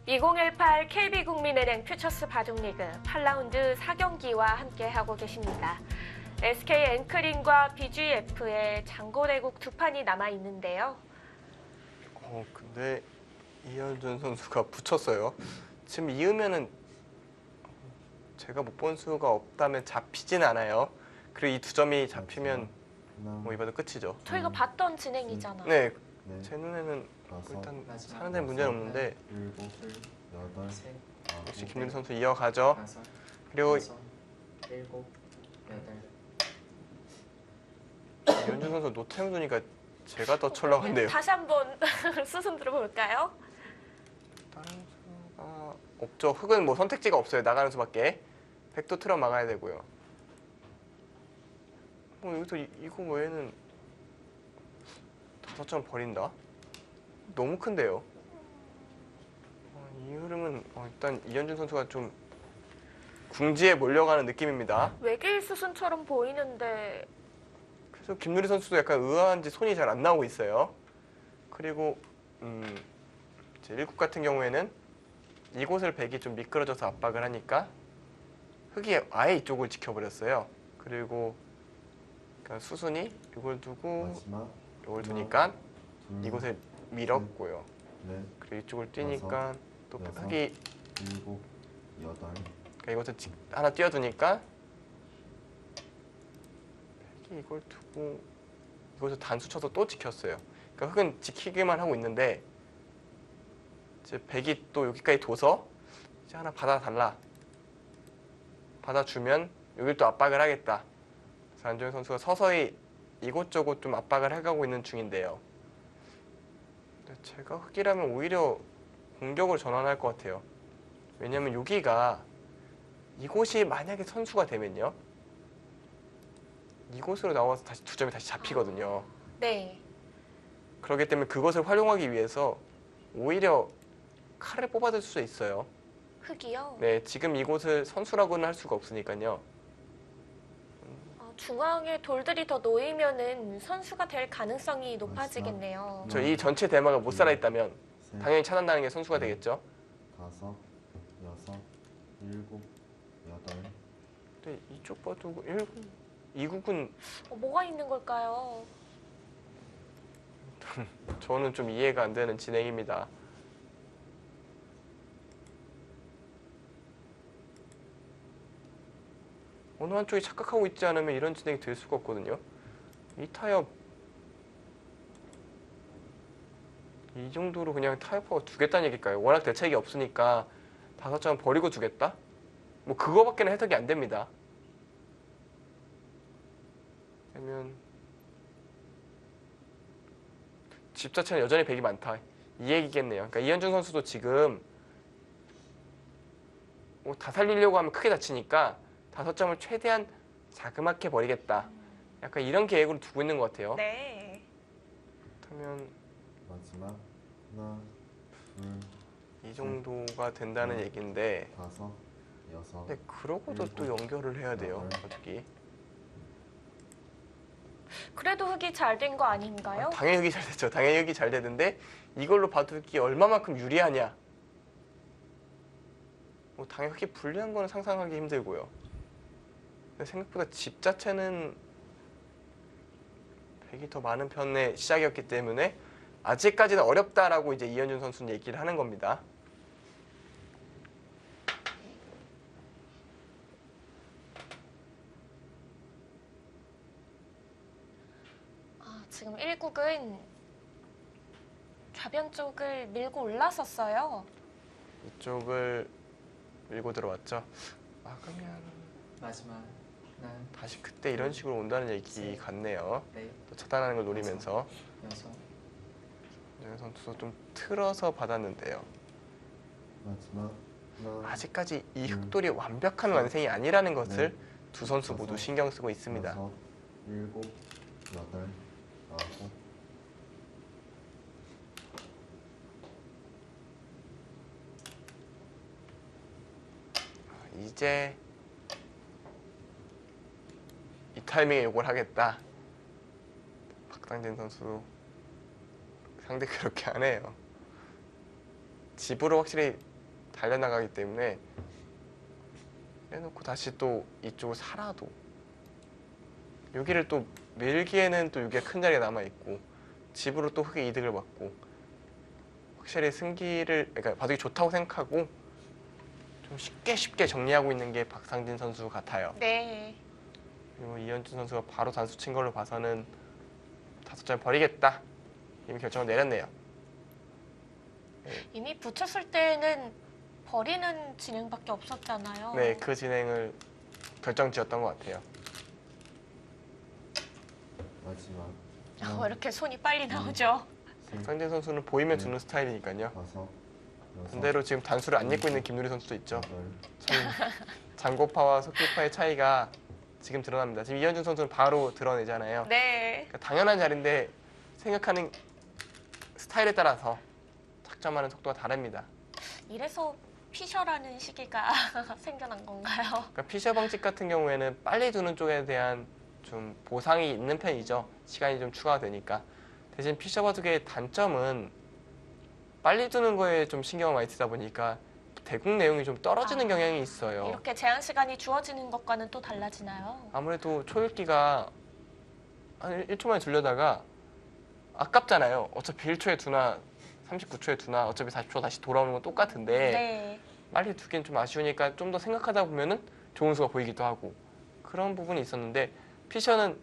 2018 KB국민은행 퓨처스 바둑리그 8라운드 4경기와 함께하고 계십니다. SK 앵크링과 BGF의 장고대국 두 판이 남아있는데요. 근데 이현준 선수가 붙였어요. 지금 이으면은 제가 못 본 수가 없다면 잡히진 않아요. 그리고 이 두 점이 잡히면 뭐 이봐도 끝이죠. 저희가 봤던 진행이잖아. 네, 제 눈에는 일단 사는 데는 문제는 없는데 역시 김유리 선수 이어가죠. 그리고 이현준 선수 노타임 두니까 제가 더 철렁한데요. 다시 한번 수순 들어볼까요? 다른 수가 없죠. 흑은 뭐 선택지가 없어요. 나가는 수밖에. 백도 틀어 막아야 되고요. 여기서 이거 외에는 5점 버린다? 너무 큰데요. 이 흐름은 일단 이현준 선수가 좀 궁지에 몰려가는 느낌입니다. 외길 수순처럼 보이는데 그래서 김누리 선수도 약간 의아한지 손이 잘 안 나오고 있어요. 그리고 이제 1국 같은 경우에는 이곳을 백이 좀 미끄러져서 압박을 하니까 흑이 아예 이쪽을 지켜버렸어요. 그리고 그러니까 수순이 이걸 두고 이걸 두니까 이곳에 밀었고요. 그리고 이쪽을 뛰니까 또 흑이 그러니까 이것을 하나 띄워두니까 흑이 이걸 두고 이것을 단수 쳐서 또 지켰어요. 그러니까 흑은 지키기만 하고 있는데 이제 백이 또 여기까지 둬서 이제 하나 받아달라. 받아주면 여길 또 압박을 하겠다. 그래서 안정현 선수가 서서히 이곳저곳 좀 압박을 해가고 있는 중인데요. 근데 제가 흑이라면 오히려 공격을 전환할 것 같아요. 왜냐면 여기가 이곳이 만약에 선수가 되면요. 이곳으로 나와서 다시 두 점이 다시 잡히거든요. 네. 그렇기 때문에 그것을 활용하기 위해서 오히려 칼을 뽑아줄 수 있어요. 흑이요? 네, 지금 이곳을 선수라고는 할 수가 없으니까요. 중앙에 돌들이 더 놓이면은 선수가 될 가능성이 높아지겠네요. 저 이 전체 대마가 못 살아있다면 당연히 차단당하는 게 선수가 되겠죠. 5, 6, 7, 8. 근데 이쪽 봐도 2국은 뭐가 있는 걸까요? 저는 좀 이해가 안 되는 진행입니다. 어느 한쪽이 착각하고 있지 않으면 이런 진행이 될 수가 없거든요. 이 타협 이 정도로 그냥 타협하고 두겠다는 얘기일까요? 워낙 대책이 없으니까 5점 버리고 두겠다? 뭐 그거밖에는 해석이 안 됩니다. 그러면 집 자체는 여전히 백이 많다. 이 얘기겠네요. 그러니까 이현준 선수도 지금 뭐 다 살리려고 하면 크게 다치니까 5점을 최대한 자그맣게 버리겠다. 약간 이런 계획으로 두고 있는 것 같아요. 네. 그렇다면 마지막 하나, 둘, 이 정도가 된다는 얘기인데 5, 6. 근데 그러고도 또 연결을 해야 돼요. 어떻게? 그래도 흑이 잘 된 거 아닌가요? 당연히 흑이 잘 됐죠. 당연히 흑이 잘 되는데 이걸로 바둑이 얼마만큼 유리하냐. 뭐 당연히 흑이 불리한 거는 상상하기 힘들고요. 근데 생각보다 집 자체는 백이 더 많은 편의 시작이었기 때문에 아직까지는 어렵다라고 이제 이현준 선수는 얘기를 하는 겁니다. 지금 1국은 좌변 쪽을 밀고 올라섰어요. 이쪽을 밀고 들어왔죠. 그러면 마지막 하나, 다시 그때 이런 식으로 온다는 얘기 같네요. 넷, 또 차단하는 걸 노리면서 6. 안정현 선수도 좀 틀어서 받았는데요. 마지막 하나, 아직까지 이 흑돌이 완벽한 완성이 아니라는 것을 두 선수 모두 신경 쓰고 있습니다. 6, 7, 8, 9. 이제 이 타이밍에 요걸 하겠다. 박상진 선수 상대 그렇게 안 해요. 집으로 확실히 달려나가기 때문에 해놓고 다시 또 이쪽을 살아도 여기를 또 밀기에는 또 여기가 큰 자리가 남아있고 집으로 또 흑의 이득을 받고 확실히 승기를 그러니까 바둑이 좋다고 생각하고 좀 쉽게 정리하고 있는 게 박상진 선수 같아요. 네. 그리고 이현준 선수가 바로 단수 친 걸로 봐서는 5점 버리겠다 이미 결정을 내렸네요. 이미 붙였을 때는 버리는 진행밖에 없었잖아요. 네, 그 진행을 결정지었던 것 같아요. 마지막 왜 이렇게 손이 빨리 나오죠? 상진 선수는 보이면 두는 스타일이니까요. 5, 6, 반대로 지금 단수를 안 입고 있는 김누리 선수도 있죠. 8, 참 장고파와 속기파의 차이가 지금 드러납니다. 지금 이현준 선수는 바로 드러내잖아요. 네. 그러니까 당연한 자리인데 생각하는 스타일에 따라서 착점하는 속도가 다릅니다. 이래서 피셔라는 시기가 생겨난 건가요? 그러니까 피셔 방식 같은 경우에는 빨리 두는 쪽에 대한 좀 보상이 있는 편이죠. 시간이 좀 추가가 되니까. 대신 피셔 바둑의 단점은 빨리 두는 거에 좀 신경을 많이 쓰다 보니까 대국 내용이 좀 떨어지는 경향이 있어요. 이렇게 제한 시간이 주어지는 것과는 또 달라지나요? 아무래도 초읽기가 한 1초 만에 두려다가 아깝잖아요. 어차피 1초에 두나 39초에 두나 어차피 40초 다시 돌아오는 건 똑같은데 네. 빨리 두기엔 좀 아쉬우니까 좀 더 생각하다 보면은 좋은 수가 보이기도 하고 그런 부분이 있었는데 피셔는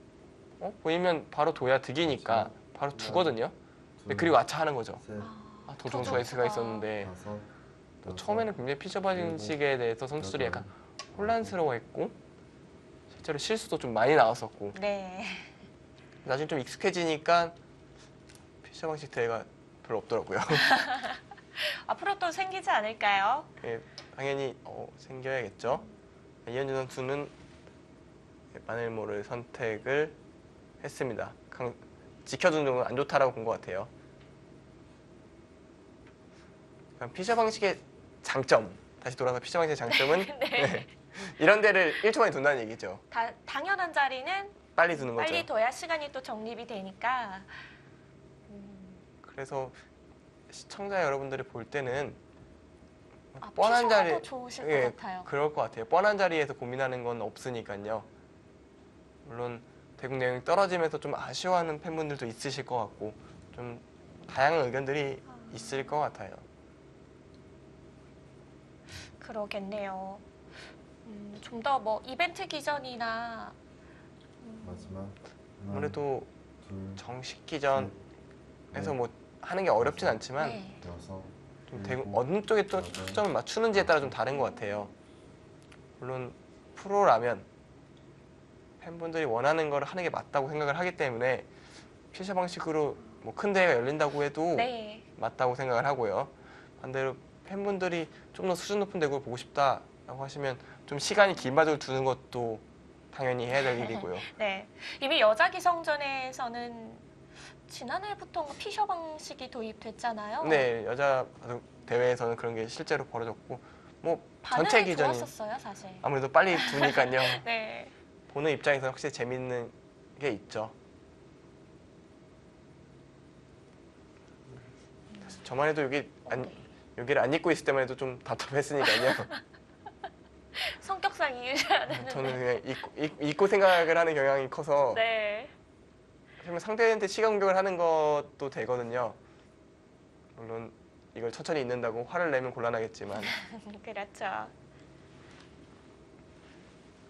보이면 바로 둬야 득이니까 바로 두거든요. 근데 그리고 아차하는 거죠. 셋, 더 좋은 수가 있을 수가 있었는데 5, 또 처음에는 굉장히 피셔 방식에 대해서 선수들이 약간 혼란스러워했고 실제로 실수도 좀 많이 나왔었고 네. 나중에 좀 익숙해지니까 피셔 방식 대회가 별로 없더라고요. 앞으로 또 생기지 않을까요? 예, 당연히 생겨야겠죠. 이현준 선수는 마늘모를 선택을 했습니다. 지켜두는 건 안 좋다라고 본 것 같아요. 피셔 방식의 장점, 다시 돌아서 피셔 방식의 장점은 네. 이런 데를 1초 만에 둔다는 얘기죠. 당연한 자리는 빨리 두는 거죠. 빨리 둬야 시간이 또 정립이 되니까. 그래서 시청자 여러분들이 볼 때는 피셔가 더 좋으실 것 같아요. 그럴 것 같아요. 뻔한 자리에서 고민하는 건 없으니까요. 물론 대국 내용이 떨어지면서 좀 아쉬워하는 팬분들도 있으실 것 같고 좀 다양한 의견들이 있을 것 같아요. 그러겠네요. 좀 더 뭐 이벤트 기전이나 마지막 하나, 아무래도 둘, 정식 기전에서 셋, 뭐 하는 게 어렵진 않지만 네. 6, 좀 어느 쪽에 또 초점을 맞추는지에 따라 좀 다른 것 같아요. 물론 프로라면 팬분들이 원하는 걸 하는 게 맞다고 생각을 하기 때문에 피셔 방식으로 뭐 큰 대회가 열린다고 해도 네. 맞다고 생각을 하고요. 반대로 팬분들이 좀 더 수준 높은 대구를 보고 싶다라고 하시면 좀 시간이 긴 바둑을 두는 것도 당연히 해야 될 일이고요. 네. 이미 여자 기성전에서는 지난해부터 피셔 방식이 도입됐잖아요. 네, 여자 바둑 대회에서는 그런 게 실제로 벌어졌고 뭐 전체 반응이 기전이 좋았었어요, 사실. 아무래도 빨리 두니까요. 네. 보는 입장에서는 확실히 재밌는 게 있죠. 저만 해도 여기를 안 입고 있을 때만 해도 좀 답답했으니까요. 성격상 이해해야 되는데. 저는 그냥 입고 생각을 하는 경향이 커서 네. 그러면 상대한테 시간 공격을 하는 것도 되거든요. 물론 이걸 천천히 입는다고 화를 내면 곤란하겠지만 그렇죠.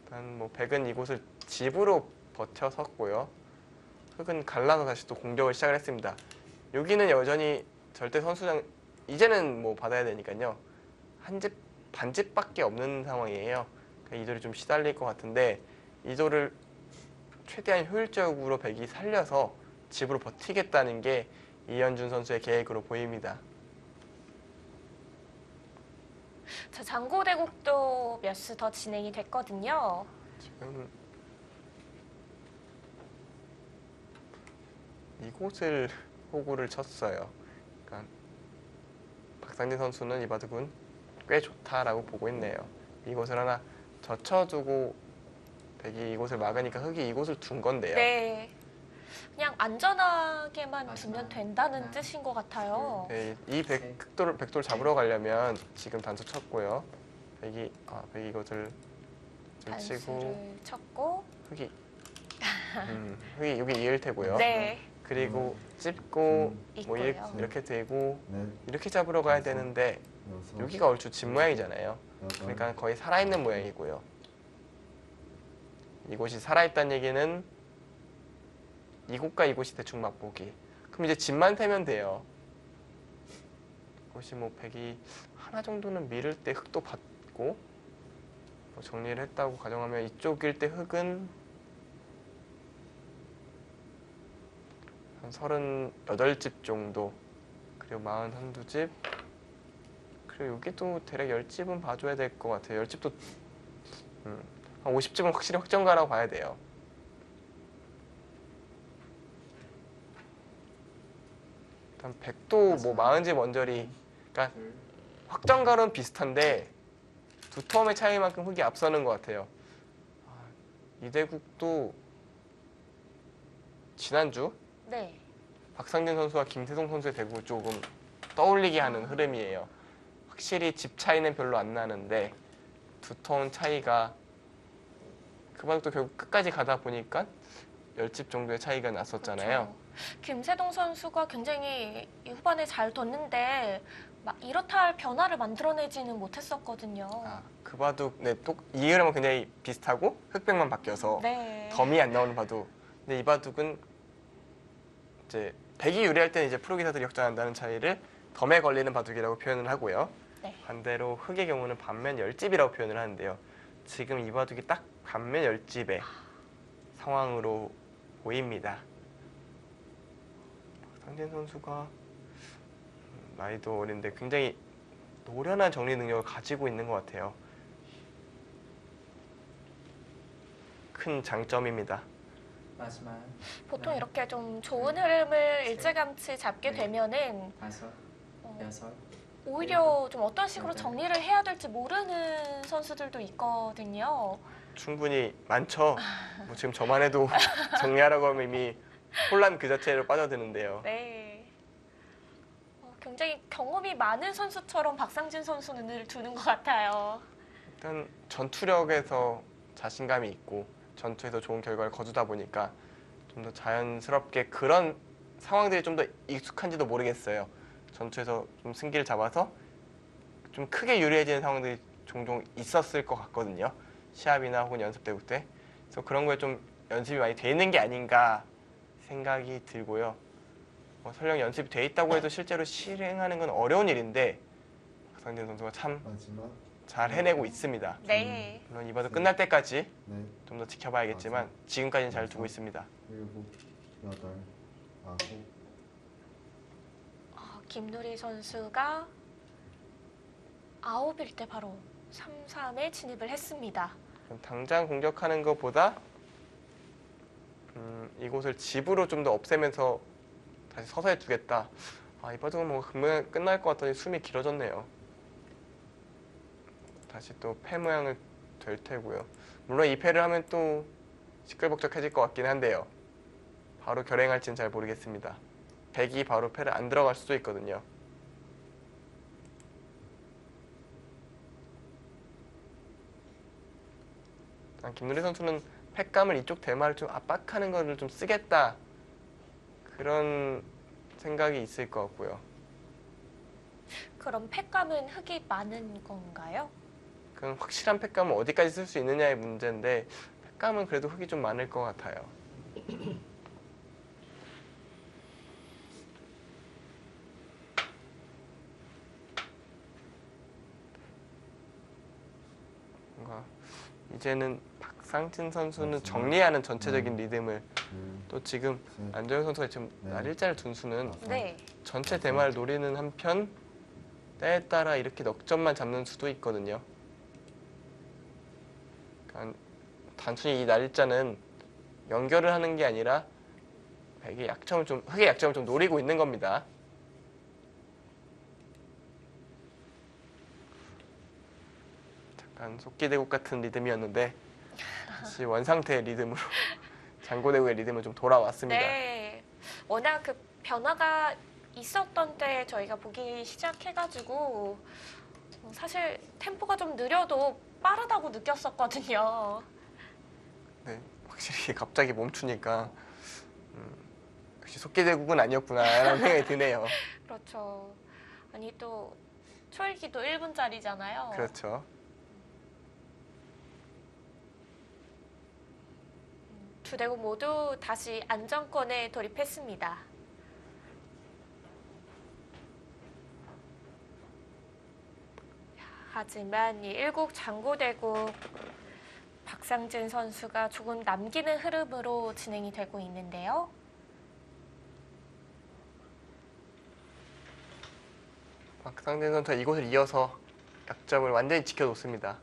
일단 뭐 백은 이곳을 집으로 버텨섰고요. 흑은 갈라서 다시 또 공격을 시작을 했습니다. 여기는 여전히 절대 선수장 이제는 뭐 받아야 되니까요. 한 집 반집밖에 없는 상황이에요. 그러니까 이 돌이 좀 시달릴 것 같은데 이 돌을 최대한 효율적으로 백이 살려서 집으로 버티겠다는 게 이현준 선수의 계획으로 보입니다. 자, 장고대국도 몇 수 더 진행이 됐거든요. 지금 이곳을 호구를 쳤어요. 그러니까 박상진 선수는 이 바둑은 꽤 좋다라고 보고 있네요. 이곳을 하나 젖혀두고 백이 이곳을 막으니까 흑이 이곳을 둔 건데요. 네. 그냥 안전하게만 마지막. 두면 된다는 하나, 뜻인 것 같아요. 네, 이 백돌을 잡으러 가려면 지금 단수 쳤고요. 백이 이것을 좀 치고 단수를 쳤고 흑이 흑이 여기 이을 테고요. 네, 그리고 찝고 뭐 있고요. 이렇게 되고 넷, 이렇게 잡으러 가야 되는데 여섯, 여기가 얼추 집 모양이잖아요. 여덟, 그러니까 거의 살아있는 모양이고요. 이곳이 살아있다는 얘기는 이곳과 이곳이 대충 맛보기. 그럼 이제 집만 패면 돼요. 이것이 뭐 백이 하나 정도는 밀을 때 흙도 받고 뭐 정리를 했다고 가정하면 이쪽일 때 흙은 한 38집 정도, 그리고 41집, 그리고 여기 또 대략 10집은 봐줘야 될 것 같아요. 10집도 한 50집은 확실히 확정가라고 봐야 돼요. 일단 백도 뭐 40집 원저리, 그러니까 둘, 확정가로는 비슷한데 두 텀의 차이만큼 흙이 앞서는 것 같아요. 이대국도 지난주 네, 박상진 선수와 김태성 선수의 대국을 조금 떠올리게 하는 흐름이에요. 확실히 집 차이는 별로 안 나는데 두 턴 차이가 그 바둑도 결국 끝까지 가다 보니까 10집 정도의 차이가 났었잖아요. 그렇죠. 김세동 선수가 굉장히 이 후반에 잘 뒀는데 막 이렇다 할 변화를 만들어내지는 못했었거든요. 그 바둑 이 흐름은 굉장히 비슷하고 흑백만 바뀌어서 네, 덤이 안 나오는 바둑. 근데 이 바둑은 이제 백이 유리할 때는 이제 프로 기사들이 역전한다는 차이를 덤에 걸리는 바둑이라고 표현을 하고요. 네. 반대로 흑의 경우는 반면 10집이라고 표현을 하는데요. 지금 이 바둑이 딱 반면 10집의 상황으로 보입니다. 상진 선수가 나이도 어린데 굉장히 노련한 정리 능력을 가지고 있는 것 같아요. 큰 장점입니다. 마지막. 보통 하나, 이렇게 좀 좋은 흐름을 셋, 일찌감치 잡게 넷, 되면은 다섯, 어, 여섯, 오히려 좀 어떤 식으로 여덟. 정리를 해야 될지 모르는 선수들도 있거든요. 충분히 많죠. 뭐 지금 저만 해도 정리하라고 하면 이미 혼란 그 자체로 빠져드는데요. 네. 굉장히 경험이 많은 선수처럼 박상진 선수는 늘 두는 것 같아요. 일단 전투력에서 자신감이 있고 전투에서 좋은 결과를 거두다 보니까 좀 더 자연스럽게 그런 상황들이 좀 더 익숙한지도 모르겠어요. 전투에서 좀 승기를 잡아서 좀 크게 유리해지는 상황들이 종종 있었을 것 같거든요. 시합이나 혹은 연습 대국 때. 그래서 그런 거에 좀 연습이 많이 돼 있는 게 아닌가 생각이 들고요. 설령 연습이 돼 있다고 해도 실제로 실행하는 건 어려운 일인데 박상진 선수가 참 마지막, 잘 해내고 있습니다. 네. 물론 이 바둑 끝날 때까지 넷, 좀 더 지켜봐야겠지만 지금까지는 잘 두고 있습니다. 일곱, 여덟, 아홉, 김누리 선수가 9일 때 바로 3-3에 진입을 했습니다. 그럼 당장 공격하는 것보다 이곳을 집으로 좀 더 없애면서 다시 서서히 두겠다. 이 바둑은 뭐 금방 끝날 것 같더니 숨이 길어졌네요. 다시 또 패 모양을 될 테고요. 물론 이 패를 하면 또 시끌벅적해질 것 같긴 한데요. 바로 결행할지는 잘 모르겠습니다. 백이 바로 패를 안 들어갈 수도 있거든요. 김누리 선수는 패감을 이쪽 대마를 좀 압박하는 거를 좀 쓰겠다, 그런 생각이 있을 것 같고요. 그럼 패감은 흙이 많은 건가요? 그건 확실한 패감을 어디까지 쓸 수 있느냐의 문제인데 패감은 그래도 흙이 좀 많을 것 같아요. 뭔가 이제는 박상진 선수는 정리하는 전체적인 리듬을, 둘, 또 지금 셋, 안정현 선수가 지금 날일자를 둔 수는 다섯, 네. 전체 대마를 노리는 한편 때에 따라 이렇게 넉 점만 잡는 수도 있거든요. 그러니까 단순히 이 날일자는 연결을 하는 게 아니라 흙의 약점을 좀 노리고 있는 겁니다. 잠깐 속기대국 같은 리듬이었는데 다시 원상태의 리듬으로 장고대구의 리듬은 좀 돌아왔습니다. 네. 워낙 그 변화가 있었던 때 저희가 보기 시작해가지고 사실 템포가 좀 느려도 빠르다고 느꼈었거든요. 네, 확실히 갑자기 멈추니까 역시 속기대국은 아니었구나라는 생각이 드네요. 그렇죠. 아니 또 초일기도 1분짜리잖아요. 그렇죠. 두 대국 모두 다시 안정권에 돌입했습니다. 하지만 이 1국 장고대국 박상진 선수가 조금 남기는 흐름으로 진행이 되고 있는데요. 박상진 선수가 이곳을 이어서 약점을 완전히 지켜놓습니다.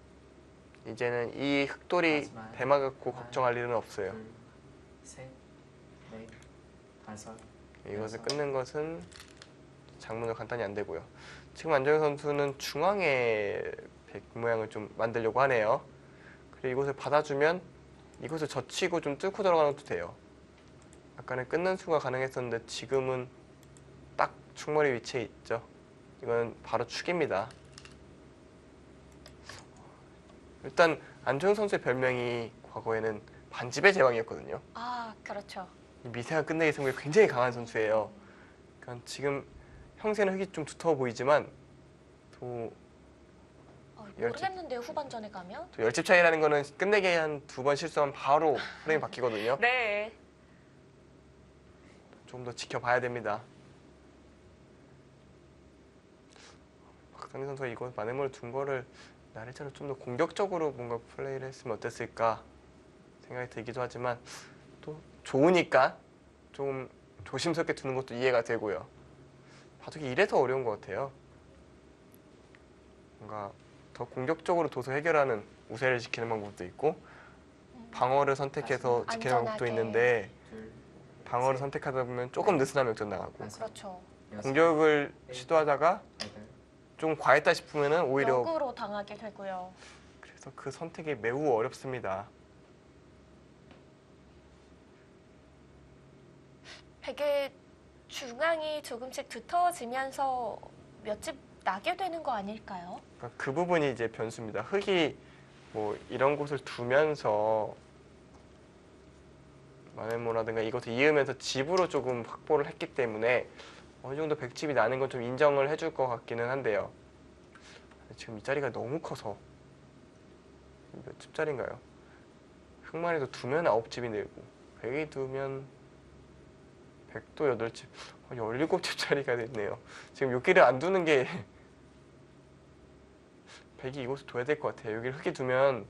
이제는 이 흑돌이 마지막. 대마 갖고 걱정할 일은 없어요. 둘, 셋, 넷, 다섯, 이것을 여섯. 끊는 것은 장문으로 간단히 안 되고요. 지금 안정현 선수는 중앙에 백 모양을 좀 만들려고 하네요. 그리고 이곳을 받아주면 이곳을 젖히고 좀 뚫고 들어가는 것도 돼요. 아까는 끊는 수가 가능했었는데 지금은 딱 충머리 위치에 있죠. 이건 바로 축입니다. 일단 안정현 선수의 별명이 과거에는 반집의 제왕이었거든요. 아, 그렇죠. 이 미세한 끝내기 승부에 굉장히 강한 선수예요. 그러니까 지금 형세는 흙이 좀 두터워 보이지만 또 모르겠는데요, 후반전에 가면? 열집 차이라는 거는 끝내기 한 2번 실수하면 바로 흐름이 바뀌거든요. 네. 좀 더 지켜봐야 됩니다. 박상민 선수가 이거 마네모를 둔 거를 나래처럼 좀 더 공격적으로 뭔가 플레이를 했으면 어땠을까 생각이 들기도 하지만 또 좋으니까 좀 조심스럽게 두는 것도 이해가 되고요. 바둑이 이래서 어려운 것 같아요. 뭔가 더 공격적으로 둬서 해결하는 우세를 지키는 방법도 있고 방어를 선택해서 지키는 방법도 안전하게. 있는데 둘, 방어를 선택하다 보면 조금 느슨하면 역전 나가고 다섯, 그렇죠. 여섯, 공격을 시도하다가 여덟, 좀 과했다 싶으면은 오히려 역으로 당하게 되고요. 그래서 그 선택이 매우 어렵습니다. 베개 중앙이 조금씩 두터워지면서 몇 집 나게 되는 거 아닐까요? 그러니까 그 부분이 이제 변수입니다. 흙이 뭐 이런 곳을 두면서 마네모라든가 이것을 이으면서 집으로 조금 확보를 했기 때문에 어느 정도 백집이 나는 건 좀 인정을 해줄 것 같기는 한데요. 지금 이 자리가 너무 커서 몇 집짜리인가요? 흙만 해도 두면 9집이 늘고 백이 두면 백도 8집, 17집짜리가 됐네요. 지금 여기를 안 두는 게 백이 이곳을 둬야 될 것 같아요. 여기를 흙이 두면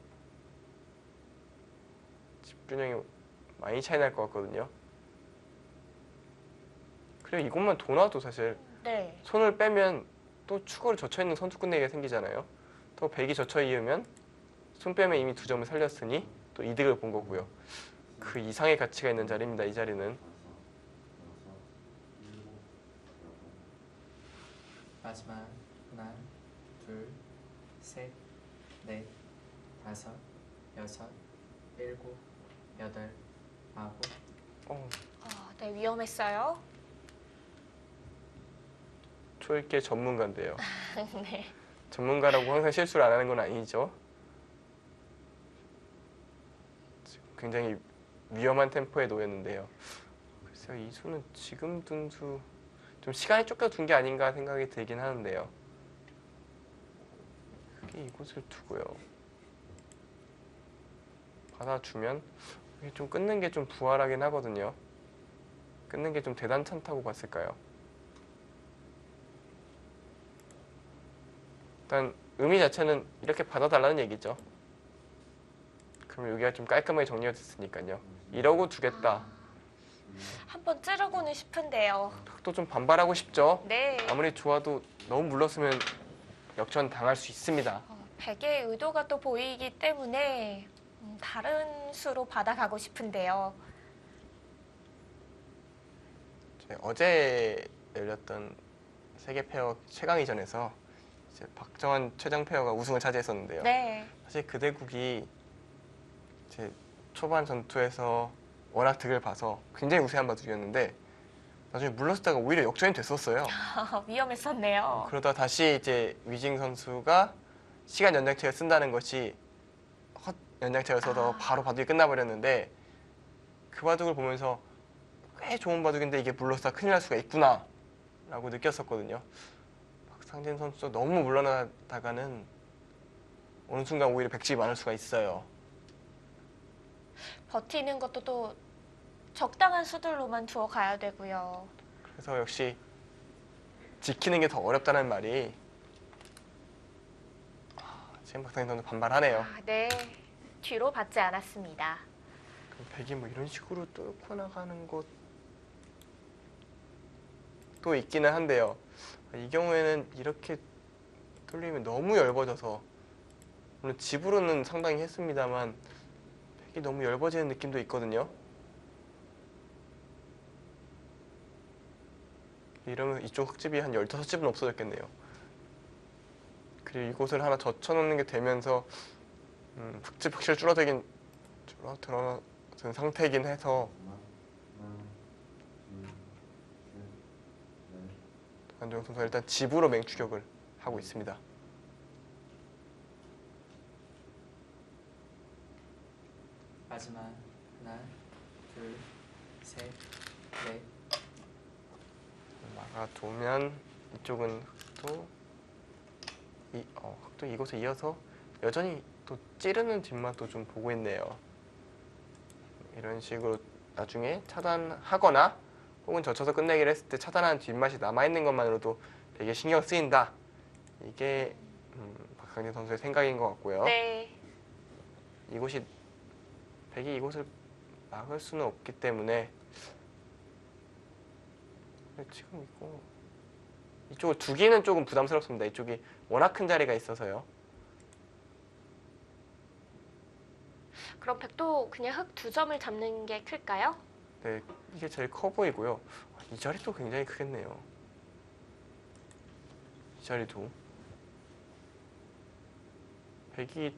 집균형이 많이 차이 날 것 같거든요. 그리고 이것만 둬놔도 사실 네. 손을 빼면 또 축으로 젖혀있는 선수 끝내기가 생기잖아요. 또 백이 젖혀 이으면 손 빼면 이미 2점을 살렸으니 또 이득을 본 거고요. 그 이상의 가치가 있는 자리입니다. 이 자리는. 마지막. 하나, 둘, 셋, 넷, 다섯, 여섯, 일곱, 여덟, 아홉. 네, 위험했어요. 초읽기의 전문가인데요. 네. 전문가라고 항상 실수를 안 하는 건 아니죠. 지금 굉장히 위험한 템포에 놓였는데요. 글쎄요, 이 수는 지금 둔 수 좀 시간이 쫓겨 둔 게 아닌가 생각이 들긴 하는데요. 크게 이곳을 두고요. 받아주면 이게 좀 끊는 게 좀 부활하긴 하거든요. 끊는 게 좀 대단찮다고 봤을까요? 일단 의미 자체는 이렇게 받아달라는 얘기죠. 그럼 여기가 좀 깔끔하게 정리가 됐으니까요. 이러고 두겠다. 한번 찌르고는 싶은데요. 또 좀 반발하고 싶죠. 네. 아무리 좋아도 너무 물렀으면 역전 당할 수 있습니다. 백의 의도가 또 보이기 때문에 다른 수로 받아가고 싶은데요. 어제 열렸던 세계 페어 최강위전에서 이제 박정환 최정 페어가 우승을 차지했었는데요. 네. 사실 그 대국이 이제 초반 전투에서 워낙 득을 봐서 굉장히 우세한 바둑이었는데 나중에 물러서다가 오히려 역전이 됐었어요. 위험했었네요. 그러다 다시 이제 위징 선수가 시간 연장책을 쓴다는 것이 헛 연장책을 써서 아. 바로 바둑이 끝나버렸는데 그 바둑을 보면서 꽤 좋은 바둑인데 이게 물러서다 큰일 날 수가 있구나 라고 느꼈었거든요. 박상진 선수도 너무 물러나다가는 어느 순간 오히려 백집이 많을 수가 있어요. 버티는 것도 또 적당한 수들로만 두어 가야 되고요. 그래서 역시 지키는 게 더 어렵다는 말이 지금 박상진 선수 반발하네요. 아, 네. 뒤로 받지 않았습니다. 그럼 백이 뭐 이런 식으로 뚫고 나가는 것도 있기는 한데요. 이 경우에는 이렇게 뚫리면 너무 얇아져서 물론 집으로는 상당히 했습니다만 백이 너무 얇아지는 느낌도 있거든요. 이러면 이쪽 흙집이 한 15집은 없어졌겠네요. 그리고 이곳을 하나 젖혀놓는 게 되면서 흙집 확실히 줄어든 상태이긴 해서 하나, 둘, 셋, 넷. 안정현 선수가 일단 집으로 맹추격을 하고 있습니다. 마지막 하나, 둘, 셋, 넷, 막아두면 이쪽은 흙도 흙도 이곳에 이어서 여전히 또 찌르는 뒷맛도 좀 보고 있네요. 이런 식으로 나중에 차단하거나 혹은 젖혀서 끝내기를 했을 때 차단한 뒷맛이 남아있는 것만으로도 되게 신경 쓰인다. 이게 박상진 선수의 생각인 것 같고요. 네. 백이 이곳을 막을 수는 없기 때문에 지금 이쪽을 두기는 조금 부담스럽습니다. 이쪽이 워낙 큰 자리가 있어서요. 그럼 백도 그냥 흙 2점을 잡는 게 클까요? 네, 이게 제일 커 보이고요. 이 자리도 굉장히 크겠네요. 이 자리도 백이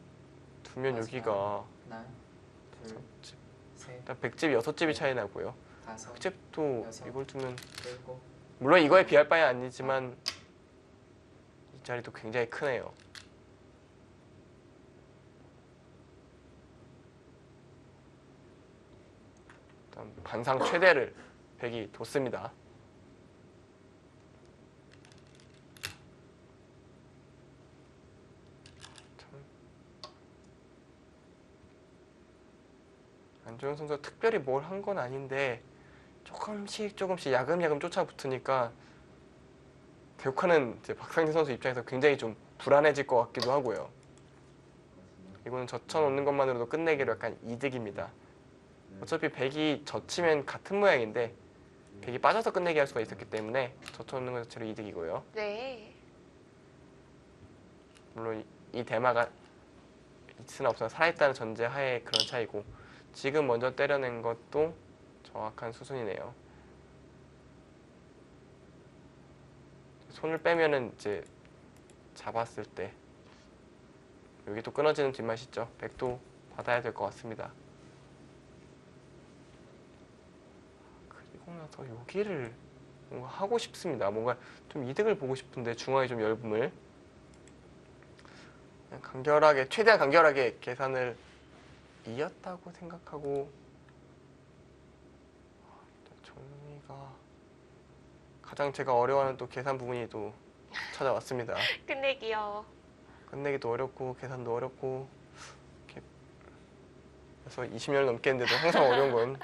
두면 여기가 하나, 둘, 셋, 일단 백집이 6집이 차이 나고요. 다섯, 흑집도 여섯. 이걸 두면 일곱, 물론 이거에 비할 바는 아니지만 이 자리도 굉장히 크네요. 일단 반상 최대를 백이 뒀습니다. 안정현 선수가 특별히 뭘 한 건 아닌데 조금씩 야금야금 쫓아붙으니까 개국하는 이제 박상진 선수 입장에서 굉장히 좀 불안해질 것 같기도 하고요. 이거는 젖혀놓는 것만으로도 끝내기로 약간 이득입니다. 어차피 백이 젖히면 같은 모양인데 백이 빠져서 끝내기 할 수가 있었기 때문에 젖혀놓는 것 자체로 이득이고요. 네. 물론 이 대마가 있으나 없으나 살아있다는 전제하에 그런 차이고 지금 먼저 때려낸 것도 정확한 수순이네요. 손을 빼면은 이제 잡았을 때 여기 또 끊어지는 뒷맛이 있죠. 백도 받아야 될 것 같습니다. 그리고 나서 여기를 뭔가 하고 싶습니다. 뭔가 좀 이득을 보고 싶은데 중앙에 좀 엷음을 그냥 간결하게 최대한 간결하게 계산을 이었다고 생각하고 정리가 가장 제가 어려워하는 또 계산 부분이 또 찾아왔습니다. 끝내기요. 끝내기도 어렵고 계산도 어렵고 이렇게 그래서 20년 넘게 했는데도 항상 어려운 건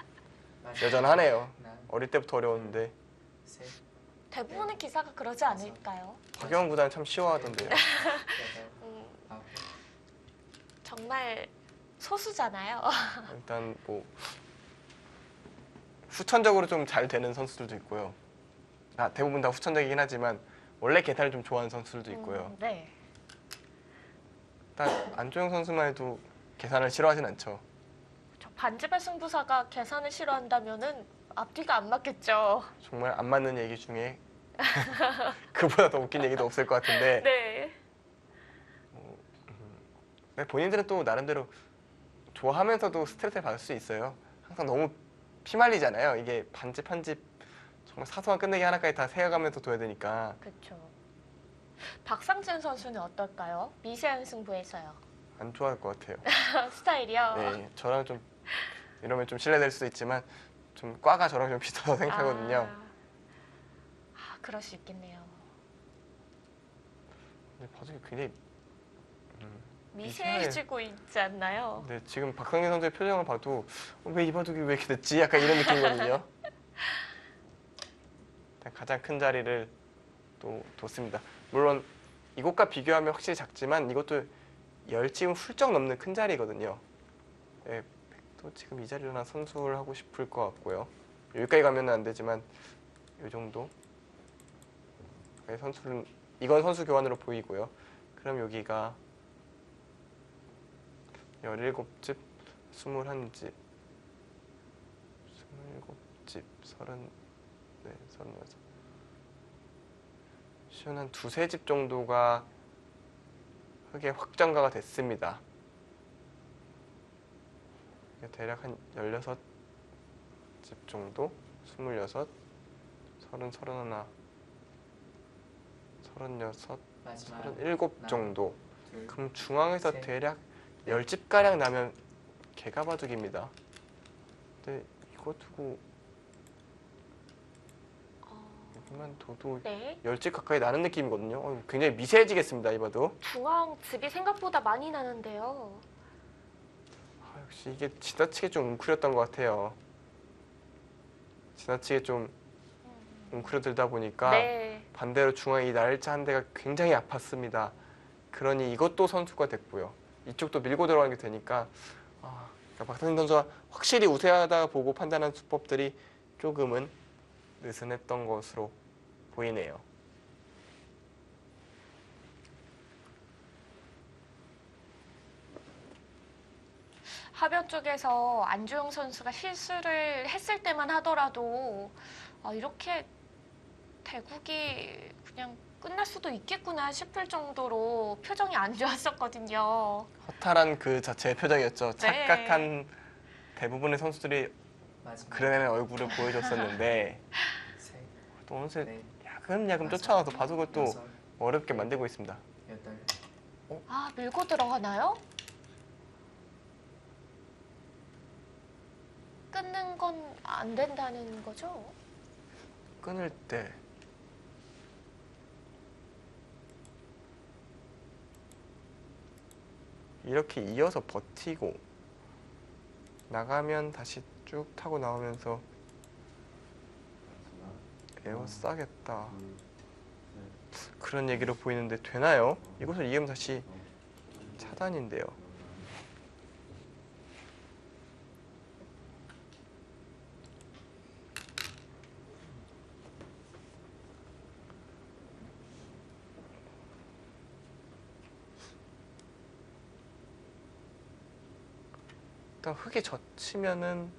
마지막 여전하네요. 하나, 어릴 때부터 어려웠는데 셋, 대부분의 기사가 그러지 않을까요? 박영훈보다는 참 쉬워하던데요. 여덟, 음, 아홉, 정말 소수잖아요. 일단 뭐 후천적으로 좀 잘 되는 선수들도 있고요. 대부분 다 후천적이긴 하지만 원래 계산을 좀 좋아하는 선수들도 있고요. 네. 일단 안조영 선수만 해도 계산을 싫어하진 않죠. 저 반지배 승부사가 계산을 싫어한다면은 앞뒤가 안 맞겠죠. 정말 안 맞는 얘기 중에 그보다 더 웃긴 얘기도 없을 것 같은데 네. 본인들은 또 나름대로 좋아하면서도 스트레스를 받을 수 있어요. 항상 너무 피말리잖아요. 이게 반집 한 집 정말 사소한 끝내기 하나까지 다 세어가면서 둬야 되니까 그렇죠. 박상진 선수는 어떨까요? 미세한 승부에서요. 안 좋아할 것 같아요. 스타일이요. 네, 저랑 좀 이러면 좀 실례될 수도 있지만 좀 과가 저랑 좀 비슷하다고 생각하거든요. 그럴 수 있겠네요. 근데 봐도 굉장히 미세해지고 있지 않나요? 네, 지금 박상진 선수의 표정을 봐도 왜 이 바둑이 왜 이렇게 늦지? 약간 이런 느낌이거든요. 일단 가장 큰 자리를 또 뒀습니다. 물론 이것과 비교하면 확실히 작지만 이것도 10쯤 훌쩍 넘는 큰 자리거든요. 네, 또 지금 이 자리로 난 선수를 하고 싶을 것 같고요. 여기까지 가면 안 되지만 이 정도. 선수는 이건 선수 교환으로 보이고요. 그럼 여기가 17집, 21집, 27집, 34, 36. 시원 한 두세 집 정도가 흙의 확정가가 됐습니다. 대략 한 16집 정도, 26, 30, 31, 36, 마지막 37 정도. 둘, 그럼 중앙에서 셋. 대략 10집가량 나면 개가바둑입니다. 근데 이거 두고 여기만 둬도 네. 10집 가까이 나는 느낌이거든요. 굉장히 미세해지겠습니다, 이 바둑. 중앙 즙이 생각보다 많이 나는데요. 역시 이게 지나치게 좀 웅크렸던 것 같아요. 지나치게 좀 웅크려들다 보니까 네. 반대로 중앙에 이 날짜 한 대가 굉장히 아팠습니다. 그러니 이것도 선수가 됐고요. 이쪽도 밀고 들어가게 되니까 그러니까 박상진 선수가 확실히 우세하다 보고 판단한 수법들이 조금은 느슨했던 것으로 보이네요. 하변 쪽에서 안주영 선수가 실수를 했을 때만 하더라도 이렇게 대국이 그냥 끝날 수도 있겠구나 싶을 정도로 표정이 안 좋았었거든요. 허탈한 그 자체의 표정이었죠. 네. 착각한 대부분의 선수들이 마지막 그려내는 얼굴을 보여줬었는데 셋, 또 어느새 넷, 야금야금 쫓아와서 바둑을 또 여섯, 어렵게 만들고 있습니다. 여덟, 밀고 들어가나요? 끊는 건 안 된다는 거죠? 끊을 때 이렇게 이어서 버티고 나가면 다시 쭉 타고 나오면서 에워싸겠다 그런 얘기로 보이는데 되나요? 이것을 이으면 다시 차단인데요. 일단 흙이 젖히면은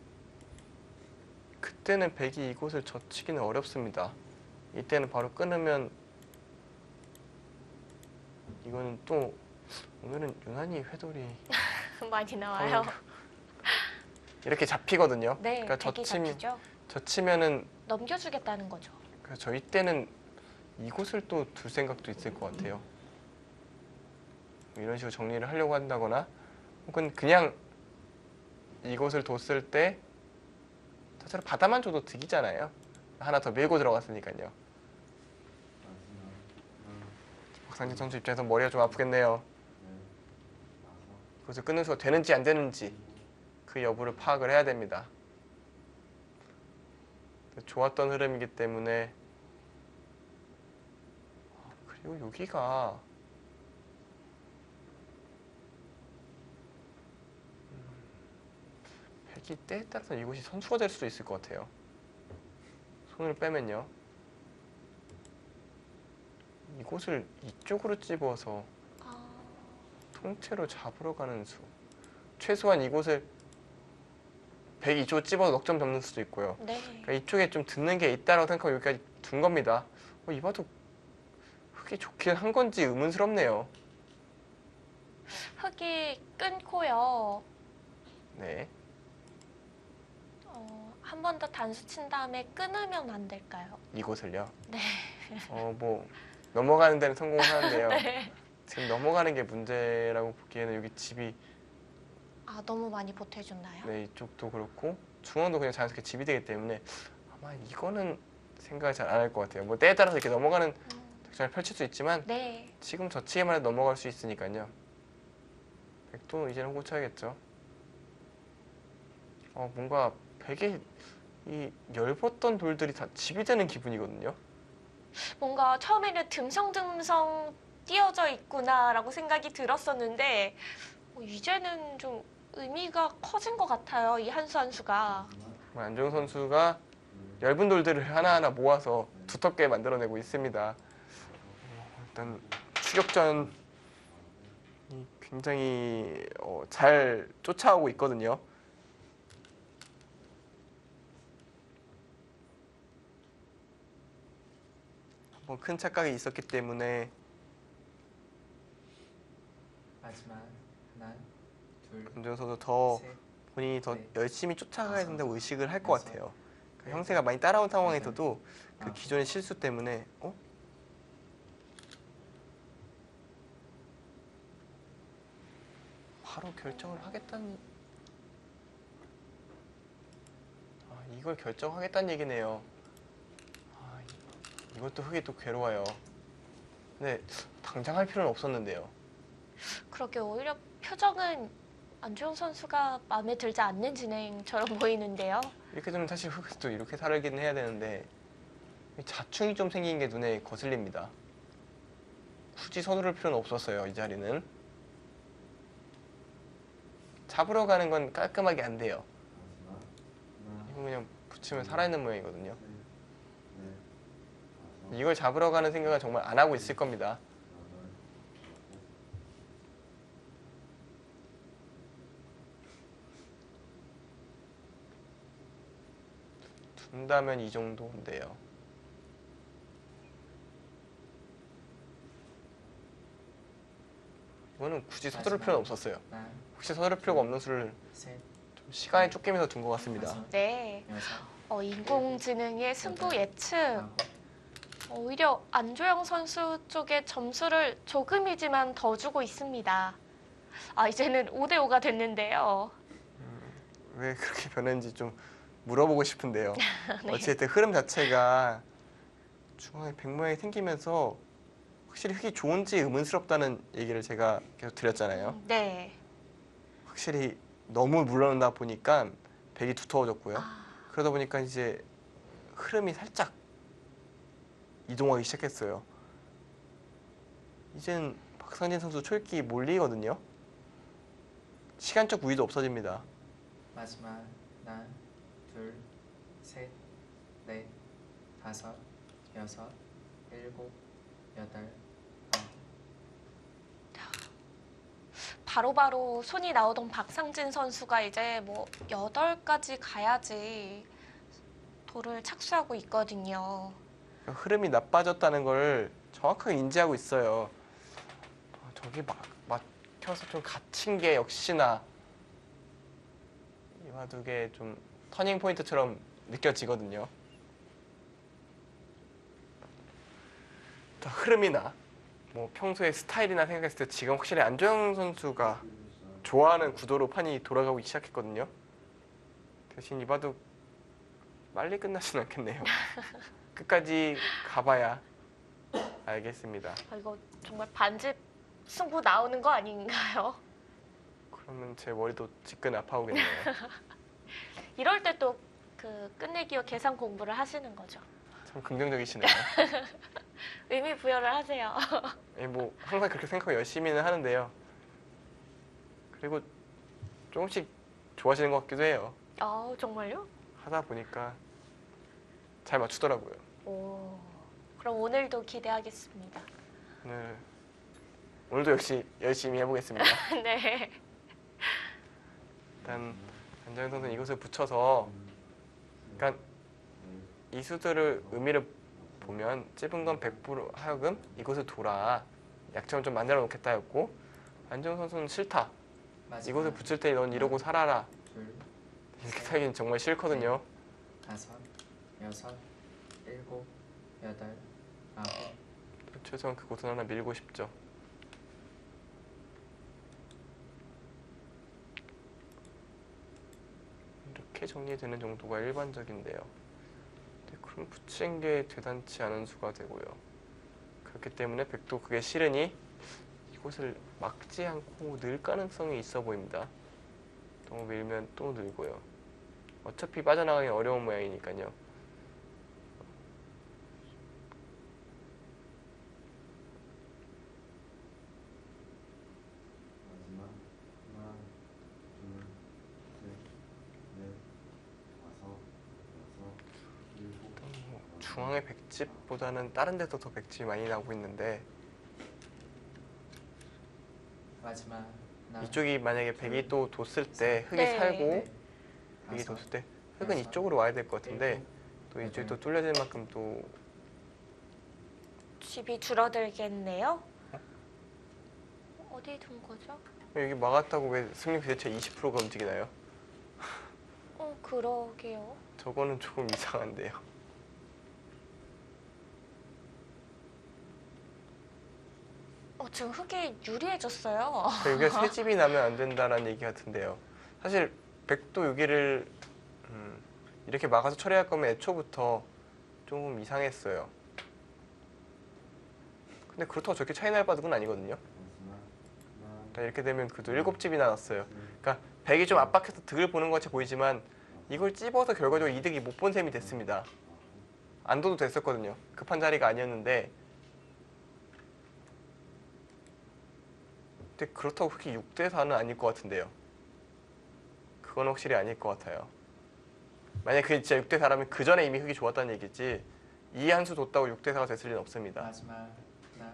그때는 백이 이곳을 젖히기는 어렵습니다. 이때는 바로 끊으면 이거는 또 오늘은 유난히 회돌이 많이 나와요. 이렇게 잡히거든요. 네, 그러니까 백이 잡히죠. 젖히면은 넘겨주겠다는 거죠. 그래서 이때는 이곳을 또 둘 생각도 있을 것 같아요. 이런 식으로 정리를 하려고 한다거나 혹은 그냥 이곳을 뒀을 때 사실 바다만 줘도 득이잖아요. 하나 더 밀고 들어갔으니까요. 박상진 선수 입장에서 머리가 좀 아프겠네요. 그것을 끊는 수가 되는지 안 되는지 그 여부를 파악을 해야 됩니다. 좋았던 흐름이기 때문에 그리고 여기가 백이 때에 따라서 이곳이 선수가 될 수도 있을 것 같아요. 손을 빼면요. 이곳을 이쪽으로 집어서 통째로 잡으러 가는 수. 최소한 이곳을 백이 이쪽으로 집어서 넉점 잡는 수도 있고요. 네. 그러니까 이쪽에 좀 듣는 게 있다고 생각하고 여기까지 둔 겁니다. 이봐도 흙이 좋긴 한 건지 의문스럽네요. 흙이 끊고요. 네. 한 한 번 더 단수 친 다음에 끊으면 안 될까요? 이곳을요. 네. 뭐 넘어가는 데는 성공하는데요. 네. 지금 넘어가는 게 문제라고 보기에는 여기 집이 아, 너무 많이 보태줬나요? 네, 이쪽도 그렇고 중앙도 그냥 자연스럽게 집이 되기 때문에 아마 이거는 생각을 잘 안 할 것 같아요. 뭐 때에 따라서 이렇게 넘어가는 작전을 펼칠 수 있지만 네. 지금 저치기만 해도 넘어갈 수 있으니까요. 백도 이제는 꽂혀야겠죠. 뭔가 백에 이 열었던 돌들이 다 집이 되는 기분이거든요. 뭔가 처음에는 듬성듬성 띄어져 있구나라고 생각이 들었었는데 이제는 좀 의미가 커진 것 같아요. 이 한 수 한 수가. 안정 선수가 얇은 돌들을 하나하나 모아서 두텁게 만들어내고 있습니다. 일단 추격전이 굉장히 잘 쫓아오고 있거든요. 한번 큰 착각이 있었기 때문에 마지막 하나, 둘, 안정 선수 더 셋, 본인이 더 네. 열심히 쫓아가야 된다고 의식을 할 것 여섯, 같아요. 그 일곱, 형세가 많이 따라온 상황에서도 여덟, 그 기존의 실수 때문에 바로 결정을 하겠다는 이걸 결정하겠다는 얘기네요. 이것도 흙이 또 괴로워요. 근데 당장 할 필요는 없었는데요. 그렇게 오히려 표정은 안주영 선수가 마음에 들지 않는 진행처럼 보이는데요. 이렇게 되면 사실 흙도 이렇게 살기는 해야 되는데 자충이 좀 생긴 게 눈에 거슬립니다. 굳이 서두를 필요는 없었어요. 이 자리는. 잡으러 가는 건 깔끔하게 안 돼요. 이거 그냥 붙이면 살아있는 모양이거든요. 이걸 잡으러 가는 생각은 정말 안 하고 있을 겁니다. 둔다면 이 정도인데요. 이거는 굳이 서두를 필요는 없었어요. 하나, 혹시 서두를 필요가 없는 수를 셋, 좀 시간에 쫓기면서 둔 것 같습니다. 다섯, 네. 여섯, 인공지능의 승부 예측. 아홉, 오히려 안조영 선수 쪽에 점수를 조금이지만 더 주고 있습니다. 이제는 5대5가 됐는데요. 왜 그렇게 변했는지 좀 물어보고 싶은데요. 네. 어쨌든 흐름 자체가 중앙에 백 모양이 생기면서 확실히 흙이 좋은지 의문스럽다는 얘기를 제가 계속 드렸잖아요. 네. 확실히 너무 물러나다 보니까 백이 두터워졌고요. 아, 그러다 보니까 이제 흐름이 살짝 이동하기 시작했어요. 이젠 박상진 선수 초읽기 몰리거든요. 시간적 우위도 없어집니다. 마지막 하나, 둘, 셋, 넷, 다섯, 여섯, 일곱, 여덟, 아홉. 바로바로 손이 나오던 박상진 선수가 이제 뭐 8까지 가야지 돌을 착수하고 있거든요. 흐름이 나빠졌다는 걸 정확하게 인지하고 있어요. 저기 막혀서 좀 갇힌 게 역시나 이 바둑의 좀 터닝 포인트처럼 느껴지거든요. 흐름이나 뭐 평소의 스타일이나 생각했을 때 지금 확실히 안조영 선수가 좋아하는 구도로 판이 돌아가고 시작했거든요. 대신 이 바둑 빨리 끝나진 않겠네요. 끝까지 가봐야 알겠습니다. 이거 정말 반집 승부 나오는 거 아닌가요? 그러면 제 머리도 지끈 아파오겠네요. 이럴 때 또 그 끝내기와 계산 공부를 하시는 거죠. 참 긍정적이시네요. 의미 부여를 하세요. 뭐 항상 그렇게 생각하고 열심히는 하는데요. 그리고 조금씩 좋아지는 것 같기도 해요. 정말요? 하다 보니까 잘 맞추더라고요. 오, 그럼 오늘도 기대하겠습니다. 오늘도 역시 열심히 해보겠습니다. 네. 일단 안정현 선수는 이것을 붙여서 그러니까 이 수들을 의미를 보면 찝은 건 100% 하여금 이것을 돌아 약점을 좀 만들어 놓겠다였고 안정현 선수는 싫다. 마지막 이것을 붙일 테니 넌 이러고 살아라. 둘, 이렇게 살기는 정말 싫거든요. 다섯, 여섯, 일곱, 여덟, 아홉. 최소한 그곳은 하나 밀고 싶죠. 이렇게 정리되는 정도가 일반적인데요. 네, 그럼 붙인 게 대단치 않은 수가 되고요. 그렇기 때문에 백도 그게 실은이 이곳을 막지 않고 늘 가능성이 있어 보입니다. 너무 밀면 또 늘고요. 어차피 빠져나가기 어려운 모양이니까요. 마지막 하나, 둘, 셋, 넷, 다섯, 여섯, 일곱, 중앙의 백집보다는 다른 데서 더 백집이 많이 나오고 있는데 마지막 하나, 이쪽이 만약에 백이 또 뒀을 때 흙이 네. 살고 넷, 백이 다섯, 뒀을 때 흙은 여섯, 이쪽으로 와야 될 것 같은데 일곱, 또 이쪽이 여덟. 또 뚫려질 만큼 또 집이 줄어들겠네요. 어디에 둔 거죠? 여기 막았다고 왜 승률 대체 20%가 움직이나요? 그러게요. 저거는 조금 이상한데요. 지금 흙이 유리해졌어요. 여기가 새 집이 나면 안 된다라는 얘기 같은데요. 사실 백도 여기를 이렇게 막아서 처리할 거면 애초부터 좀 이상했어요. 근데 그렇다고 저렇게 차이 날 바둑은 아니거든요. 마지막 하나, 그러니까 이렇게 되면 그도 7집이나 났어요. 둘, 그러니까 백이 좀 압박해서 득을 보는 것처럼 보이지만 이걸 찝어서 결과적으로 이득이 못 본 셈이 됐습니다. 아홉, 안 둬도 됐었거든요. 급한 자리가 아니었는데 근데 그렇다고 그렇게 6대4는 아닐 것 같은데요. 그건 확실히 아닐 것 같아요. 만약에 그게 진짜 6대4라면 그 전에 이미 흙이 좋았다는 얘기지 이 한 수 뒀다고 6대4가 됐을 리는 없습니다. 마지막 하나,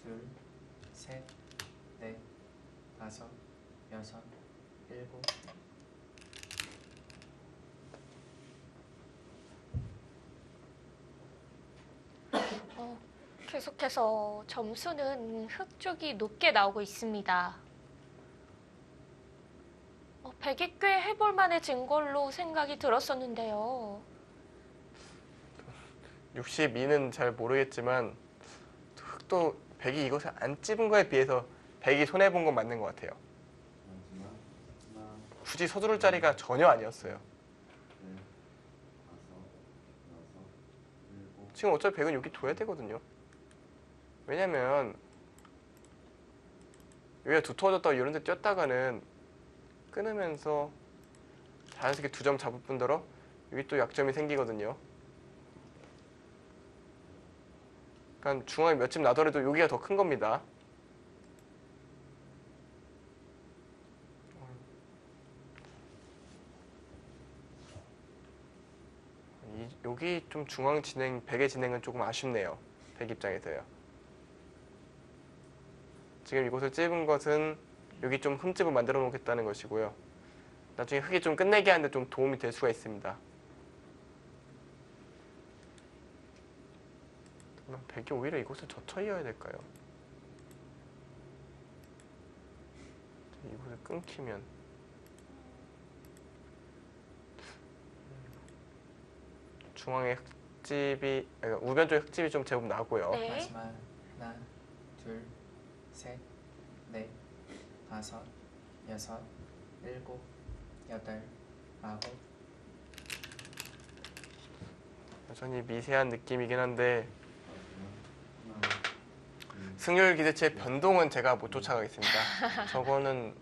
둘, 셋, 넷, 다섯, 여섯, 일곱. 계속해서 점수는 흙 쪽이 높게 나오고 있습니다. 백이 꽤 해볼 만해진 걸로 생각이 들었었는데요. 62는 잘 모르겠지만 흙도 백이 이것을 안 찝은 거에 비해서 백이 손해본 건 맞는 것 같아요. 마지막 하나, 굳이 서두를 자리가 전혀 아니었어요. 넷, 다섯, 여섯, 일곱, 지금 어차피 백은 여기 둬야 되거든요. 왜냐면 여기가 두터워졌다가 이런 데 뛰었다가는 끊으면서 자연스럽게 2점 잡을 뿐더러 여기 또 약점이 생기거든요. 그러니까 중앙에 몇 집 나더라도 여기가 더 큰 겁니다. 여기 좀 중앙 진행, 백의 진행은 조금 아쉽네요. 백 입장에서요. 지금 이곳을 찝은 것은 여기 좀 흠집을 만들어 놓겠다는 것이고요. 나중에 흙이 좀 끝내게 하는데 좀 도움이 될 수가 있습니다. 그럼 백이 오히려 이곳을 젖혀 이어야 될까요? 이곳을 끊기면 중앙에 흙집이 그러니까 우변 쪽에 흙집이 좀 제법 나고요. 네. 마지막 하나, 둘, 셋, 넷, 다섯, 여섯, 일곱, 여덟, 아홉. 여전히 미세한 느낌이긴 한데 마지막 하나, 둘, 승률 기대치의 변동은 제가 못 쫓아가겠습니다. 저거는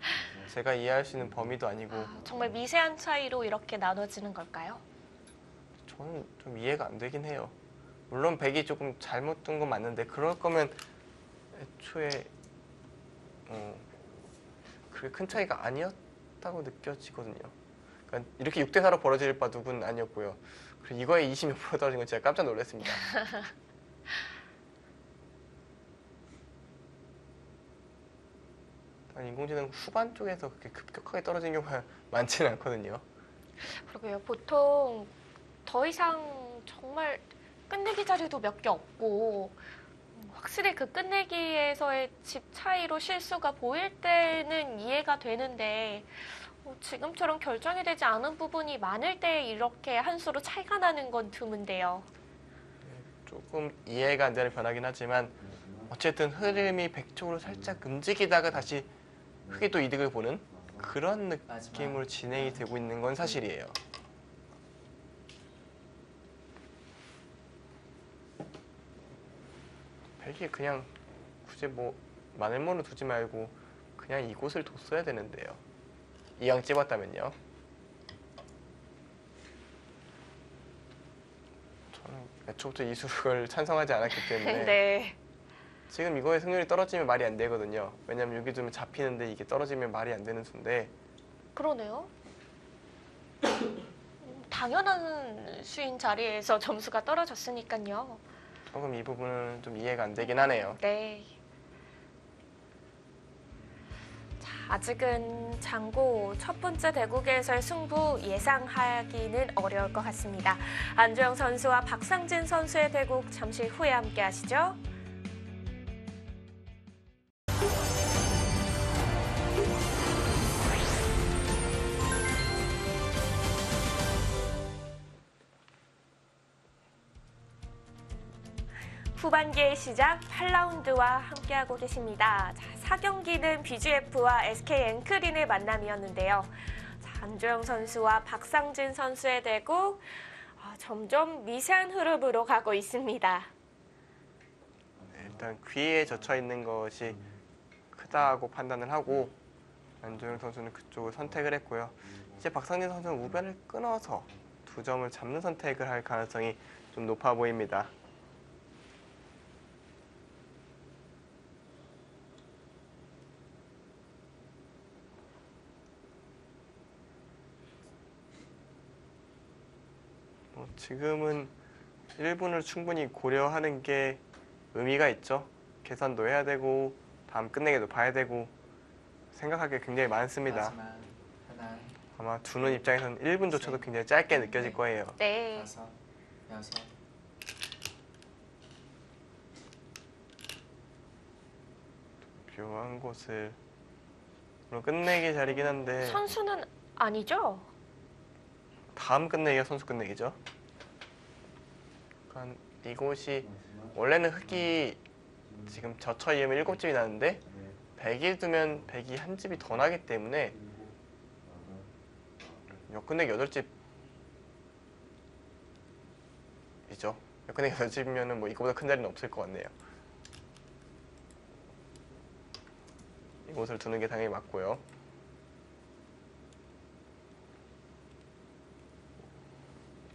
제가 이해할 수 있는 범위도 아니고 정말 미세한 차이로 이렇게 나눠지는 걸까요? 저는 좀 이해가 안 되긴 해요. 물론 백이 조금 잘못 둔 건 맞는데 그럴 거면 애초에 그게 큰 차이가 아니었다고 느껴지거든요. 그러니까 이렇게 6대4로 벌어질 바둑은 아니었고요. 그리고 이거에 20몇% 떨어진 건 제가 깜짝 놀랐습니다. 인공지능 후반 쪽에서 그렇게 급격하게 떨어진 경우가 많지는 않거든요. 그러게요. 보통 더 이상 정말 끝내기 자리도 몇 개 없고 확실히 그 끝내기에서의 집 차이로 실수가 보일 때는 이해가 되는데 지금처럼 결정이 되지 않은 부분이 많을 때 이렇게 한 수로 차이가 나는 건 드문데요. 조금 이해가 안 되는 변화긴 하지만 어쨌든 흐름이 백쪽으로 살짝 움직이다가 다시 흑이 또 이득을 보는 그런 느낌으로 진행이 되고 있는 건 사실이에요. 백이 그냥 굳이 뭐 마늘모를 두지 말고 그냥 이곳을 뒀어야 되는데요. 이왕 찝었다면요. 저는 애초부터 이 수를 찬성하지 않았기 때문에 네. 지금 이거의 승률이 떨어지면 말이 안 되거든요. 왜냐면 여기 두면 잡히는데 이게 떨어지면 말이 안 되는 수인데 그러네요. 당연한 수인 자리에서 점수가 떨어졌으니까요. 조금 이 부분은 좀 이해가 안 되긴 하네요. 네. 자, 아직은 장고 첫 번째 대국에서의 승부 예상하기는 어려울 것 같습니다. 안주영 선수와 박상진 선수의 대국 잠시 후에 함께 하시죠. 후반기의 시작 8라운드와 함께하고 계십니다. 자, 4경기는 BGF와 SK 앵크린의 만남이었는데요. 자, 안주영 선수와 박상진 선수의 대국 점점 미세한 흐름으로 가고 있습니다. 일단 귀에 젖혀 있는 것이 크다고 판단을 하고 안조영 선수는 그쪽을 선택을 했고요. 이제 박상진 선수는 우변을 끊어서 2점을 잡는 선택을 할 가능성이 좀 높아 보입니다. 지금은 1분을 충분히 고려하는 게 의미가 있죠. 계산도 해야 되고 다음 끝내기도 봐야 되고 생각할 게 굉장히 많습니다. 마지막 하나, 아마 두는 입장에서는 1분조차도 굉장히 짧게 느껴질 거예요. 네. 다섯, 여섯, 묘한 곳을 물론 끝내기 자리긴 한데 선수는 아니죠? 다음 끝내기가 선수 끝내기죠. 그러니까 이곳이 원래는 흑이 지금 젖혀 이으면 7집이 나는데 100이 두면 100이 한 집이 더 나기 때문에 역끝내기 8집이죠. 역끝내기 8집이면 뭐 이거보다 큰 자리는 없을 것 같네요. 이곳을 두는 게 당연히 맞고요.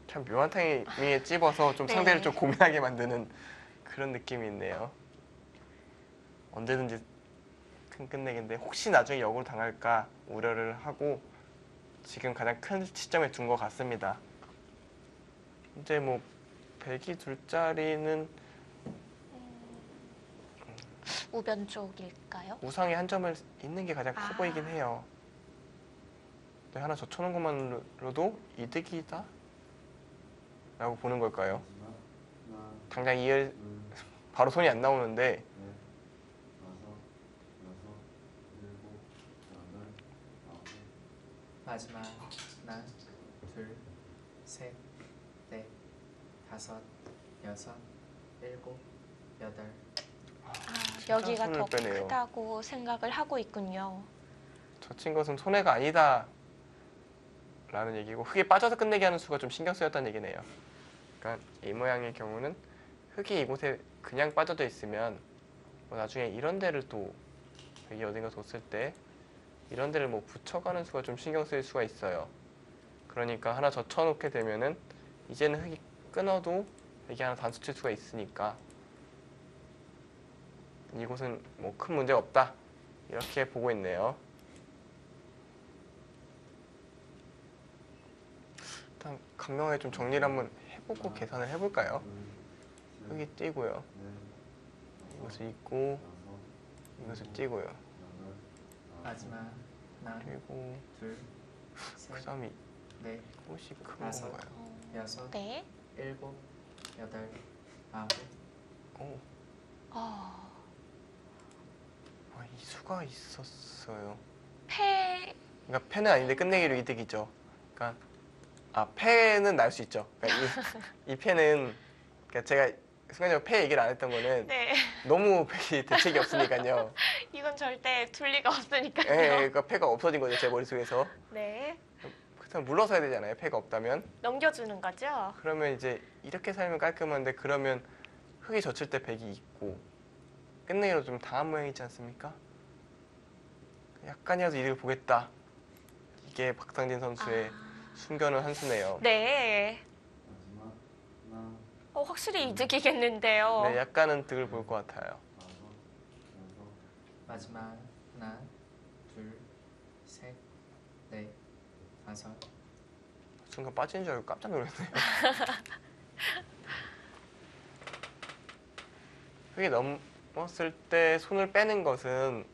참 묘한 타이밍에 찝어서 좀 네. 상대를 좀 고민하게 만드는 그런 느낌이 있네요. 언제든지 큰 끝내기인데 혹시 나중에 역으로 당할까 우려를 하고 지금 가장 큰 시점에 둔 것 같습니다. 이제 뭐 100이 둘 자리는 우변 쪽일까요? 우상이 한 점을 있는 게 가장 커 보이긴 해요. 근데 하나 젖혀놓은 것만으로도 이득이다? 라고 보는 걸까요? 하나, 당장 둘, 바로 손이 안 나오는데 넷, 다섯, 여섯, 일곱, 여덟, 아홉. 마지막 하나, 둘, 셋, 넷, 다섯, 여섯, 일곱, 여덟. 여기가 손을 더 빼네요. 크다고 생각을 하고 있군요. 젖힌 것은 손해가 아니다 라는 얘기고 흙이 빠져서 끝내게 하는 수가 좀 신경 쓰였다는 얘기네요. 그러니까 이 모양의 경우는 흙이 이곳에 그냥 빠져져 있으면 뭐 나중에 이런 데를 또 여기 어딘가 뒀을 때 이런 데를 뭐 붙여가는 수가 좀 신경 쓰일 수가 있어요. 그러니까 하나 젖혀놓게 되면은 이제는 흙이 끊어도 이게 하나 단수 칠 수가 있으니까 이곳은 뭐 큰 문제가 없다 이렇게 보고 있네요. 일단 간명하게 좀 정리를 한번 해보고 계산을 해볼까요? 여기 띄고요. 이것을 잊고 이것을 띄고요. 마지막 하나, 그리고 둘, 그 셋, 다음에 넷, 이것이 큰 다섯. 건가요? 여섯, 네. 일곱, 여덟, 아홉. 오, 이 수가 있었어요. 패 그러니까 패는 아닌데 끝내기로 이득이죠. 그러니까 패는 날 수 있죠. 그러니까 이 패는 그러니까 제가 순간적으로 패 얘기를 안 했던 거는 네. 너무 백이 대책이 없으니까요. 이건 절대 둘 리가 없으니까요. 예, 그러니까 패가 없어진 거죠 제 머릿속에서. 네. 그렇다면 물러서야 되잖아요. 패가 없다면. 넘겨주는 거죠? 그러면 이제 이렇게 살면 깔끔한데 그러면 흙이 젖힐 때 백이 있고 끝내기로 좀 당한 모양이지 않습니까? 약간이라도 이득을 보겠다. 이게 박상진 선수의 숨겨놓은 한 수네요. 네. 마지막 하나, 확실히 이득이겠는데요. 네, 약간은 득을 볼 것 같아요. 다섯, 여섯, 마지막 하나, 둘, 셋, 넷, 다섯. 순간 빠지는 줄 알고 깜짝 놀랐네요. 흙이 넘었을 때 손을 빼는 것은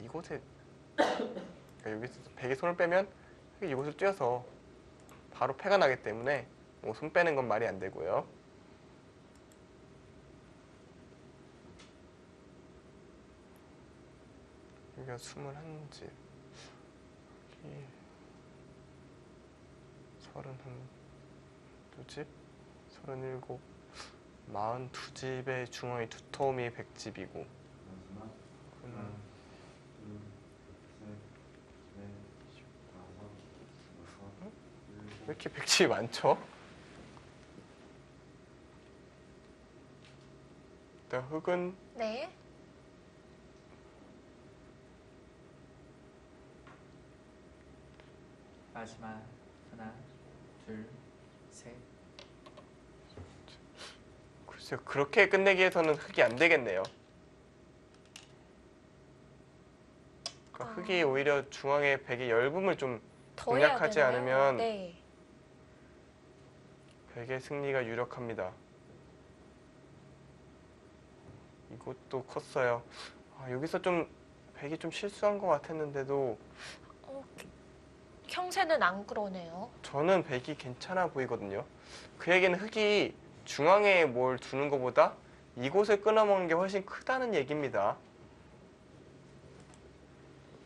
이곳에 그러니까 여기서 백에 손을 빼면 흙이 이곳을 뛰어서 바로 패가 나기 때문에 손 빼는 건 말이 안 되고요. 여기가 21집, 여기 32집, 37, 42집의 중앙이 두터움이 100집이고 마지막 하나, 둘, 셋, 넷, 다섯, 여섯, 왜 일곱, 이렇게 100집이 많죠? 일단 흙은 네. 마지막 하나, 둘, 셋. 글쎄요, 그렇게 끝내기에서는 흙이 안 되겠네요. 그러니까 흙이 오히려 중앙에 백의 열분을 좀 더 해야 공략하지 되나요? 않으면 네. 백의 승리가 유력합니다. 이것도 컸어요. 여기서 좀 백이 좀 실수한 것 같았는데도 형세는 안 그러네요. 저는 백이 괜찮아 보이거든요. 그 얘기는 흙이 중앙에 뭘 두는 것보다 이곳을 끊어먹는 게 훨씬 크다는 얘기입니다.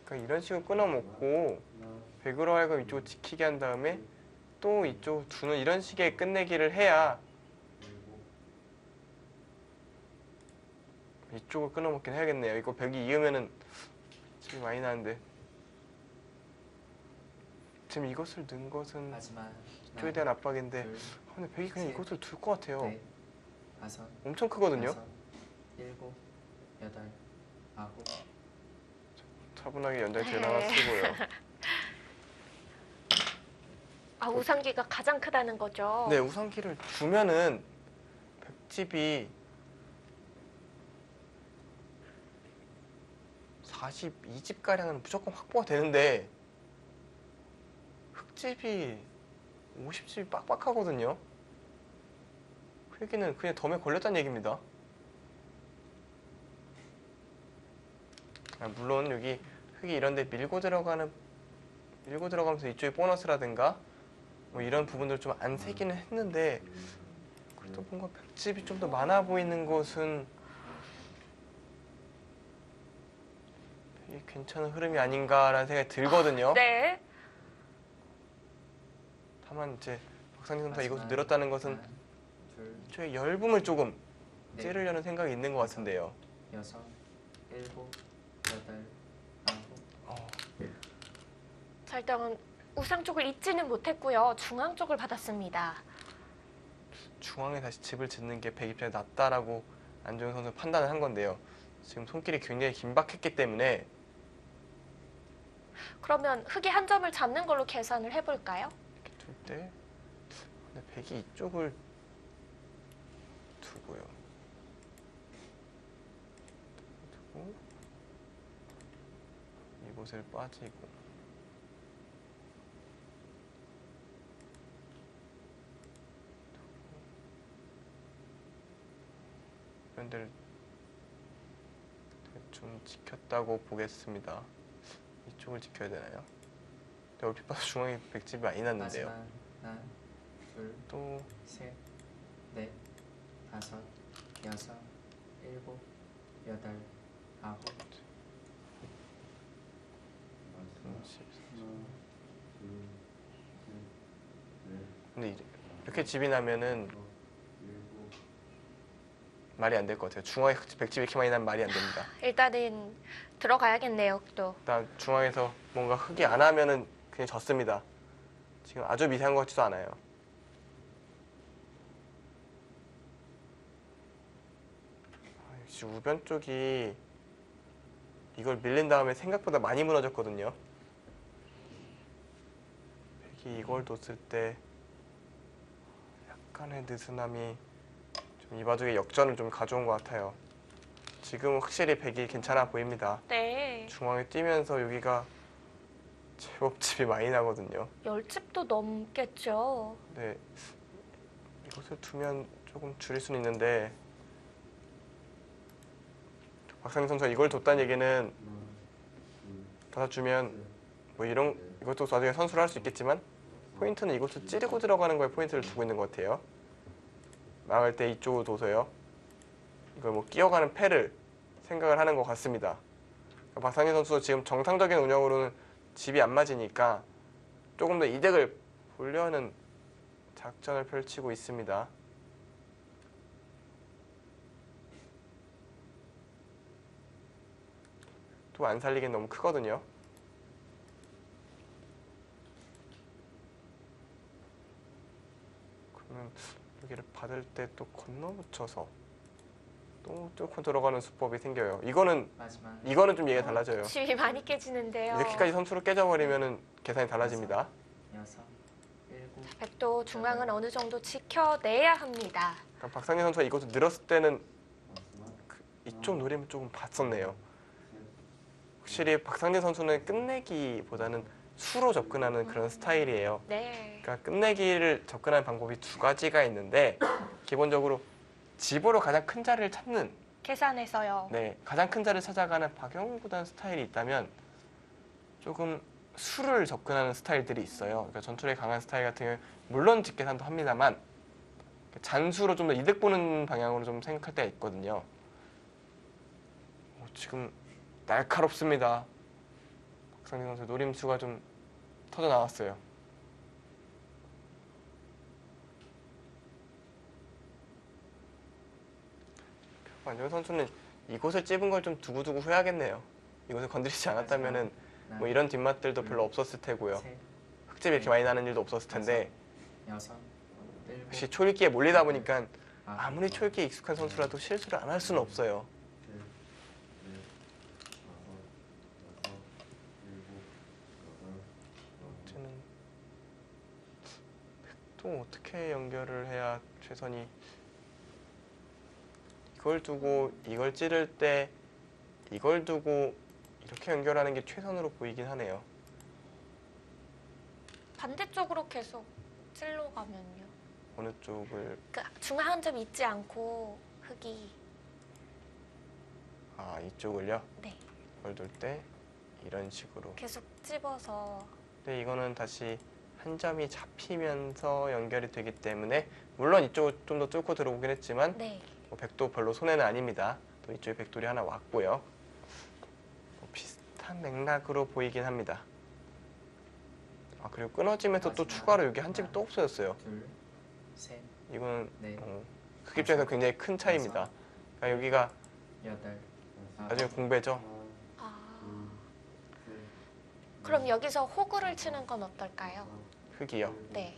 그러니까 이런 식으로 끊어먹고 하나, 백으로 하여금 이쪽을 지키게 한 다음에 또 이쪽 두는 이런 식의 끝내기를 해야 일곱, 이쪽을 끊어먹긴 해야겠네요. 이거 백이 이으면은 집이 많이 나는데 지금 이것을 넣은 것은 마지막 이쪽에 하나, 대한 압박인데 둘, 근데 백이 그냥 셋, 이것을 둘 것 같아요. 넷, 다섯, 엄청 크거든요. 여섯, 일곱, 여덟, 아홉. 차분하게 연장 제일 네. 하나 쓰고요. 우상기가 가장 크다는 거죠. 네, 우상키를 주면은 백집이 42집 가량은 무조건 확보가 되는데 흑집이 50집이 빡빡하거든요. 그 얘기는 그냥 덤에 걸렸다는 얘기입니다. 물론 여기 흙이 이런데 밀고 들어가면서 이쪽에 보너스라든가 뭐 이런 부분들 좀 안 새기는 했는데 그래도 뭔가 백집이 좀 더 많아 보이는 것은 되게 괜찮은 흐름이 아닌가라는 생각이 들거든요. 네. 다만 이제 박상진 선수가 이것을 마지막 늘었다는 것은 하나, 둘, 저의 열분을 조금 넷, 찌르려는 생각이 있는 것 같은데요. 여섯, 일곱, 여덟, 아홉. 자, 일단 우상 쪽을 잊지는 못했고요. 중앙 쪽을 받았습니다. 중앙에 다시 집을 짓는 게 백 입장에 낫다라고 안정현 선수 판단을 한 건데요. 지금 손길이 굉장히 긴박했기 때문에 그러면 흙이 한 점을 잡는 걸로 계산을 해볼까요? 이렇게 둘 때 근데 백이 이쪽을 두고요. 두고 이곳을 빠지고 이런 데를 대충 지켰다고 보겠습니다. 이쪽을 지켜야 되나요? 근데 얼핏 봐서 중앙에 백집이 많이 났는데요. 마지막 하나, 둘, 또 셋, 넷, 다섯, 여섯, 일곱, 여덟, 아홉, 마지막 하나, 둘, 셋, 넷, 근데 이렇게 집이 나면은 다섯, 일곱, 말이 안 될 것 같아요. 중앙에 백집이 이렇게 많이 나면 말이 안 됩니다. 일단은 들어가야겠네요, 또. 일단 중앙에서 뭔가 흙이 안 하면은 그냥 졌습니다. 지금 아주 미세한 것 같지도 않아요. 역시 우변 쪽이 이걸 밀린 다음에 생각보다 많이 무너졌거든요. 백이 이걸 뒀을 때 약간의 느슨함이 좀 이 바둑의 역전을 좀 가져온 것 같아요. 지금은 확실히 백이 괜찮아 보입니다. 네. 중앙에 뛰면서 여기가 제법 집이 많이 나거든요. 10집도 넘겠죠. 네, 이것을 두면 조금 줄일 수는 있는데 박상민 선수가 이걸 뒀다는 얘기는 하나, 둘, 받아주면 뭐 이런 이것도 나중에 선수를 할 수 있겠지만 포인트는 이것을 찌르고 들어가는 거에 포인트를 두고 있는 것 같아요. 막을 때 이쪽으로 둬서요. 이걸 뭐 끼어가는 패를 생각을 하는 것 같습니다. 그러니까 박상민 선수도 지금 정상적인 운영으로는 집이 안 맞으니까 조금 더 이득을 보려는 작전을 펼치고 있습니다. 또 안 살리긴 너무 크거든요. 그러면 여기를 받을 때 또 건너붙여서 또 뚫고 들어가는 수법이 생겨요. 마지막 이거는 좀 얘기가 달라져요. 집이 많이 깨지는데요. 이렇게까지 선수로 깨져버리면 계산이 달라집니다. 여섯, 일곱, 백도 중앙은 어느 정도 지켜내야 합니다. 그러니까 박상현 선수가 이것을 늘었을 때는 마지막 이쪽 노림을 조금 봤었네요. 셋, 확실히 박상진 선수는 끝내기보다는 수로 접근하는 그런 스타일이에요. 네. 그러니까 끝내기를 접근하는 방법이 두 가지가 있는데 기본적으로 집으로 가장 큰 자리를 찾는 계산해서요. 네, 가장 큰 자리를 찾아가는 박영구단 스타일이 있다면 조금 수를 접근하는 스타일들이 있어요. 그러니까 전투력이 강한 스타일 같은 경우에 물론 직계산도 합니다만 잔수로 좀 더 이득 보는 방향으로 좀 생각할 때가 있거든요. 지금 날카롭습니다. 박상진 선수 노림수가 좀 터져 나왔어요. 안정 선수는 이곳을 찝은 걸 좀 두고두고 후회하겠네요. 이곳을 건드리지 않았다면은 뭐 이런 뒷맛들도 별로 없었을 테고요. 셋, 흙집이 이렇게 많이 나는 일도 없었을 텐데 여섯, 일곱, 역시 초읽기에 몰리다 보니까 아홉, 아무리 초읽기에 익숙한 선수라도 실수를 안 할 수는 없어요. 셋, 넷, 다섯, 여섯, 일곱, 여덟, 이제는 또 어떻게 연결을 해야 최선이 이걸 두고 이걸 찌를 때 이걸 두고 이렇게 연결하는 게 최선으로 보이긴 하네요. 반대쪽으로 계속 찔러 가면요. 어느 쪽을 그 중앙 한 점 잊지 않고 흙이 이쪽을요? 네. 이걸 둘 때 이런 식으로. 계속 찝어서 근데 이거는 다시 한 점이 잡히면서 연결이 되기 때문에 물론 이쪽을 좀 더 뚫고 들어오긴 했지만 네. 뭐 백도 별로 손해는 아닙니다. 또 이쪽에 백돌이 하나 왔고요. 비슷한 맥락으로 보이긴 합니다. 그리고 끊어지면서 또 추가로 여기 한 집이 또 없어졌어요. 둘, 셋, 이거는 넷, 그 입장에서 굉장히 큰 차이입니다. 그러니까 여기가 여덟, 나중에 공배죠. 아. 셋, 그럼 여기서 호구를 치는 건 어떨까요? 흙이요. 네.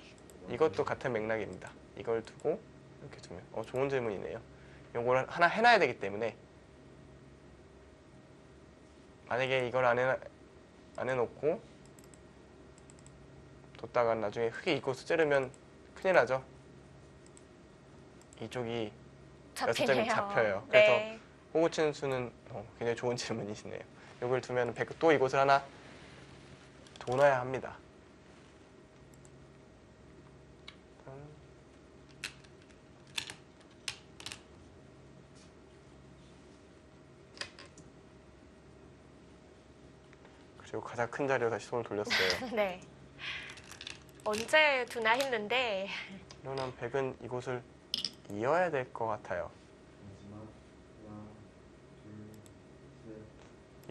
이것도 같은 맥락입니다. 이걸 두고 이렇게 두면 좋은 질문이네요. 이걸 하나 해놔야 되기 때문에 만약에 이걸 안 해놓고 뒀다가 나중에 흙이 이곳을 찌르면 큰일 나죠. 이쪽이 여섯 점이 잡히네요. 잡혀요. 네. 호구 치는 수는 굉장히 좋은 질문이시네요. 이걸 두면 또 이곳을 하나 도놔야 합니다. 그리고 가장 큰 자리로 다시 손을 돌렸어요. 네. 언제 두나 했는데 이러면 백은 이곳을 이어야 될 것 같아요. 마지막 하나, 둘,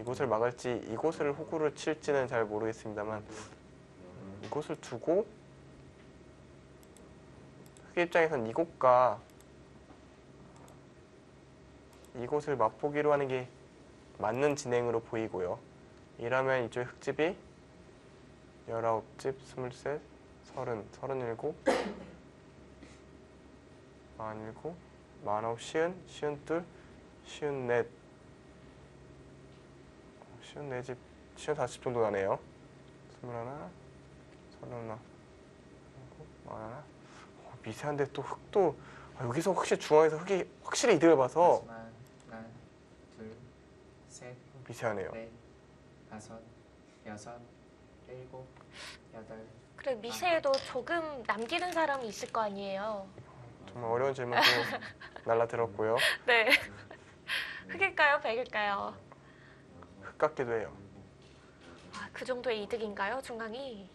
이곳을 막을지 이곳을 호구를 칠지는 잘 모르겠습니다만 이곳을 두고 흑 입장에선 이곳과 이곳을 맛보기로 하는 게 맞는 진행으로 보이고요. 이라면 이쪽에 흑집이 19집, 23, 30, 37, 47, 49, 시은, 시은둘, 시은넷, 시은네집, 시은다섯 정도 나네요. 21, 31, 41. 미세한데 또 흑도 여기서 확실히 중앙에서 흑이 확실히 이득을 봐서 하나, 둘, 셋, 미세하네요. 넷, 다섯, 여섯, 일곱, 여덟. 그래 미세에도 조금 남기는 사람이 있을 거 아니에요. 정말 어려운 질문도 날라들었고요. 네. 흑일까요, 백일까요? 흑 같기도 해요. 아, 그 정도의 이득인가요, 중앙이?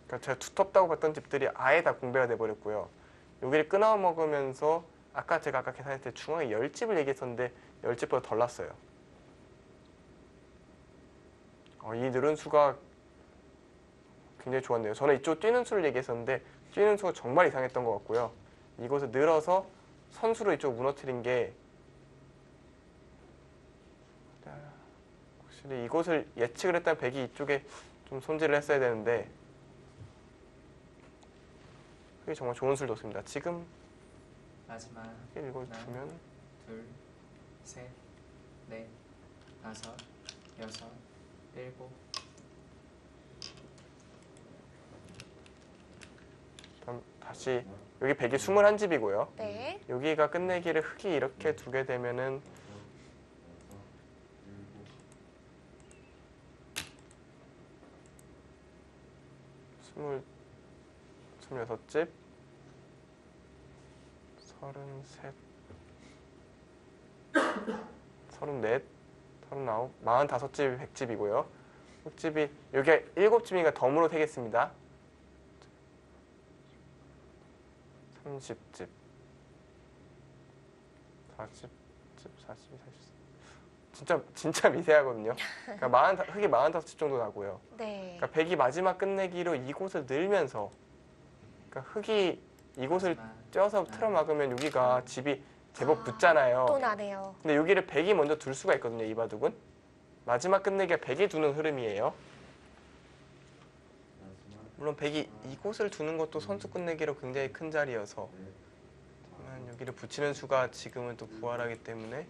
그러니까 제가 두텁다고 봤던 집들이 아예 다 공배가 돼버렸고요. 여기를 끊어 먹으면서 제가 아까 계산했을 때 중앙에 10집을 얘기했었는데 10집보다 덜 났어요. 이 늘은 수가 굉장히 좋았네요. 저는 이쪽 뛰는 수를 얘기했었는데 뛰는 수가 정말 이상했던 것 같고요. 이곳을 늘어서 선수로 이쪽 무너뜨린 게 확실히 이곳을 예측을 했다면 백이 이쪽에 좀 손질을 했어야 되는데 그게 정말 좋은 수를 뒀습니다. 지금 마지막 이걸 하나, 두면 둘, 셋, 넷, 다섯, 여섯, 일곱. 다음 다시 여기 백이 21집이고요. 네. 여기가 끝내기를 흑이 이렇게 두게 되면은 스물 26집 33 34 39 45집 100집이고요. 흑집이 여기가 7집이니까 덤으로 세겠습니다. 30집 40집 42, 44 진짜 미세하거든요. 그러니까 흑이 45집 정도 나고요. 네. 그러니까 백이 마지막 끝내기로 이곳을 늘면서 그러니까 흑이 이곳을 마지막 쪄서 틀어 막으면 여기가 집이 제법 붙잖아요. 또 나네요. 근데 여기를 백이 먼저 둘 수가 있거든요. 이 바둑은 마지막 끝내기가 백이 두는 흐름이에요. 물론 백이 이곳을 두는 것도 선수 끝내기로 굉장히 큰 자리여서 하지만 여기를 붙이는 수가 지금은 또 부활하기 때문에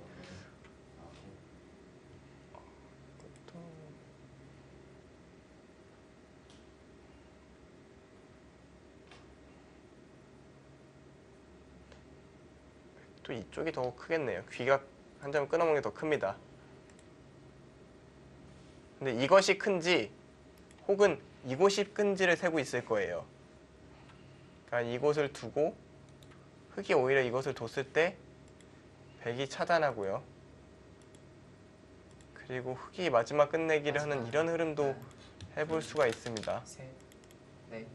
또 이쪽이 더 크겠네요. 귀가 한 점 끊어먹는 게 더 큽니다. 근데 이것이 큰지 혹은 이곳이 큰지를 세고 있을 거예요. 그러니까 이곳을 두고 흑이 오히려 이것을 뒀을 때 백이 차단하고요. 그리고 흑이 마지막 끝내기를 하는 이런 흐름도 해볼 수가 있습니다. 셋, 넷,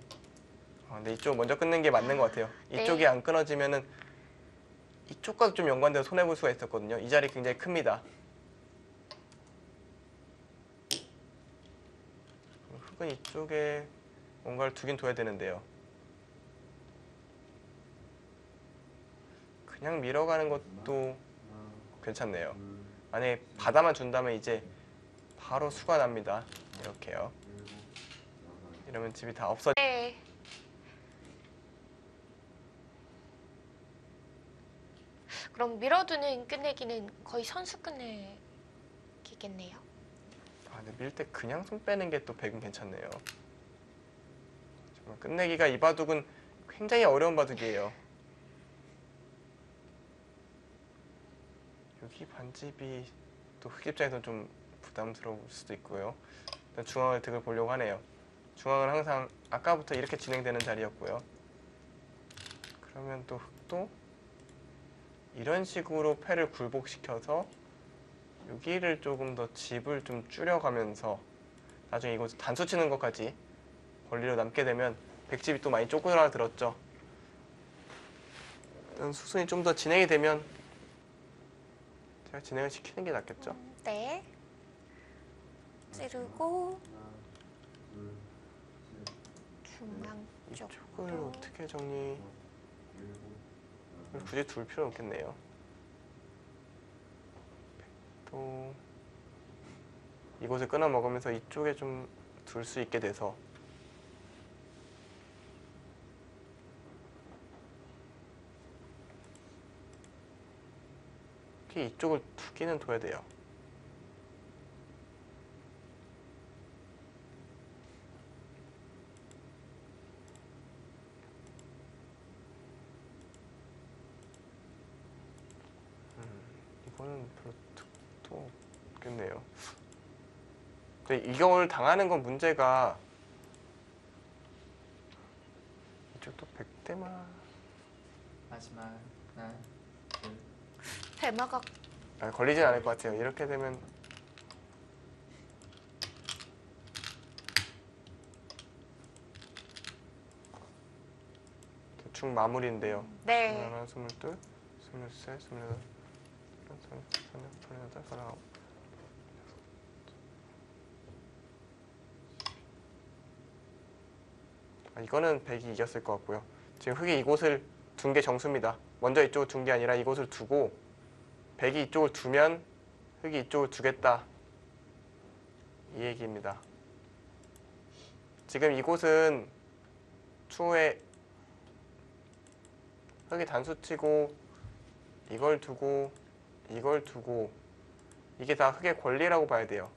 근데 이쪽 먼저 끊는 게 맞는 것 같아요. 네. 이쪽이 안 끊어지면은 이쪽과도 좀 연관돼서 손해볼 수가 있었거든요. 이 자리 굉장히 큽니다. 흑은 이쪽에 뭔가를 두긴 둬야 되는데요. 그냥 밀어가는 것도 괜찮네요. 만약에 바다만 준다면 이제 바로 수가 납니다. 이렇게요. 이러면 집이 다 없어져. 네. 그럼 밀어두는 끝내기는 거의 선수 끝내기겠네요. 근데 밀 때 그냥 손 빼는 게 또 백은 괜찮네요. 정말 끝내기가 이 바둑은 굉장히 어려운 바둑이에요. 여기 반집이 또 흑 입장에서는 좀 부담스러울 수도 있고요. 일단 중앙을 득을 보려고 하네요. 중앙은 항상 아까부터 이렇게 진행되는 자리였고요. 그러면 또 흑도 이런 식으로 패를 굴복시켜서 여기를 조금 더 집을 좀 줄여가면서 나중에 이곳 단수 치는 것까지 권리로 남게 되면 백집이 또 많이 쪼그라들었죠. 일단 수순이 좀 더 진행이 되면 제가 진행을 시키는 게 낫겠죠. 네. 찌르고 하나, 둘, 셋, 중앙 이쪽을 쪽으로. 어떻게 정리? 일곱, 여덟, 굳이 둘 필요는 없겠네요. 또 이곳을 끊어 먹으면서 이쪽에 좀 둘 수 있게 돼서 특히 이쪽을 두기는 둬야 돼요. 이거는 별로 득도 없겠네요. 근데 이걸 당하는 건 문제가 이쪽도 100대만 마지막 하나, 둘, 대마가 걸리진 않을 것 같아요. 이렇게 되면 대충 마무리인데요. 네. 21, 22, 23, 24, 28, 29. 이거는 100이 이겼을 것 같고요. 지금 흑이 이곳을 둔 게 정수입니다. 먼저 이쪽을 둔 게 아니라 이곳을 두고 100이 이쪽을 두면 흑이 이쪽을 두겠다. 이 얘기입니다. 지금 이곳은 추후에 흑이 단수치고 이걸 두고 이걸 두고 이게 다 흑의 권리라고 봐야 돼요.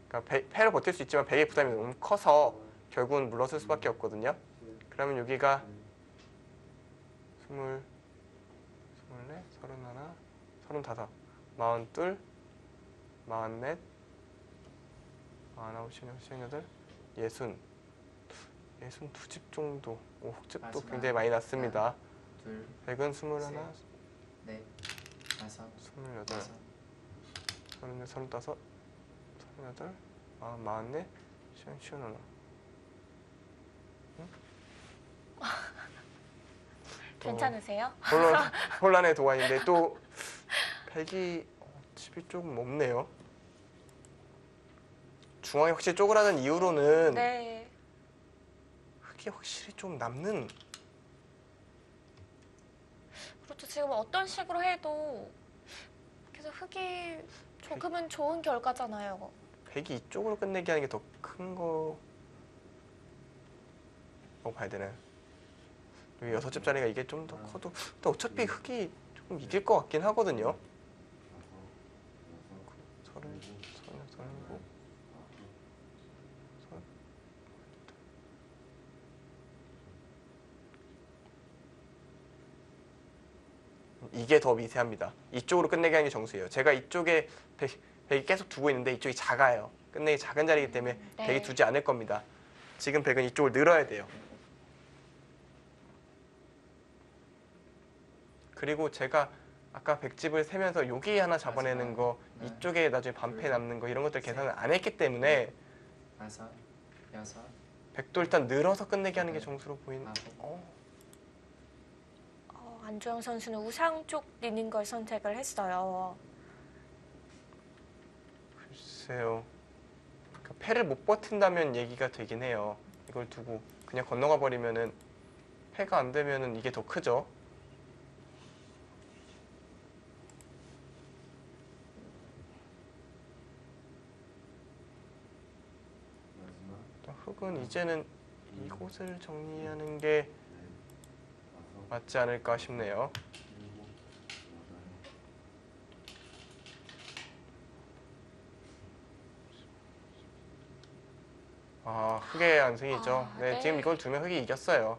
그러니까 패로 버틸 수 있지만 100의 부담이 너무 커서 결국은 물러설 수밖에 없거든요. 그러면 여기가 20, 24, 31, 35, 42, 44, 49, 58, 60, 62집 정도. 오, 흑집도 마지막. 굉장히 많이 났습니다. 둘, 100은 21, 넷, 다섯, 28, 여섯, 34, 35, 38, 44, 51. 괜찮으세요? 혼란의 도안인데 또 100이 집이 조금 없네요. 중앙이 확실히 쪼그라든 이후로는 네. 흑이 확실히 좀 남는. 그렇죠. 지금 어떤 식으로 해도 계속 흑이 조금은 좋은 결과잖아요. 100이 이쪽으로 끝내기 하는 게 더 큰 거라고 봐야 되나요? 여기 6집짜리가 이게 좀 더 커도 근데 어차피 흑이 조금 이길 것 같긴 하거든요. 다섯, 여섯, 37, 37, 이게 더 미세합니다. 이쪽으로 끝내게 하는 게 정수예요. 제가 이쪽에 100이 계속 두고 있는데 이쪽이 작아요. 끝내기 작은 자리이기 때문에 네. 100이 두지 않을 겁니다. 지금 100은 이쪽을 늘어야 돼요. 그리고 제가 아까 100집을 세면서 여기 하나 잡아내는 거, 이쪽에 나중에 반패 남는 거 이런 것들 계산을 안 했기 때문에 다섯, 여섯, 100도 일단 늘어서 끝내게 하는 게 정수로 보이는. 아홉, 안주영 선수는 우상 쪽 리는 걸 선택을 했어요. 글쎄요. 그러니까 패를 못 버틴다면 얘기가 되긴 해요. 이걸 두고 그냥 건너가 버리면은 패가 안 되면은 이게 더 크죠. 마지막, 흑은 이제는 이곳을 정리하는 게 넷, 다섯, 맞지 않을까 싶네요. 일곱, 여덟, 흑의 안승이죠. 네, 네. 지금 이걸 두면 흑이 이겼어요.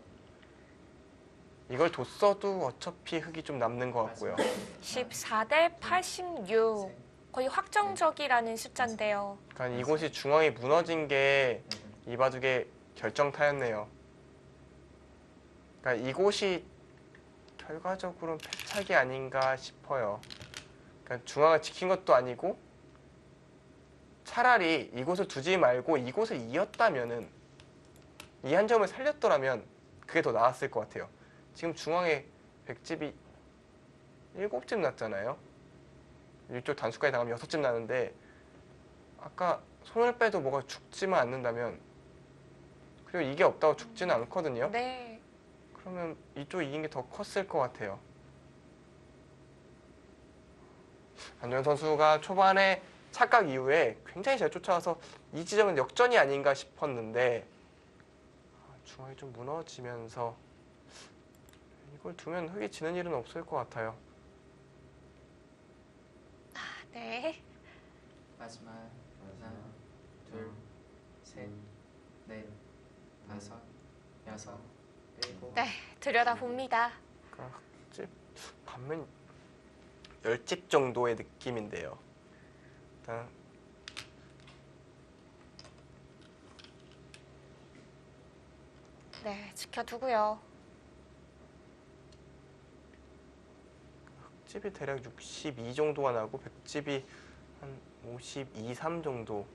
이걸 뒀어도 어차피 흑이 좀 남는 것 같고요. 14대 86. 거의 확정적이라는 숫자인데요. 그러니까 이곳이 중앙이 무너진 게 이 바둑의 결정타였네요. 그러니까 이곳이 결과적으로는 패착이 아닌가 싶어요. 그러니까 중앙을 지킨 것도 아니고 차라리 이곳을 두지 말고 이곳을 이었다면은 이 한 점을 살렸더라면 그게 더 나았을 것 같아요. 지금 중앙에 100집이 7집 났잖아요. 이쪽 단수까지 당하면 6집 나는데 아까 손을 빼도 뭐가 죽지만 않는다면, 그리고 이게 없다고 죽지는 않거든요. 네. 그러면 이쪽 이긴 게 더 컸을 것 같아요. 안정 선수가 초반에 착각 이후에 굉장히 잘 쫓아와서 이 지점은 역전이 아닌가 싶었는데 중앙이 좀 무너지면서 이걸 두면 흑이 지는 일은 없을 것 같아요. 네. 마지막 하나, 마지막 둘, 셋, 넷, 다섯, 여섯, 일곱. 네. 들여다봅니다. 그러니까 흑집 반면 10집 정도의 느낌인데요. 일단 네. 지켜두고요. 흑집이 대략 62 정도가 나고 백집이 한 52, 3 정도.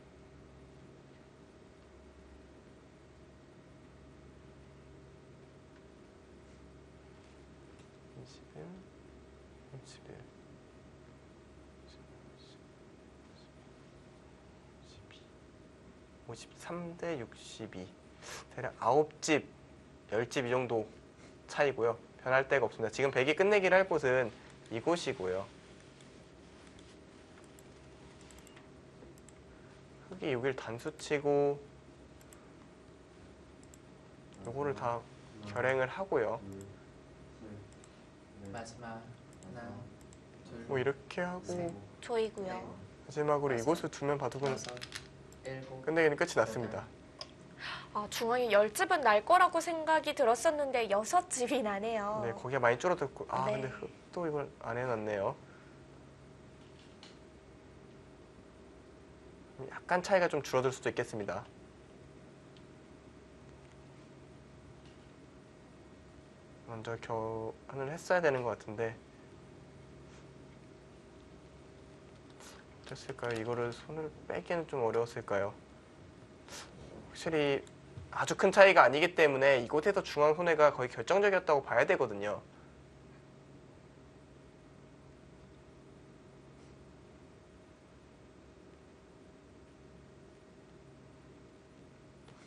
오 53대 62. 대략 9집, 10집 이 정도 차이고요. 변할 데가 없습니다. 지금 백이 끝내기를 할 곳은 이곳이고요. 흑이 여길 단수치고 요거를 다 결행을 하고요. 둘, 셋, 넷, 마지막 하나, 둘, 뭐 이렇게 하고 셋, 조이고요. 마지막으로 이곳을 두면 바둑은 여섯, 일곱. 끝내기는 끝이 났습니다. 아, 중앙에 10집은 날 거라고 생각이 들었었는데 6집이 나네요. 네, 거기가 많이 줄어들고 네. 근데 흑도 이걸 안 해놨네요. 약간 차이가 좀 줄어들 수도 있겠습니다. 먼저 교환을 했어야 되는 것 같은데 어땠을까요? 이거를 손을 빼기는 좀 어려웠을까요? 확실히 아주 큰 차이가 아니기 때문에 이곳에서 중앙 손해가 거의 결정적이었다고 봐야 되거든요.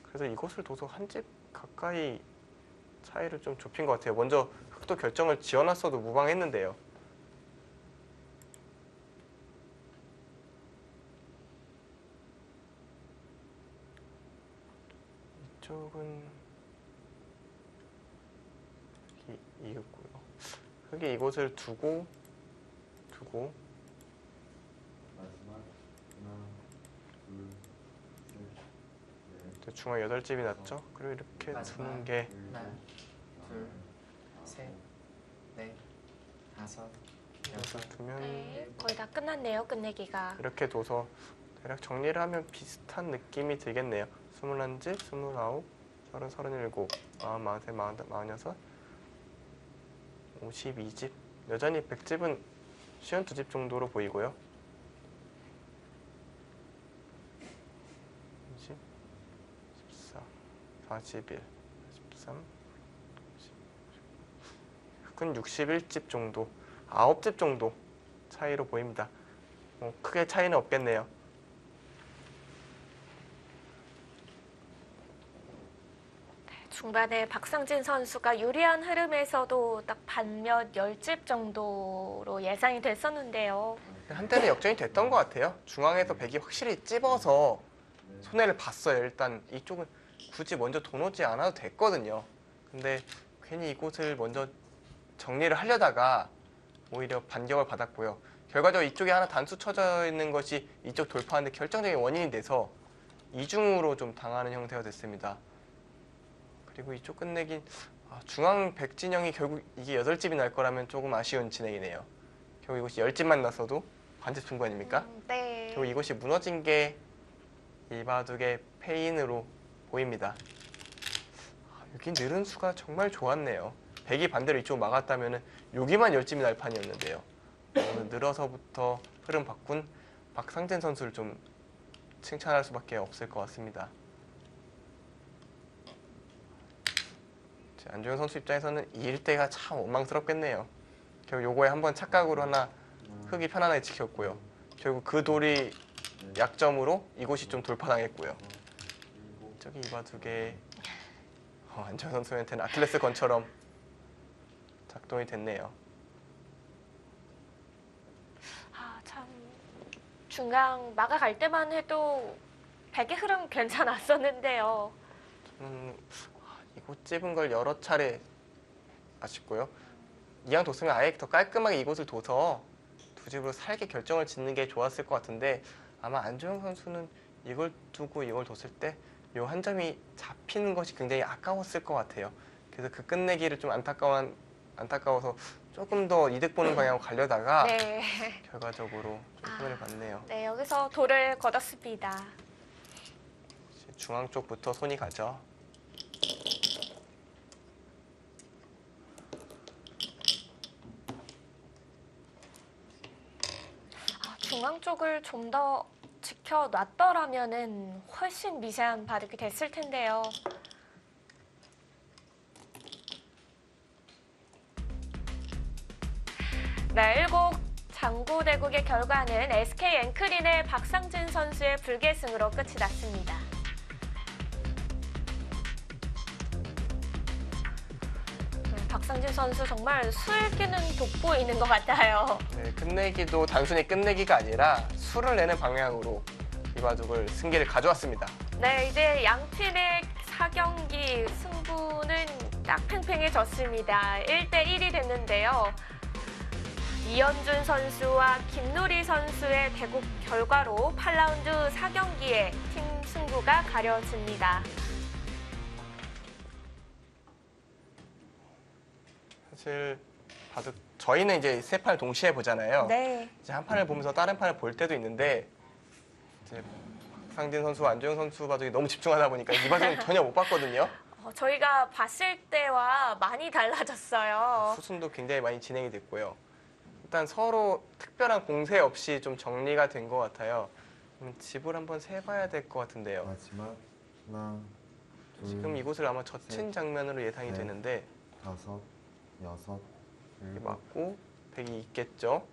그래서 이곳을 둬서 한 집 가까이 차이를 좀 좁힌 것 같아요. 먼저 흑도 결정을 지어놨어도 무방했는데요. 이쪽은 이겼고요. 흑이 이곳을 두고 마지막 하나, 둘, 셋, 넷, 중앙 8집이 났죠. 그리고 이렇게 마지막. 두는 게 일곱, 하나, 둘, 여덟, 셋, 아홉, 넷, 다섯, 이렇게 여섯, 두면 네. 거의 다 끝났네요. 끝내기가. 이렇게 둬서 대략 정리를 하면 비슷한 느낌이 들겠네요. 21집, 29, 30, 37, 40, 43, 44, 52집. 여전히 100집은 쉬운 2집 정도로 보이고요. 20, 14, 41, 13, 흑은 61집 정도, 9집 정도 차이로 보입니다. 크게 차이는 없겠네요. 중반에 박상진 선수가 유리한 흐름에서도 딱 반면 10집 정도로 예상이 됐었는데요. 한때는 역전이 됐던 것 같아요. 중앙에서 백이 확실히 찝어서 넷, 손해를 봤어요. 일단 이쪽은 굳이 먼저 돈 오지 않아도 됐거든요. 근데 괜히 이곳을 먼저 정리를 하려다가 오히려 반격을 받았고요. 결과적으로 이쪽에 하나 단수 쳐져 있는 것이 이쪽 돌파하는데 결정적인 원인이 돼서 이중으로 좀 당하는 형태가 됐습니다. 그리고 이쪽 끝내긴 중앙 백진영이 결국 이게 8집이 날 거라면 조금 아쉬운 진행이네요. 결국 이곳이 10집만 났어도 관제 승부 아닙니까? 네. 결국 이곳이 무너진 게 이바둑의 패인으로 보입니다. 여기 늘은 수가 정말 좋았네요. 백이 반대로 이쪽 막았다면 여기만 10집이 날 판이었는데요. 늘어서부터 흐름 바꾼 박상진 선수를 좀 칭찬할 수밖에 없을 것 같습니다. 안종현 선수 입장에서는 이 일대가 참 원망스럽겠네요. 결국 요거에 한번 착각으로 하나 흑이 편안하게 지켰고요. 결국 그 돌이 약점으로 이곳이 좀 돌파당했고요. 7, 저기 이 바둑에 안정 선수한테는 아킬레스 건처럼 작동이 됐네요. 아, 참 중강 막아갈 때만 해도 백의 흐름 괜찮았었는데요. 이곳 찝은 걸 여러 차례 아쉽고요. 이왕 뒀으면 아예 더 깔끔하게 이곳을 둬서 두 집으로 살게 결정을 짓는 게 좋았을 것 같은데 아마 안조영 선수는 이걸 두고 이걸 뒀을 때 이 한 점이 잡히는 것이 굉장히 아까웠을 것 같아요. 그래서 그 끝내기를 좀 안타까워서 조금 더 이득 보는 방향으로 가려다가 네. 결과적으로 좀 손해를 봤네요. 네, 여기서 돌을 걷었습니다. 중앙 쪽부터 손이 가죠. 중앙 쪽을 좀 더 지켜놨더라면은 훨씬 미세한 바둑이 됐을 텐데요. 네, 1곡 장고대국의 결과는 SK 앵크린의 박상진 선수의 불계승으로 끝이 났습니다. 박상진 선수 정말 술기는 돋보이는 것 같아요. 네, 끝내기도 단순히 끝내기가 아니라 수를 내는 방향으로 이 바둑을 승기를 가져왔습니다. 네, 이제 양 팀의 4경기 승부는 딱 팽팽해졌습니다. 1대1이 됐는데요. 이현준 선수와 김누리 선수의 대국 결과로 8라운드 4경기의 팀 승부가 가려집니다. 사실 바둑 저희는 이제 세 판을 동시에 보잖아요. 네. 이제 한 판을 보면서 다른 판을 볼 때도 있는데 이제 박상진 선수, 안조영 선수 바둑이 너무 집중하다 보니까 이 바둑은 전혀 못 봤거든요. 저희가 봤을 때와 많이 달라졌어요. 수순도 굉장히 많이 진행이 됐고요. 일단 서로 특별한 공세 없이 좀 정리가 된 것 같아요. 집을 한번 세봐야 될 것 같은데요. 마지막 하나, 둘, 지금 이곳을 아마 젖힌 장면으로 예상이 네. 되는데 5, 6, 이게 7, 맞고 백이 있겠죠.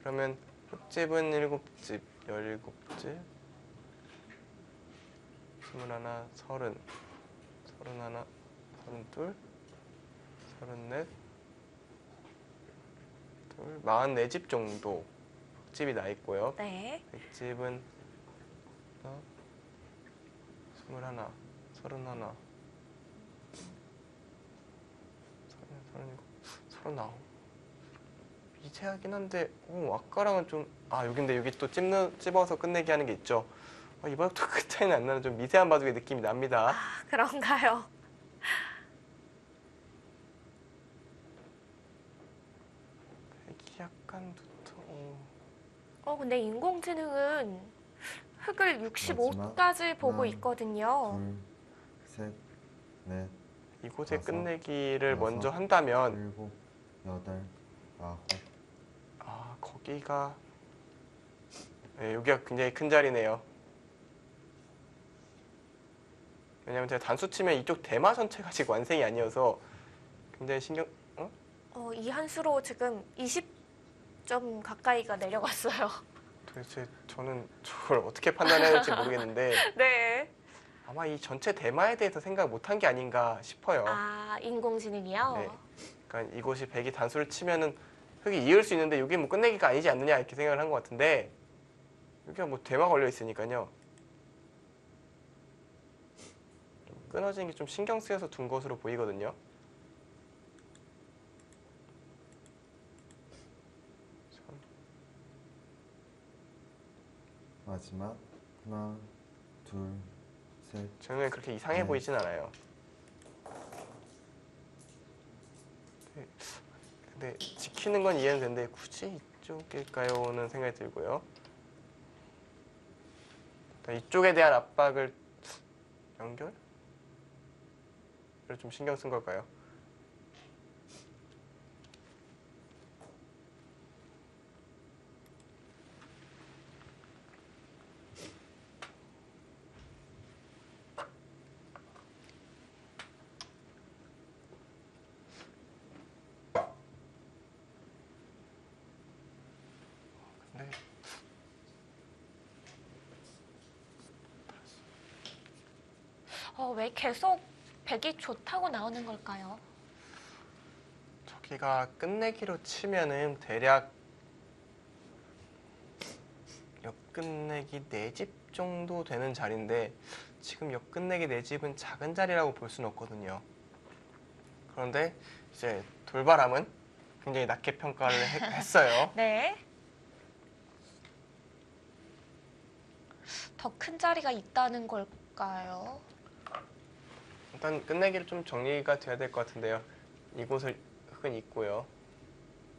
그러면 흑집은 7집, 17집, 21, 30, 31, 32, 34, 44집 정도 흑집이 나 있고요. 네. 백집은 21, 31, 37, 39. 미세하긴 한데 아까랑은 좀 여긴데 여기 또 찝어서 끝내기 하는 게 있죠. 이 바둑도 그 차이는 안 나는 좀 미세한 바둑의 느낌이 납니다. 그런가요? 백이 약간 근데 인공지능은 흙을 65까지 보고 하나, 있거든요. 둘, 셋, 넷, 이곳의 다섯, 끝내기를 여섯, 먼저 한다면 7, 8, 9. 거기가 여기가 굉장히 큰 자리네요. 왜냐면 제가 단수 치면 이쪽 대마 전체가 아직 완성이 아니어서 굉장히 이 한 수로 지금 20점 가까이가 내려갔어요. 도대체 저는 저걸 어떻게 판단해야 될지 모르겠는데 네. 아마 이 전체 대마에 대해서 생각 못한 게 아닌가 싶어요. 인공지능이요? 네. 그러니까 이곳이 백이 단수를 치면은 흙이 이을 수 있는데 이게 뭐 끝내기가 아니지 않느냐 이렇게 생각을 한 것 같은데 여기가 뭐 대마 걸려 있으니까요. 끊어지는 게 좀 신경 쓰여서 둔 것으로 보이거든요. 마지막 하나, 둘, 셋. 제 눈에 그렇게 이상해 보이진 않아요. 근데 지키는 건 이해는 되는데 굳이 이쪽일까요?는 생각이 들고요. 이쪽에 대한 압박을 연결을 좀 신경 쓴 걸까요? 왜 계속 백이 좋다고 나오는 걸까요? 저기가 끝내기로 치면은 대략 역끝내기 4집 정도 되는 자리인데 지금 역끝내기 4집은 작은 자리라고 볼 수는 없거든요. 그런데 이제 돌바람은 굉장히 낮게 평가를 했어요. 네. 더 큰 자리가 있다는 걸까요? 일단 끝내기를 좀 정리가 돼야 될 것 같은데요. 이곳을 흙은 있고요.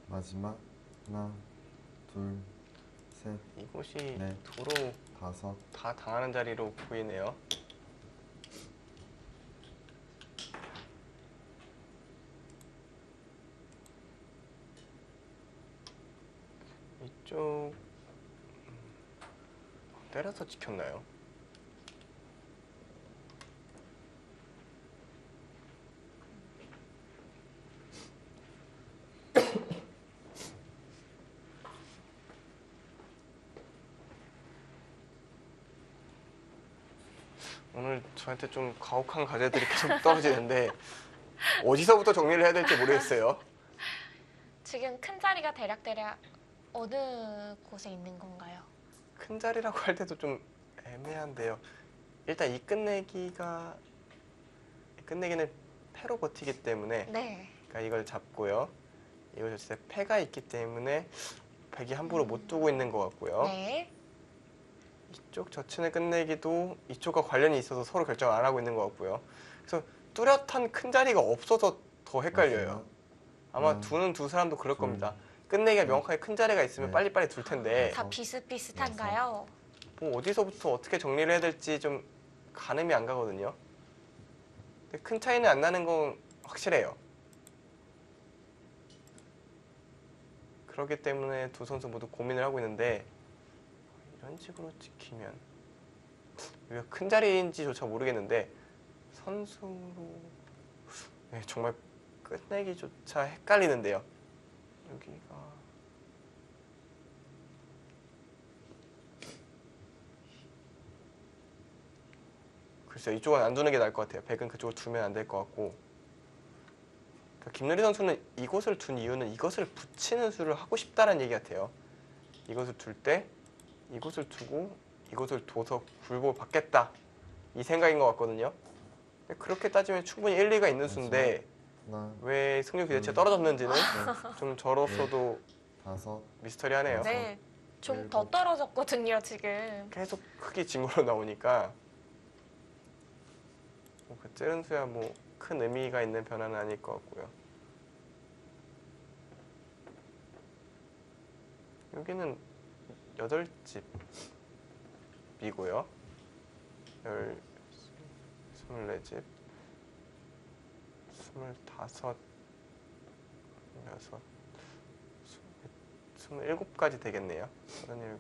마지막 하나, 둘, 셋, 이곳이 네. 도로 다섯, 다 당하는 자리로 보이네요. 이쪽 때려서 지켰나요? 오늘 저한테 좀 가혹한 과제들이 계속 떨어지는데 어디서부터 정리를 해야 될지 모르겠어요. 지금 큰 자리가 대략 어느 곳에 있는 건가요? 큰 자리라고 할 때도 좀 애매한데요. 일단 이 끝내기는 패로 버티기 때문에 네. 그러니까 이걸 잡고요. 이거 줬을 때 패가 있기 때문에 백이 함부로 못 두고 있는 것 같고요. 네. 이쪽 젖히는 끝내기도 이쪽과 관련이 있어서 서로 결정 안 하고 있는 것 같고요. 그래서 뚜렷한 큰 자리가 없어서 더 헷갈려요. 아마 하나, 두는 두 사람도 그럴 둘, 겁니다. 끝내기가 셋, 명확하게 큰 자리가 있으면 넷, 빨리빨리 둘 텐데 다 비슷비슷한가요? 뭐 어디서부터 어떻게 정리를 해야 될지 좀 가늠이 안 가거든요. 근데 큰 차이는 안 나는 건 확실해요. 그렇기 때문에 두 선수 모두 고민을 하고 있는데 이런 식으로 찍히면 여기가 큰 자리인지조차 모르겠는데 선수로 네, 정말 끝내기조차 헷갈리는데요. 여기가 글쎄요, 이쪽은 안 두는 게 나을 것 같아요. 백은 그쪽을 두면 안 될 것 같고. 그러니까 김누리 선수는 이곳을 둔 이유는 이것을 붙이는 수를 하고 싶다는 얘기 같아요. 이것을 둘 때 이곳을 두고 이곳을 둬서 굴복을 받겠다 이 생각인 것 같거든요. 근데 그렇게 따지면 충분히 일리가 있는 수인데 하나, 왜 승률 기대치가 떨어졌는지는 셋, 좀 저로서도 다섯, 미스터리하네요. 네. 좀 일곱. 더 떨어졌거든요, 지금. 계속 크게 진 걸로 나오니까 그 찌른 수야 뭐 큰 의미가 있는 변화는 아닐 것 같고요. 여기는 8집이고요. 24집, 25, 6, 27까지 되겠네요. 37.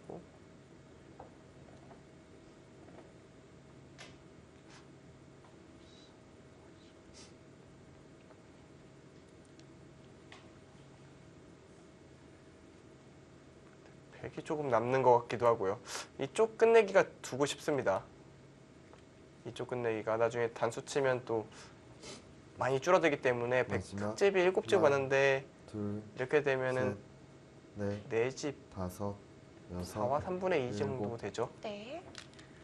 백이 조금 남는 것 같기도 하고요. 이쪽 끝내기가 두고 싶습니다. 이쪽 끝내기가 나중에 단수 치면 또 많이 줄어들기 때문에 백 마지막. 흑집이 7집 하나, 왔는데 둘, 이렇게 되면은 셋, 넷, 4집 다섯, 4와 여섯, 3분의 2 정도 일곱. 되죠. 네.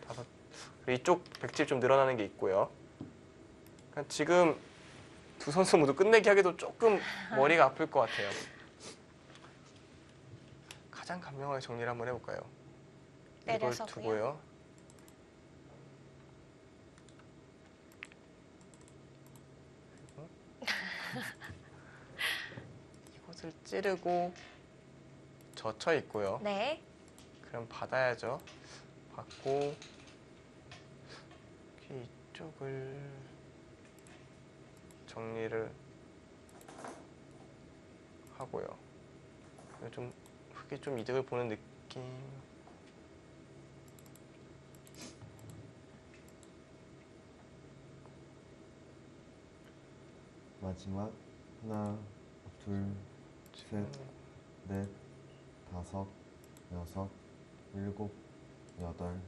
다섯. 그리고 이쪽 백집 좀 늘어나는 게 있고요. 그러니까 지금 두 선수 모두 끝내기 하기도 조금 머리가 아플 것 같아요. 가장 간명하게 정리를 한번 해볼까요? 이걸 내려서고요. 두고요. 이곳을 찌르고 젖혀 있고요. 네. 그럼 받아야죠. 받고 이쪽을 정리를 하고요. 좀 흙이 좀 이득을 보는 느낌. 마지막 하나, 둘, 셋, 넷, 다섯, 여섯, 일곱, 여덟,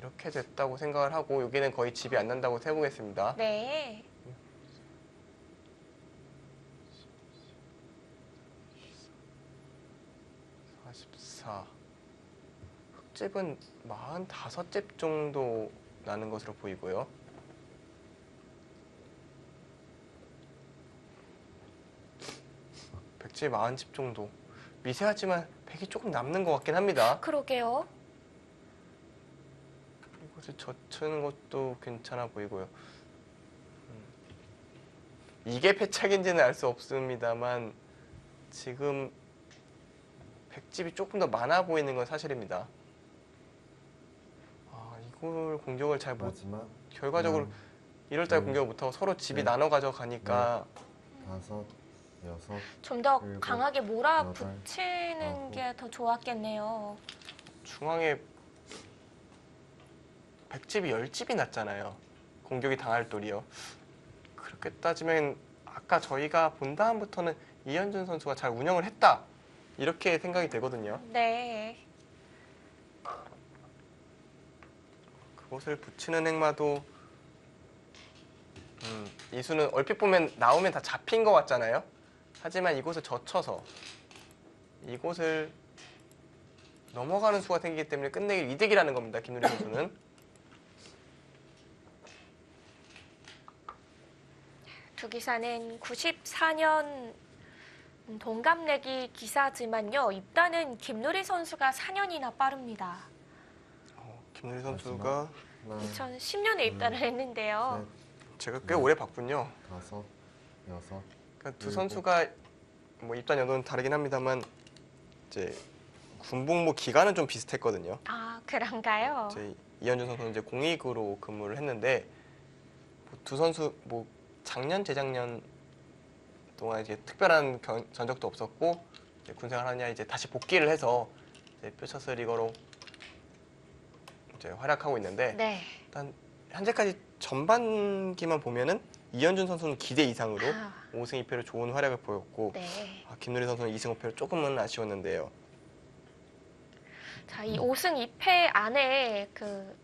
이렇게 됐다고 생각을 하고 여기는 거의 집이 안 난다고 세보겠습니다. 네. 흑집은 45집 정도 나는 것으로 보이고요. 백집 40집 정도. 미세하지만 백이 조금 남는 것 같긴 합니다. 그러게요. 이것을 젖히는 것도 괜찮아 보이고요. 이게 패착인지는 알 수 없습니다만 지금 백집이 조금 더 많아 보이는 건 사실입니다. 이걸 공격을 잘 못, 마지막 결과적으로 1월달 공격을 못하고 서로 집이 나눠 가져가니까 다섯, 여섯, 좀 더 일곱, 강하게 여덟, 몰아붙이는 아홉. 게 더 좋았겠네요. 중앙에 백집이 10집이 났잖아요. 공격이 당할 돌이요. 그렇게 따지면 아까 저희가 본 다음부터는 이현준 선수가 잘 운영을 했다. 이렇게 생각이 되거든요. 네. 그것을 붙이는 행마도 이수는 얼핏 보면 나오면 다 잡힌 것 같잖아요. 하지만 이곳을 젖혀서 이곳을 넘어가는 수가 생기기 때문에 끝내기 이득이라는 겁니다. 김누리 선수는. 두 기사는 94년 동갑내기 기사지만요. 입단은 김누리 선수가 4년이나 빠릅니다. 김누리 선수가 하나, 2010년에 입단을 했는데요. 제가 꽤 오래 봤군요. 다섯, 여섯, 그러니까 두 일곱. 선수가 뭐 입단 연도는 다르긴 합니다만 이제 군복무 기간은 좀 비슷했거든요. 아, 그런가요? 이제 이현준 선수는 이제 공익으로 근무를 했는데 두 선수 뭐 작년 재작년 동안 이제 특별한 전적도 없었고 이제 군생활하냐 이제 다시 복귀를 해서 이제 퓨처스 리거로 이제 활약하고 있는데 네. 일단 현재까지 전반기만 보면은 이현준 선수는 기대 이상으로 아, 5승 2패로 좋은 활약을 보였고 네. 김누리 선수는 2승 5패로 조금은 아쉬웠는데요. 자, 이 5승 2패 안에 그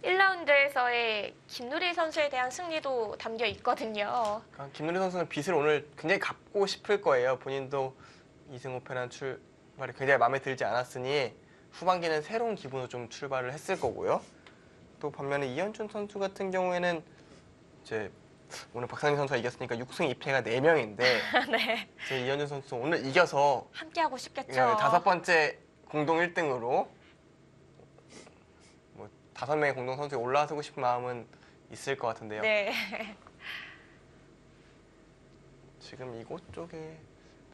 1라운드에서의 김누리 선수에 대한 승리도 담겨 있거든요. 그러니까 김누리 선수는 빚을 오늘 굉장히 갚고 싶을 거예요. 본인도 2승 5패라는 출발이 굉장히 마음에 들지 않았으니 후반기는 새로운 기분으로 좀 출발을 했을 거고요. 또 반면에 이현준 선수 같은 경우에는 이제 오늘 박상민 선수가 이겼으니까 6승 2패가 4명인데 네. 이제 이현준 선수 오늘 이겨서 함께하고 싶겠죠. 5번째 공동 1등으로 뭐 5명의 공동 선수에 올라서고 싶은 마음은 있을 것 같은데요. 네. 지금 이곳 쪽에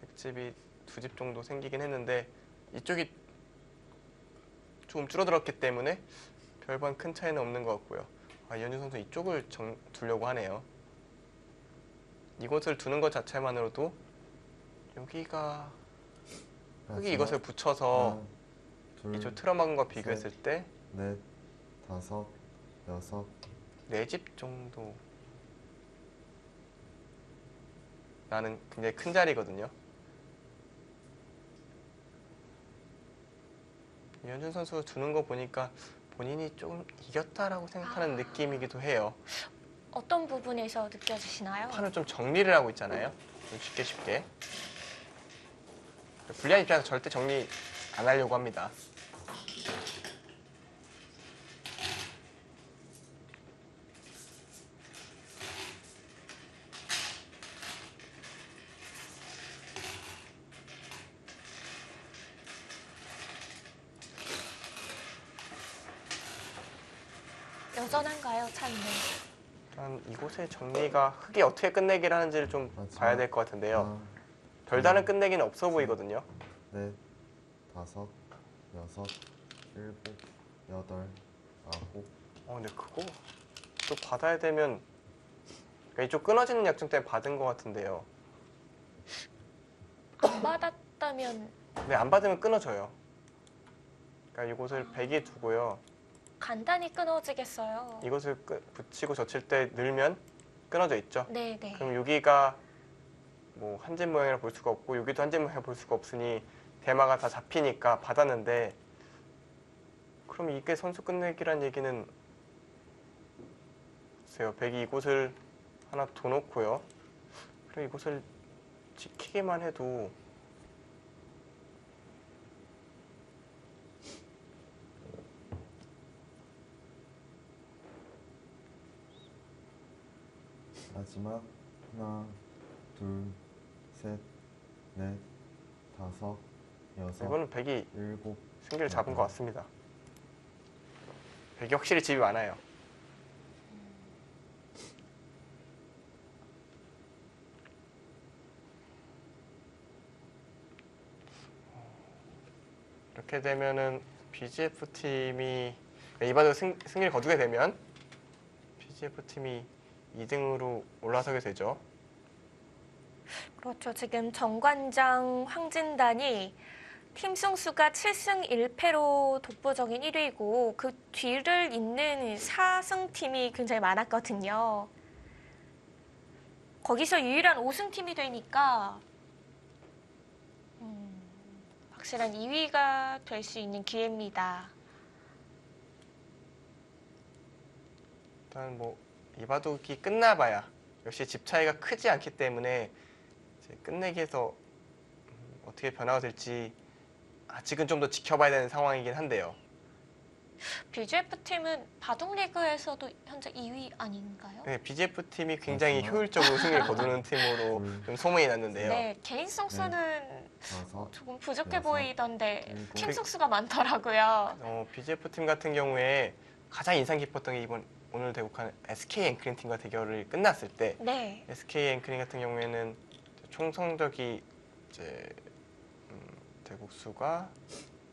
백집이 2집 정도 생기긴 했는데 이쪽이 조금 줄어들었기 때문에 별반 큰 차이는 없는 것 같고요. 이현준 선수 이쪽을 두려고 하네요. 이곳을 두는 것 자체만으로도 여기가 흙이 이것을 붙여서 하나, 둘, 이쪽 틀어막은 거 비교했을 때 넷, 다섯, 여섯, 4집 정도 나는 굉장히 큰 자리거든요. 이현준 선수가 두는 거 보니까 본인이 조금 이겼다라고 생각하는 느낌이기도 해요. 어떤 부분에서 느껴지시나요? 판을 좀 정리를 하고 있잖아요. 좀 쉽게. 불리한 입장에서 절대 정리 안 하려고 합니다. 여전한가요, 차이는? 일단 이곳의 정리가 흙이 어떻게 끝내기를 하는지를 좀 맞아. 봐야 될 것 같은데요. 하나, 별다른 끝내기는 없어 보이거든요. 넷, 다섯, 여섯, 일곱, 여덟, 아홉. 근데 그거 또 받아야 되면 그러니까 이쪽 끊어지는 약점 때문에 받은 것 같은데요. 안 받았다면 근데 안 받으면 끊어져요. 그러니까 이곳을 100이 두고요. 간단히 끊어지겠어요. 이것을 붙이고 젖힐 때 늘면 끊어져 있죠. 네, 네. 그럼 여기가 뭐 한집 모양이라 볼 수가 없고 여기도 한집 모양이라 볼 수가 없으니 대마가 다 잡히니까 받았는데 그럼 이게 선수 끝내기란 얘기는 글쎄요. 백이 이곳을 하나 둬 놓고요. 그리고 이곳을 지키기만 해도 마지막 하나, 둘, 셋, 넷, 다섯, 여섯, 이거는 백이 일곱. 승기를 잡은 것 같습니다. 백이 확실히 집이 많아요. 이렇게 되면은 BGF 팀이 이바도 승리를 거두게 되면 BGF 팀이 2등으로 올라서게 되죠. 그렇죠. 지금 정관장 황진단이 팀 승수가 7승 1패로 독보적인 1위고 그 뒤를 잇는 4승 팀이 굉장히 많았거든요. 거기서 유일한 5승 팀이 되니까 확실한 2위가 될 수 있는 기회입니다. 일단 뭐 이바둑이 끝나봐야 역시 집 차이가 크지 않기 때문에 이제 끝내기에서 어떻게 변화가 될지 아직은 좀 더 지켜봐야 되는 상황이긴 한데요. BGF 팀은 바둑리그에서도 현재 2위 아닌가요? 네, BGF 팀이 굉장히 그렇구나. 효율적으로 승리를 거두는 팀으로 좀 소문이 났는데요. 네, 개인 승수는 다섯, 조금 부족해 여섯, 보이던데 일곱. 팀 승수가 많더라고요. BGF 팀 같은 경우에 가장 인상 깊었던 게 이번 오늘 대국한 SK 앵크린 팀과 대결이 끝났을 때 네, SK 앵크린 같은 경우에는 총 성적이 이제 대국수가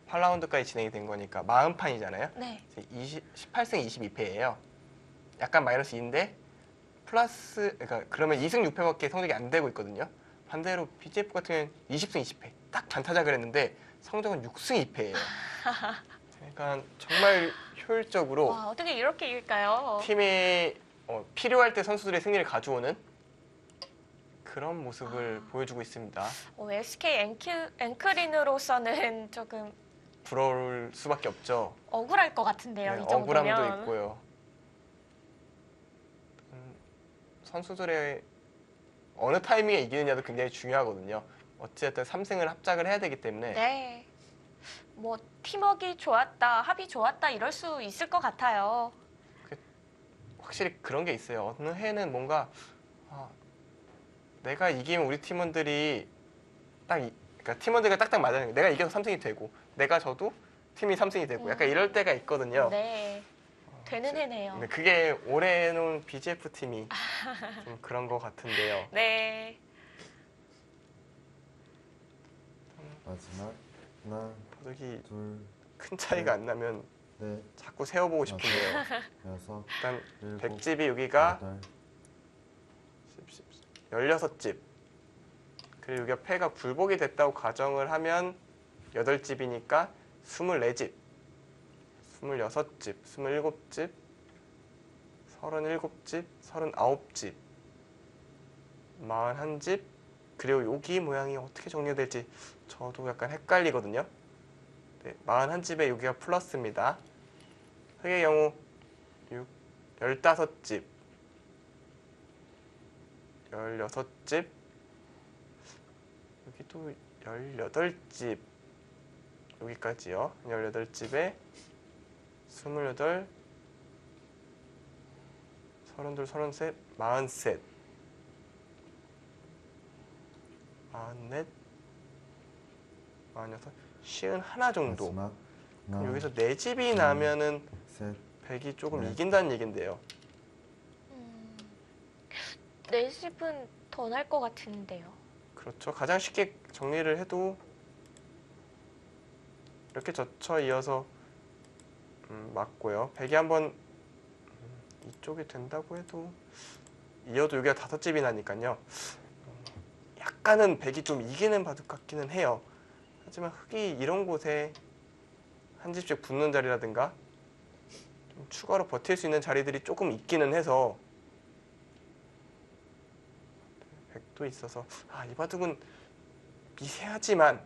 8라운드까지 진행이 된 거니까 40판이잖아요. 네. 18승 22패예요. 약간 마이너스 2인데 플러스 그러니까 그러면 2승 6패밖에 성적이 안 되고 있거든요. 반대로 BGF 같은 경우는 20승 20패 딱 반타작을 했는데 성적은 6승 2패예요. 그러니까 정말 효율적으로 와, 어떻게 이렇게 이길까요? 팀이 필요할 때 선수들의 승리를 가져오는 그런 모습을 보여주고 있습니다. SK 앵크린으로서는 조금 부러울 수밖에 없죠. 억울할 것 같은데요, 네, 이 정도면. 억울함도 있고요. 선수들의 어느 타이밍에 이기느냐도 굉장히 중요하거든요. 어찌됐든 3승을 합작을 해야 되기 때문에 네. 뭐 팀워크가 좋았다, 합이 좋았다 이럴 수 있을 것 같아요. 확실히 그런 게 있어요. 어느 해는 뭔가 내가 이기면 우리 팀원들이 그러니까 팀원들과 딱딱 맞아요. 내가 이겨서 3승이 되고 내가 져도 팀이 3승이 되고 약간 이럴 때가 있거든요. 네. 되는 해네요. 근데 그게 올해는 BGF 팀이 좀 그런 것 같은데요. 네. 마지막 하나, 바둑이 둘, 큰 차이가 안 나면 넷, 자꾸 세워보고 싶은데요. 여섯, 일단 일곱, 백집이 여기가 여덟, 16집 그리고 여기가 패가 굴복이 됐다고 가정을 하면 8집이니까 24집 26집, 27집 37집, 39집 41집 그리고 여기 모양이 어떻게 정리가 될지 저도 약간 헷갈리거든요. 네, 41집에 여기가 플러스입니다. 흑의 경우 15집 16집 여기도 18집 여기까지요. 18집에 28 32, 33, 43 44 46 51 정도 마지막 그럼 하나, 여기서 4집이 나면은 셋, 100이 조금 네. 이긴다는 얘긴데요. 내 집은 더 날 것 같은데요. 그렇죠. 가장 쉽게 정리를 해도 이렇게 젖혀 이어서 맞고요. 100이 한번 이쪽이 된다고 해도 이어도 여기가 5집이 나니까요. 약간은 100이 좀 이기는 바둑 같기는 해요. 하지만 흑이 이런 곳에 한 집씩 붙는 자리라든가 좀 추가로 버틸 수 있는 자리들이 조금 있기는 해서 100도 있어서 이 바둑은 미세하지만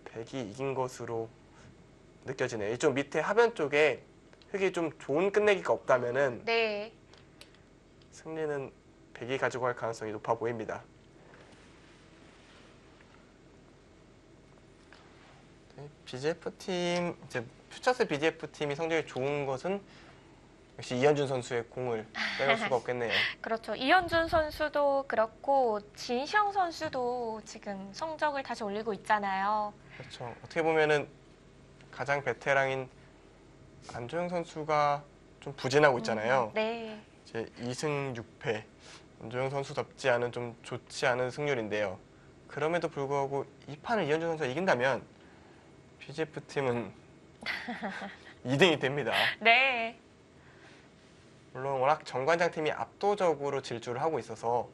100이 이긴 것으로 느껴지네요. 이쪽 밑에 하변 쪽에 흙이 좀 좋은 끝내기가 없다면은 네. 승리는 백이 가지고 갈 가능성이 높아 보입니다. 네, BGF 팀 이제 퓨처스 BGF 팀이 성적이 좋은 것은 역시 이현준 선수의 공을 빼놓을 수가 없겠네요. 그렇죠. 이현준 선수도 그렇고 진시영 선수도 지금 성적을 다시 올리고 있잖아요. 그렇죠. 어떻게 보면은 가장 베테랑인 안조영 선수가 좀 부진하고 있잖아요. 네. 이제 2승 6패. 안조영 선수답지 않은 좀 좋지 않은 승률인데요. 그럼에도 불구하고 이 판을 이현준 선수가 이긴다면 BGF 팀은 2등이 됩니다. 네. 물론 워낙 정관장 팀이 압도적으로 질주를 하고 있어서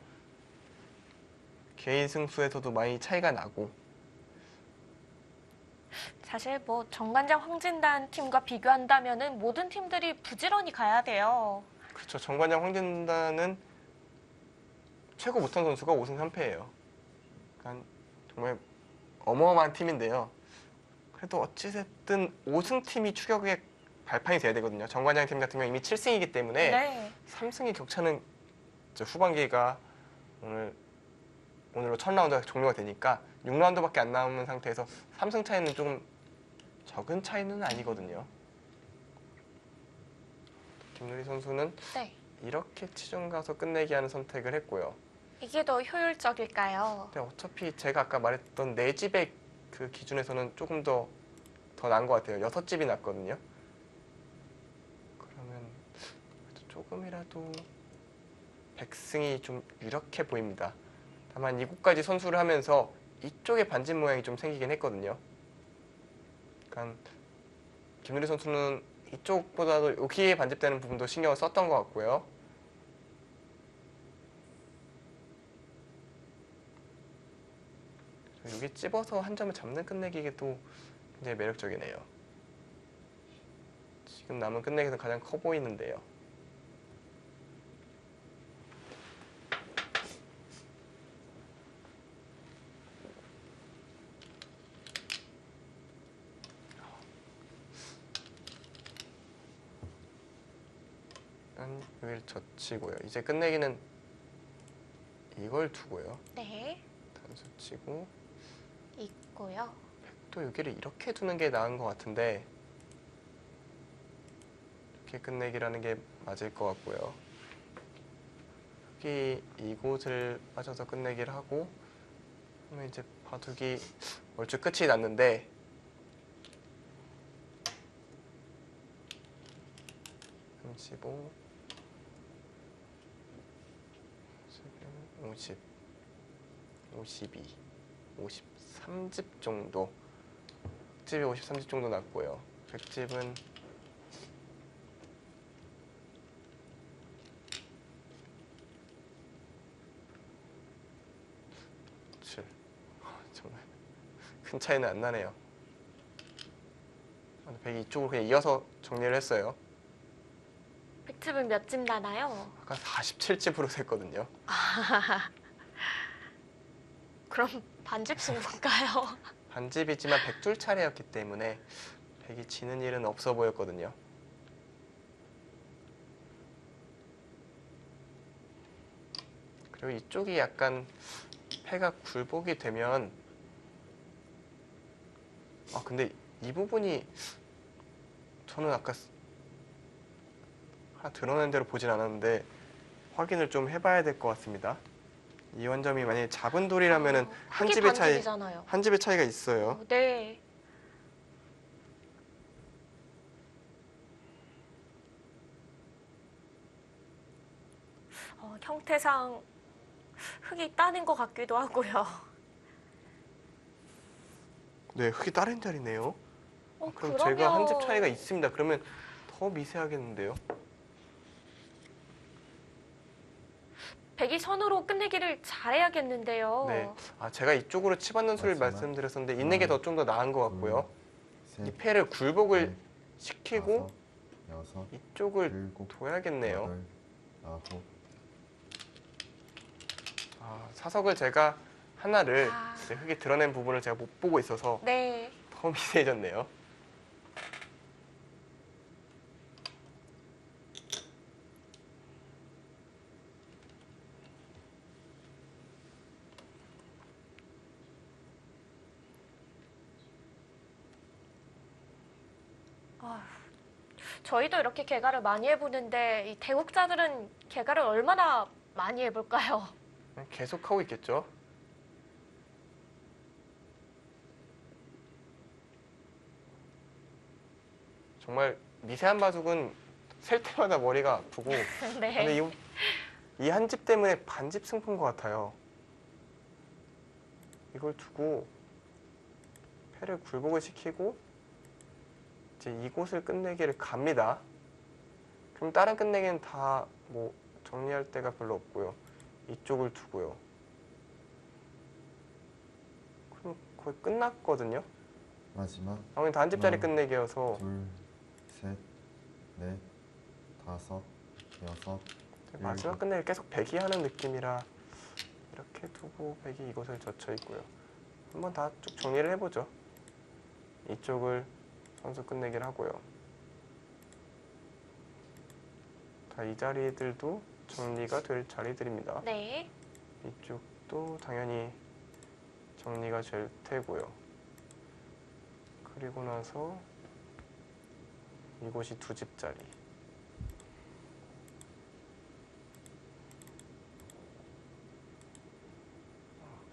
개인 승수에서도 많이 차이가 나고 사실 뭐 정관장 황진단 팀과 비교한다면은 모든 팀들이 부지런히 가야 돼요. 그렇죠. 정관장 황진단은 최고 못한 선수가 5승 3패예요. 그러니까 정말 어마어마한 팀인데요. 그래도 어찌됐든 5승 팀이 추격의 발판이 돼야 되거든요. 정관장 팀 같은 경우 이미 7승이기 때문에 네. 3승의 격차는 이제 후반기가 오늘로 첫 라운드가 종료가 되니까 6라운드밖에 안 남은 상태에서 3승 차이는 조금 적은 차이는 아니거든요. 김누리 선수는 네. 이렇게 치중 가서 끝내기 하는 선택을 했고요. 이게 더 효율적일까요? 근데 어차피 제가 아까 말했던 4집의 그 기준에서는 조금 더 나은 것 같아요. 6집이 낫거든요. 그러면 조금이라도 백승이 좀 유력해 보입니다. 다만 이곳까지 선수를 하면서 이쪽에 반집 모양이 좀 생기긴 했거든요. 그러니까 김누리 선수는 이쪽보다도 여기에 반집되는 부분도 신경을 썼던 것 같고요. 여기 찝어서 한 점을 잡는 끝내기가 또 굉장히 매력적이네요. 지금 남은 끝내기에서 가장 커 보이는데요. 여기를 젖히고요. 이제 끝내기는 이걸 두고요. 네. 단수 치고 있고요. 또 여기를 이렇게 두는 게 나은 것 같은데 이렇게 끝내기라는 게 맞을 것 같고요. 여기 이곳을 빠져서 끝내기를 하고 그러면 이제 바둑이 얼추 끝이 났는데 35 50 52 53집 정도 흑집이 53집 정도 났고요. 백집은 7 정말 큰 차이는 안 나네요. 백이 이쪽으로 그냥 이어서 정리를 했어요. 백집은 몇 집 나나요? 아까 47집으로 셌거든요. 그럼 반집 승부인가요? 반집이지만 백둘 차례였기 때문에 백이 지는 일은 없어 보였거든요. 그리고 이쪽이 약간 패가 굴복이 되면 근데 이 부분이 저는 아까 하나 드러낸 대로 보진 않았는데 확인을 좀 해봐야 될 것 같습니다. 이 원점이 만약에 작은 돌이라면은 한 흙이 집의 반집이잖아요. 한 집의 차이가 있어요. 네. 형태상 흙이 따는 것 같기도 하고요. 네, 흙이 다른 자리네요. 그럼 그러면 제가 한 집 차이가 있습니다. 그러면 더 미세하겠는데요. 백이 선으로 끝내기를 잘해야겠는데요. 네, 제가 이쪽으로 치받는 수를 맞지만 말씀드렸었는데 있는 게 더 좀 더 나은 것 같고요. 이 셋, 패를 굴복을 넷, 시키고 다섯, 여섯, 이쪽을 일곱, 둬야겠네요. 여덟, 아홉, 사석을 제가 하나를 아. 이제 흙이 드러낸 부분을 제가 못 보고 있어서 네. 더 미세해졌네요. 저희도 이렇게 개가를 많이 해보는데 이 대국자들은 개가를 얼마나 많이 해볼까요? 계속 하고 있겠죠. 정말 미세한 바둑은 셀 때마다 머리가 아프고 네. 근데 이 한 집 때문에 반집 승부인 것 같아요. 이걸 두고 패를 굴복을 시키고 이제 이곳을 끝내기를 갑니다. 그럼 다른 끝내기는 다 뭐 정리할 데가 별로 없고요. 이쪽을 두고요. 그럼 거의 끝났거든요. 마지막 아무래도 한 집짜리 하나, 끝내기여서 둘, 셋, 넷, 다섯, 여섯, 마지막 끝내기 계속 배기하는 느낌이라 이렇게 두고 백이 이곳을 젖혀 있고요. 한번 다 쭉 정리를 해보죠. 이쪽을 선수 끝내기를 하고요. 다 이 자리들도 정리가 될 자리들입니다. 네. 이쪽도 당연히 정리가 될 테고요. 그리고 나서 이곳이 두 집짜리.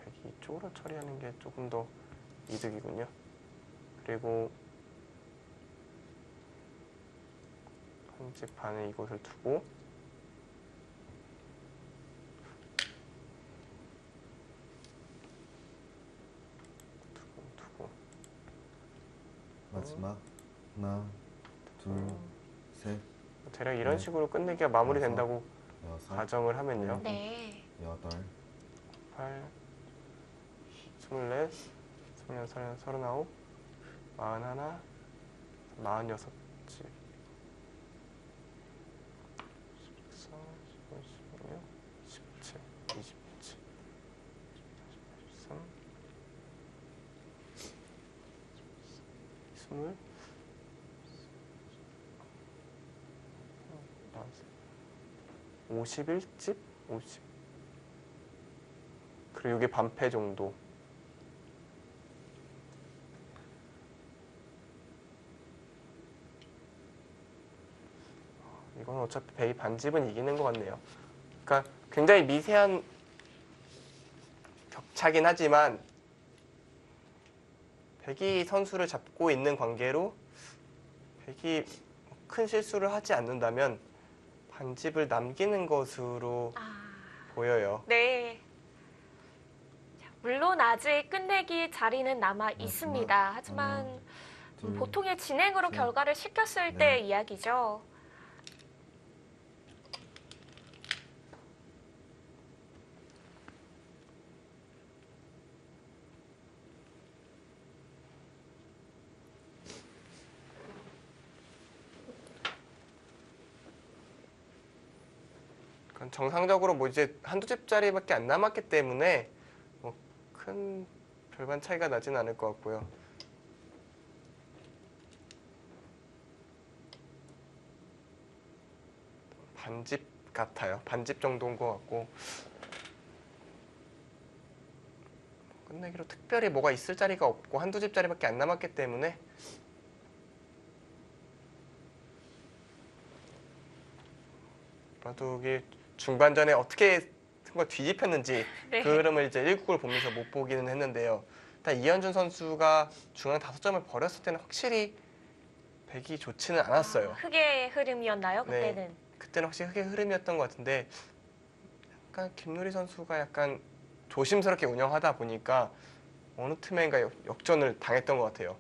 백이 이쪽으로 처리하는 게 조금 더 이득이군요. 그리고 한 집 반에 이곳을 두고 두고 마지막 하나, 둘, 셋, 대략 이런 네. 식으로 끝내기가 마무리된다고 여섯, 가정을 하면요. 네. 여덟, 8, 24, 26, 37, 39, 41, 46집 14, 15, 16, 17, 27, 13, 20, 51집? 50. 그리고 이게 반패 정도. 이건 어차피 백이 반집은 이기는 것 같네요. 그러니까 굉장히 미세한 격차긴 하지만 백이 선수를 잡고 있는 관계로 백이 큰 실수를 하지 않는다면 반집을 남기는 것으로 보여요. 네. 자, 물론 아직 끝내기 자리는 남아 있습니다. 하지만 둘, 보통의 진행으로 셋, 결과를 시켰을 넷. 때의 이야기죠. 정상적으로 뭐 이제 한두 집짜리밖에 안 남았기 때문에 뭐 큰 별반 차이가 나진 않을 것 같고요. 반집 같아요. 반집 정도인 것 같고 끝내기로 특별히 뭐가 있을 자리가 없고 한두 집짜리밖에 안 남았기 때문에 바둑이 중반전에 어떻게 승부가 뒤집혔는지 네. 그 흐름을 이제 1국을 보면서 못 보기는 했는데요. 일단 이현준 선수가 중앙 5점을 버렸을 때는 확실히 백이 좋지는 않았어요. 흑의 흐름이었나요? 네. 그때는. 그때는 확실히 흑의 흐름이었던 것 같은데 약간 김누리 선수가 약간 조심스럽게 운영하다 보니까 어느 틈엔가 역전을 당했던 것 같아요.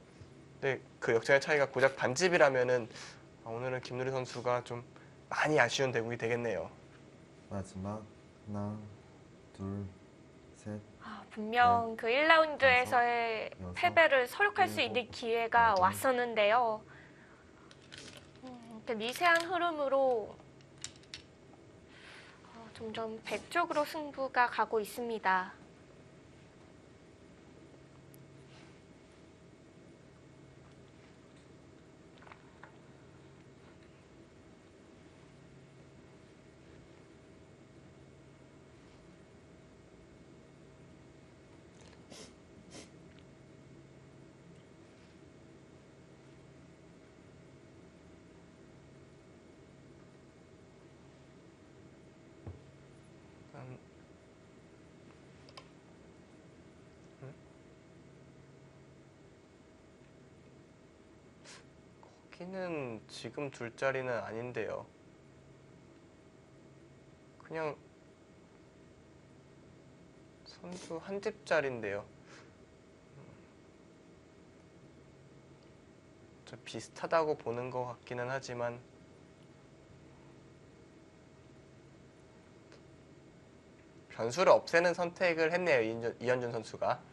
근데 그 역전의 차이가 고작 반집이라면은 오늘은 김누리 선수가 좀 많이 아쉬운 대국이 되겠네요. 마지막 하나, 둘, 셋, 분명 그 1라운드에서의 여섯, 패배를 설욕할 수 일곱, 있는 기회가 여덟. 왔었는데요. 그 미세한 흐름으로 점점 백 쪽으로 승부가 가고 있습니다. 여기는 지금 둘 자리는 아닌데요. 그냥 선수 한 집짜리인데요. 저 비슷하다고 보는 것 같기는 하지만 변수를 없애는 선택을 했네요. 이현준 선수가.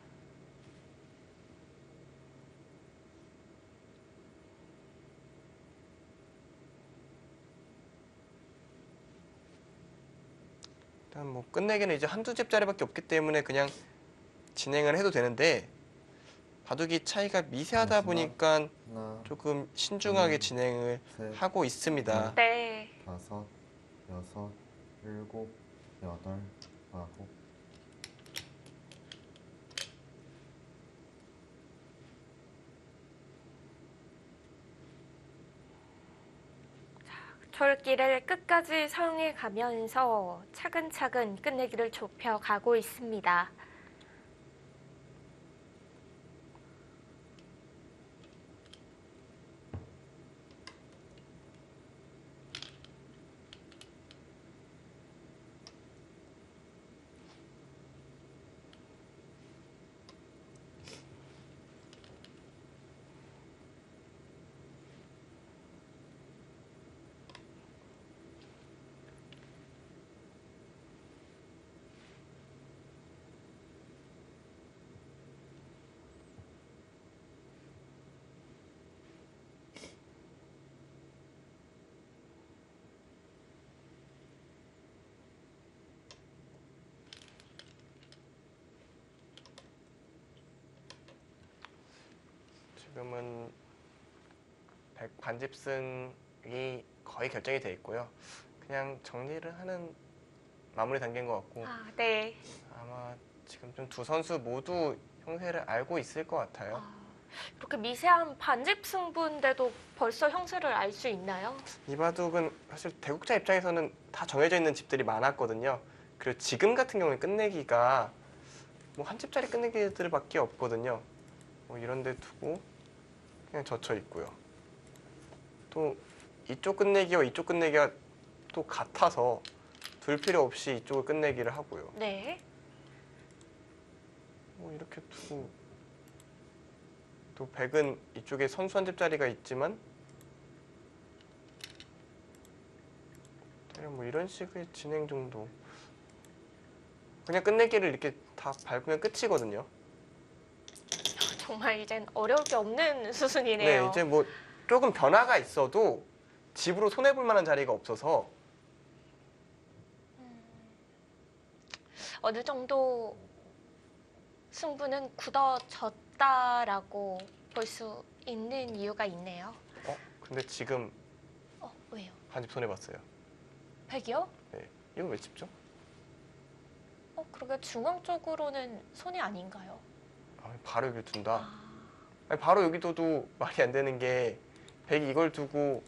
일단 뭐 끝내기는 이제 한두 집짜리밖에 없기 때문에 그냥 진행을 해도 되는데 바둑이 차이가 미세하다 보니까 하나, 조금 신중하게 진행을 셋, 하고 있습니다. 네. 5, 6, 7, 8, 9. 철길을 끝까지 사용해 가면서 차근차근 끝내기를 좁혀가고 있습니다. 지금은 반집승이 거의 결정이 돼 있고요. 그냥 정리를 하는 마무리 단계인 것 같고 네. 아마 지금 좀 두 선수 모두 형세를 알고 있을 것 같아요. 이렇게 미세한 반집 승부인데도 벌써 형세를 알 수 있나요? 이 바둑은 사실 대국자 입장에서는 다 정해져 있는 집들이 많았거든요. 그리고 지금 같은 경우에 끝내기가 뭐 한 집짜리 끝내기들밖에 없거든요. 뭐 이런 데 두고 그냥 젖혀 있고요. 또 이쪽 끝내기와 이쪽 끝내기가 또 같아서 둘 필요 없이 이쪽을 끝내기를 하고요. 네. 뭐 이렇게 두고 또 백은 이쪽에 선수 한 집짜리가 있지만 대략 뭐 이런 식의 진행 정도. 그냥 끝내기를 이렇게 다 밟으면 끝이거든요. 정말 이젠 어려울 게 없는 네, 수순이네요. 이제 뭐 조금 변화가 있어도 집으로 손해볼 만한 자리가 없어서 어느 정도 승부는 굳어졌다라고 볼 수 있는 이유가 있네요. 근데 지금 왜요? 반집 손해봤어요. 백이요? 네, 이거 왜 집죠? 그러게 중앙 쪽으로는 손이 아닌가요? 바로 여기를 둔다. 아니, 바로 여기 둬도 말이 안 되는 게 백이 이걸 두고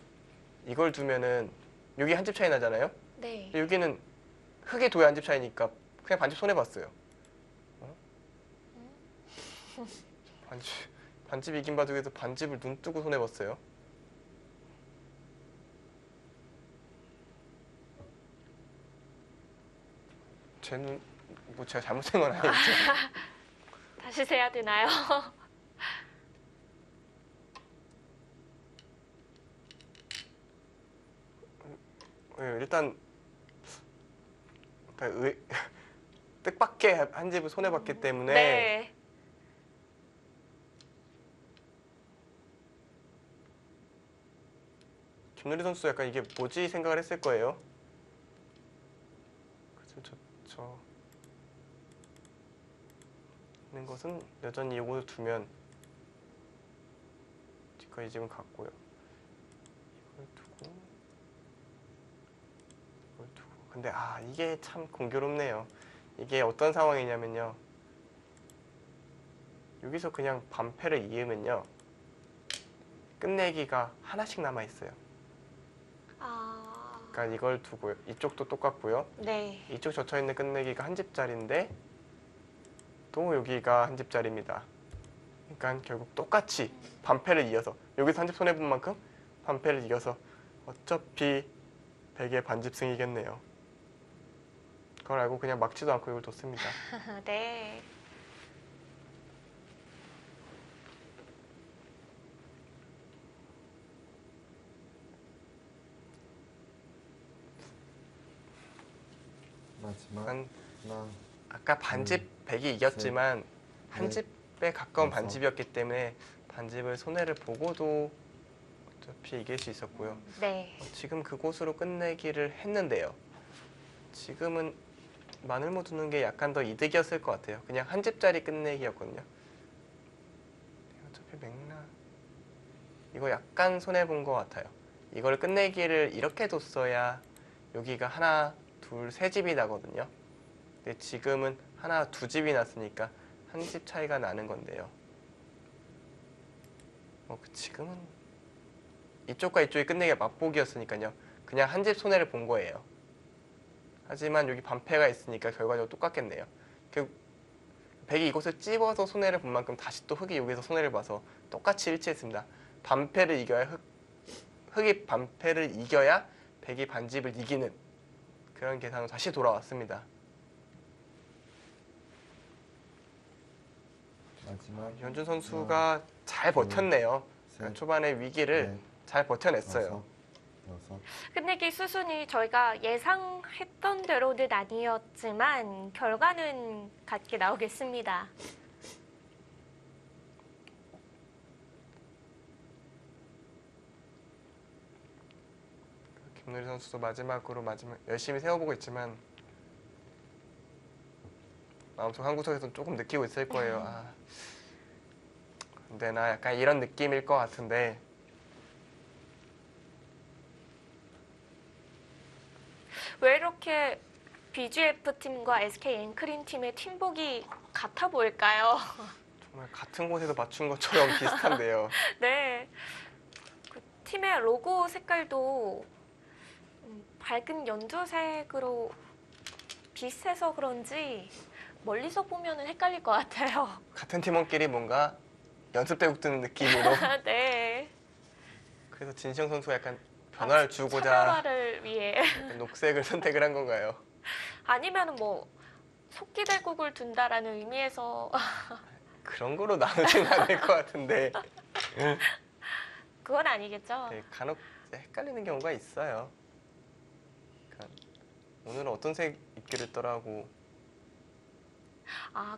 이걸 두면은 여기 한 집 차이 나잖아요. 네. 근데 여기는 흙에 둬야 한 집 차이니까 그냥 반집 손해봤어요. 반집 이긴 바둑에서 반집을 눈 뜨고 손해봤어요. 쟤는 뭐 제가 잘못된 건 아니겠죠? 다시 세야 되나요? 일단 뜻밖의 한 집을 손해봤기 때문에 네. 김누리 선수 약간 이게 뭐지 생각을 했을 거예요. 그래서 저 있는 것은 여전히 이곳을 두면 지금까지 집은 갔고요. 이걸 두고 이걸 두고. 근데 이게 참 공교롭네요. 이게 어떤 상황이냐면요. 여기서 그냥 반패를 이으면요. 끝내기가 하나씩 남아 있어요. 그러니까 이걸 두고요. 이쪽도 똑같고요. 네. 이쪽 젖혀 있는 끝내기가 한 집짜리인데 또 여기가 한 집짜리입니다. 그러니까 결국 똑같이 반패를 이어서 여기서 한 집 손해본 만큼 반패를 이겨서 어차피 백의 반집승이겠네요. 그걸 알고 그냥 막지도 않고 이걸 뒀습니다. 네. 마지막 한 하나, 아까 반집 백이 이겼지만 한 넷, 집에 가까운 여섯. 반집이었기 때문에 반집을 손해를 보고도 어차피 이길 수 있었고요. 네. 지금 그곳으로 끝내기를 했는데요. 지금은 마늘모 두는 게 약간 더 이득이었을 것 같아요. 그냥 한 집짜리 끝내기였거든요. 어차피 맥락 이거 약간 손해 본 것 같아요. 이걸 끝내기를 이렇게 뒀어야 여기가 하나, 둘, 세 집이 나거든요. 근데 지금은 하나, 두 집이 났으니까 한 집 차이가 나는 건데요. 지금은 이쪽과 이쪽이 끝내기가 맞보기였으니까요. 그냥 한 집 손해를 본 거예요. 하지만 여기 반패가 있으니까 결과적으로 똑같겠네요. 백이 이곳을 찝어서 손해를 본 만큼 다시 또 흑이 여기서 손해를 봐서 똑같이 일치했습니다. 반패를 이겨야 흑이 반패를 이겨야 백이 반집을 이기는 그런 계산으로 다시 돌아왔습니다. 마지막 현준 선수가 잘 버텼네요. 셋, 초반에 위기를 넷, 잘 버텨냈어요. 다섯, 여섯, 끝내기 수순이 저희가 예상했던 대로는 아니었지만 결과는 같게 나오겠습니다. 김누리 선수도 마지막으로 열심히 세워보고 있지만 마음속 한 구석에서는 조금 느끼고 있을 거예요. 근데 나 약간 이런 느낌일 것 같은데 왜 이렇게 BGF 팀과 SK 앵크린 팀의 팀복이 같아 보일까요? 정말 같은 곳에서 맞춘 것처럼 비슷한데요. 네. 그 팀의 로고 색깔도 밝은 연두색으로 비슷해서 그런지 멀리서 보면 헷갈릴 것 같아요. 같은 팀원끼리 뭔가 연습대국 뜨는 느낌으로 네. 그래서 진시영 선수가 약간 변화를 주고자 차별화를 위해. 녹색을 선택을 한 건가요? 아니면 뭐 속기대국을 둔다라는 의미에서 그런 거로 나누진 않을 것 같은데 그건 아니겠죠? 네, 간혹 헷갈리는 경우가 있어요. 그러니까 오늘은 어떤 색 입기를 했더라고.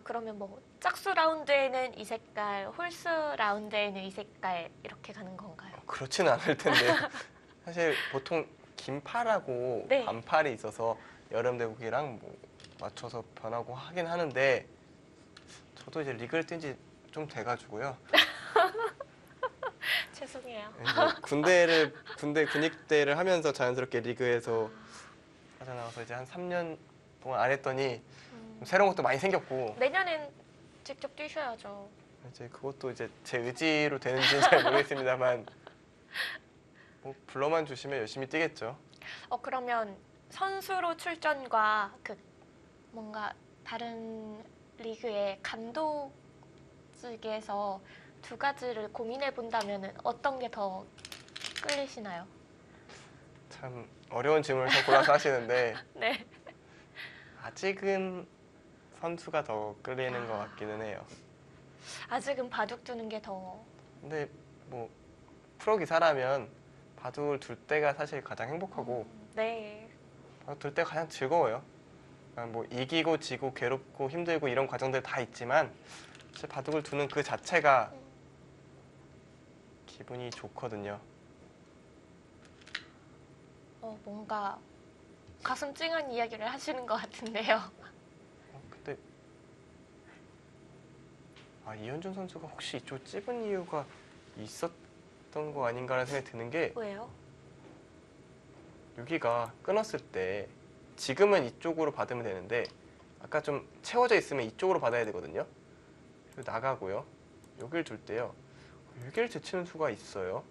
그러면 뭐 짝수 라운드에는 이 색깔, 홀수 라운드에는 이 색깔 이렇게 가는 건가요? 그렇지는 않을 텐데 사실 보통 긴팔하고 네. 반팔이 있어서 여름 대국이랑 뭐 맞춰서 변하고 하긴 하는데 저도 이제 리그를 뛴 지 좀 돼가지고요. 죄송해요. 군대 군입대를 하면서 자연스럽게 리그에서 빠져나와서 이제 한 3년 동안 안 했더니 새로운 것도 많이 생겼고 내년엔 직접 뛰셔야죠. 이제 그것도 이제 제 의지로 되는지는 잘 모르겠습니다만 뭐 불러만 주시면 열심히 뛰겠죠. 그러면 선수로 출전과 그 뭔가 다른 리그의 감독직에서 두 가지를 고민해 본다면 어떤 게 더 끌리시나요? 참 어려운 질문을 더 골라서 하시는데 네. 아직은 선수가 더 끌리는 것 같기는 해요. 아직은 바둑 두는 게 더. 근데 뭐 프로 기사라면 바둑을 둘 때가 사실 가장 행복하고 네. 바둑 둘 때가 가장 즐거워요. 그러니까 뭐 이기고 지고 괴롭고 힘들고 이런 과정들 다 있지만 사실 바둑을 두는 그 자체가 기분이 좋거든요. 뭔가 가슴 찡한 이야기를 하시는 것 같은데요. 근데 이현준 선수가 혹시 이쪽 찍은 이유가 있었던 거 아닌가라는 생각이 드는 게 왜요? 여기가 끊었을 때 지금은 이쪽으로 받으면 되는데 아까 좀 채워져 있으면 이쪽으로 받아야 되거든요. 그리고 나가고요. 여길 둘 때요. 여기를 제치는 수가 있어요.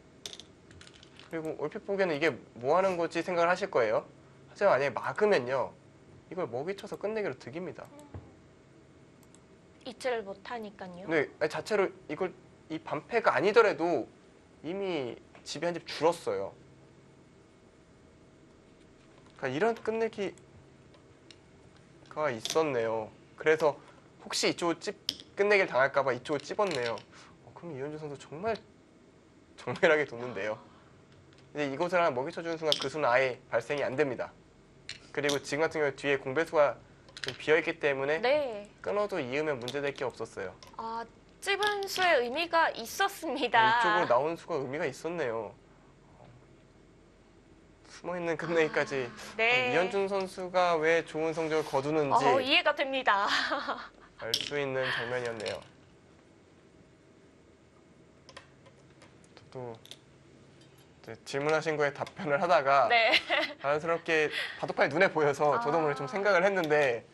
그리고 얼핏 보기에는 이게 뭐 하는 거지 생각을 하실 거예요. 하지만 만약에 막으면요. 이걸 먹이쳐서 끝내기로 득입니다. 잊지를 못하니까요. 근데 자체로 이 반패가 아니더라도 이미 집이 한 집 줄었어요. 그러니까 이런 끝내기가 있었네요. 그래서 혹시 이쪽으로 끝내기를 당할까봐 이쪽을 찝었네요. 그럼 이현주 선수 정말 정밀하게 뒀는데요. 이제 이곳을 하나 먹이 쳐주는 순간 그 수는 아예 발생이 안 됩니다. 그리고 지금 같은 경우에 뒤에 공배수가 좀 비어있기 때문에 네. 끊어도 이으면 문제될 게 없었어요. 아, 찝은 수의 의미가 있었습니다. 이쪽으로 나온 수가 의미가 있었네요. 숨어있는 끝내기까지 네. 이현준 선수가 왜 좋은 성적을 거두는지 이해가 됩니다. 알 수 있는 장면이었네요. 또 이제 질문하신 거에 답변을 하다가 네. 자연스럽게 바둑판이 눈에 보여서 저도 모르게 좀 생각을 했는데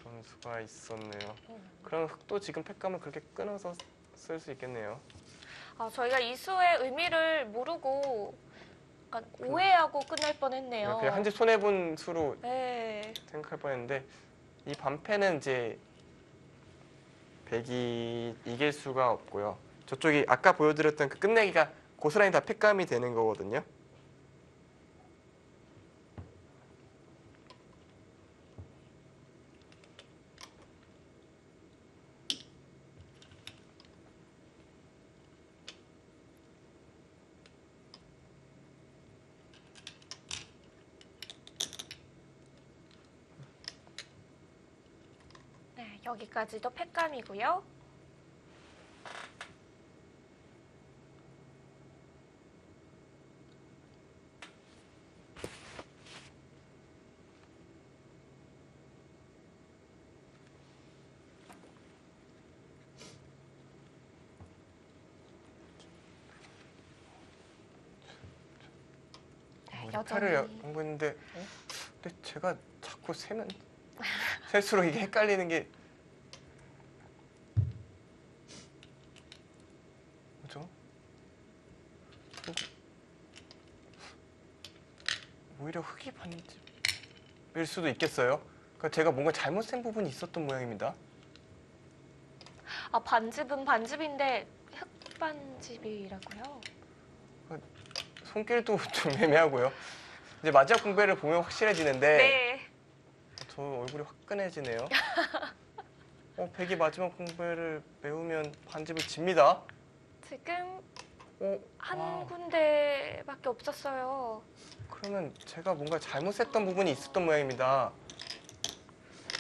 그런 수가 있었네요. 그럼 흑도 지금 팩감을 그렇게 끊어서 쓸 수 있겠네요. 저희가 이 수의 의미를 모르고 약간 오해하고 끝날 뻔했네요. 그냥 한 집 손해본 수로 네. 생각할 뻔했는데 이 반패는 이제 백이 이길 수가 없고요. 저쪽이 아까 보여드렸던 그 끝내기가 고스란히 다 팩감이 되는 거거든요. 네, 여기까지도 팩감이고요. 패를 하고 있는데 근데 제가 자꾸 세면 셀수록 이게 헷갈리는 게 뭐죠? 오히려 흑이 반집일 수도 있겠어요. 그러니까 제가 뭔가 잘못 센 부분이 있었던 모양입니다. 반집은 반집인데 흑반집이라고요? 손길도 좀 애매하고요. 이제 마지막 공배를 보면 확실해지는데 네. 저 얼굴이 화끈해지네요. 백이 마지막 공배를 메우면 반집을 집니다. 지금 한 아, 군데밖에 없었어요. 그러면 제가 뭔가 잘못 셌던 부분이 있었던 모양입니다.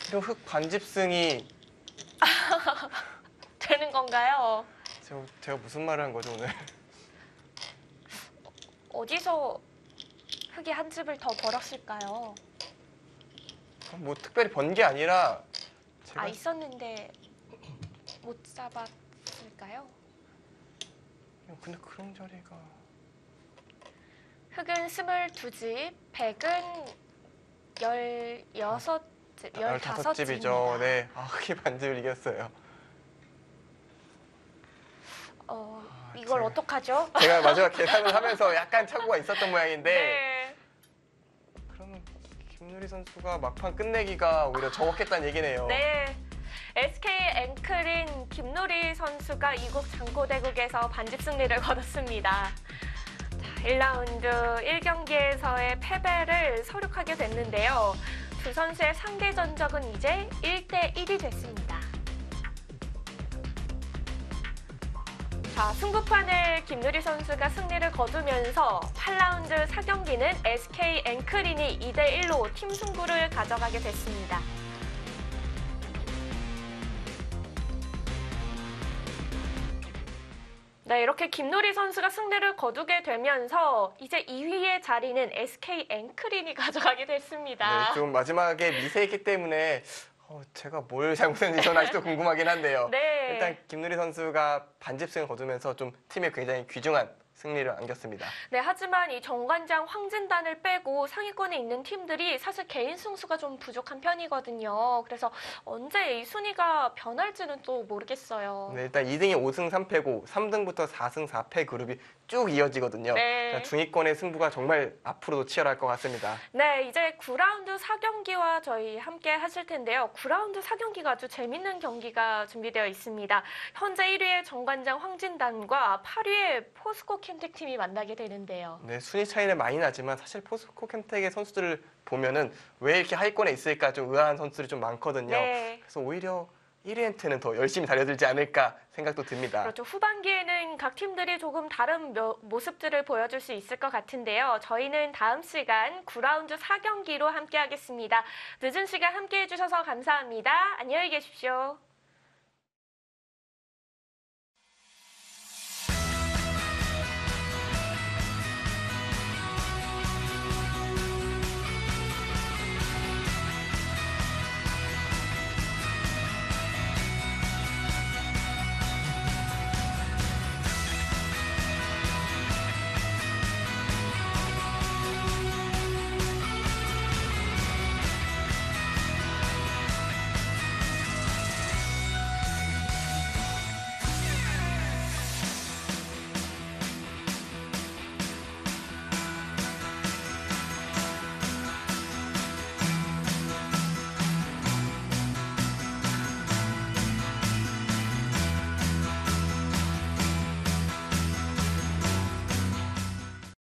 이런 흑 반집승이 되는 건가요? 제가 무슨 말을 한 거죠 오늘? 어디서 흑이 한 집을 더 벌었을까요? 뭐 특별히 번 게 아니라 제가 있었는데 못 잡았을까요? 근데 그런 자리가 흑은 22집, 백은 16집, 15집이죠. 15집입니다. 네, 흑이 반집을 이겼어요. 이걸 제가- 어떡하죠? 제가 마지막 계산을 하면서 약간 착오가 있었던 모양인데 네. 그러면 김누리 선수가 막판 끝내기가 오히려 적었겠다는 얘기네요. 네. SK 앵클인 김누리 선수가 이국 장고대국에서 반집 승리를 거뒀습니다. 자, 1라운드 1경기에서의 패배를 서륙하게 됐는데요. 두 선수의 상대 전적은 이제 1대1이 됐습니다. 자, 승부판을 김누리 선수가 승리를 거두면서 8라운드 4경기는 SK 앵클인이 2대1로 팀 승부를 가져가게 됐습니다. 네, 이렇게 김누리 선수가 승리를 거두게 되면서 이제 2위의 자리는 SK 앵클인이 가져가게 됐습니다. 네, 좀 마지막에 미세했기 때문에 제가 뭘 잘못했는지 저는 아직도 궁금하긴 한데요. 네. 일단 김누리 선수가 반집승을 거두면서 좀 팀에 굉장히 귀중한 승리를 안겼습니다. 네, 하지만 이 정관장 황진단을 빼고 상위권에 있는 팀들이 사실 개인 승수가 좀 부족한 편이거든요. 그래서 언제 이 순위가 변할지는 또 모르겠어요. 네, 일단 2등이 5승 3패고 3등부터 4승 4패 그룹이 쭉 이어지거든요. 네. 그러니까 중위권의 승부가 정말 앞으로도 치열할 것 같습니다. 네, 이제 9라운드 4경기와 저희 함께 하실 텐데요. 9라운드 4경기가 아주 재밌는 경기가 준비되어 있습니다. 현재 1위의 정관장 황진단과 8위의 포스코 캠텍 팀이 만나게 되는데요. 네, 순위 차이는 많이 나지만 사실 포스코 캠텍의 선수들을 보면은 왜 이렇게 하위권에 있을까 좀 의아한 선수들이 좀 많거든요. 네. 그래서 오히려 1위한테는 더 열심히 달려들지 않을까 생각도 듭니다. 그렇죠. 후반기에는 각 팀들이 조금 다른 모습들을 보여줄 수 있을 것 같은데요. 저희는 다음 시간 9라운드 4경기로 함께 하겠습니다. 늦은 시간 함께 해주셔서 감사합니다. 안녕히 계십시오.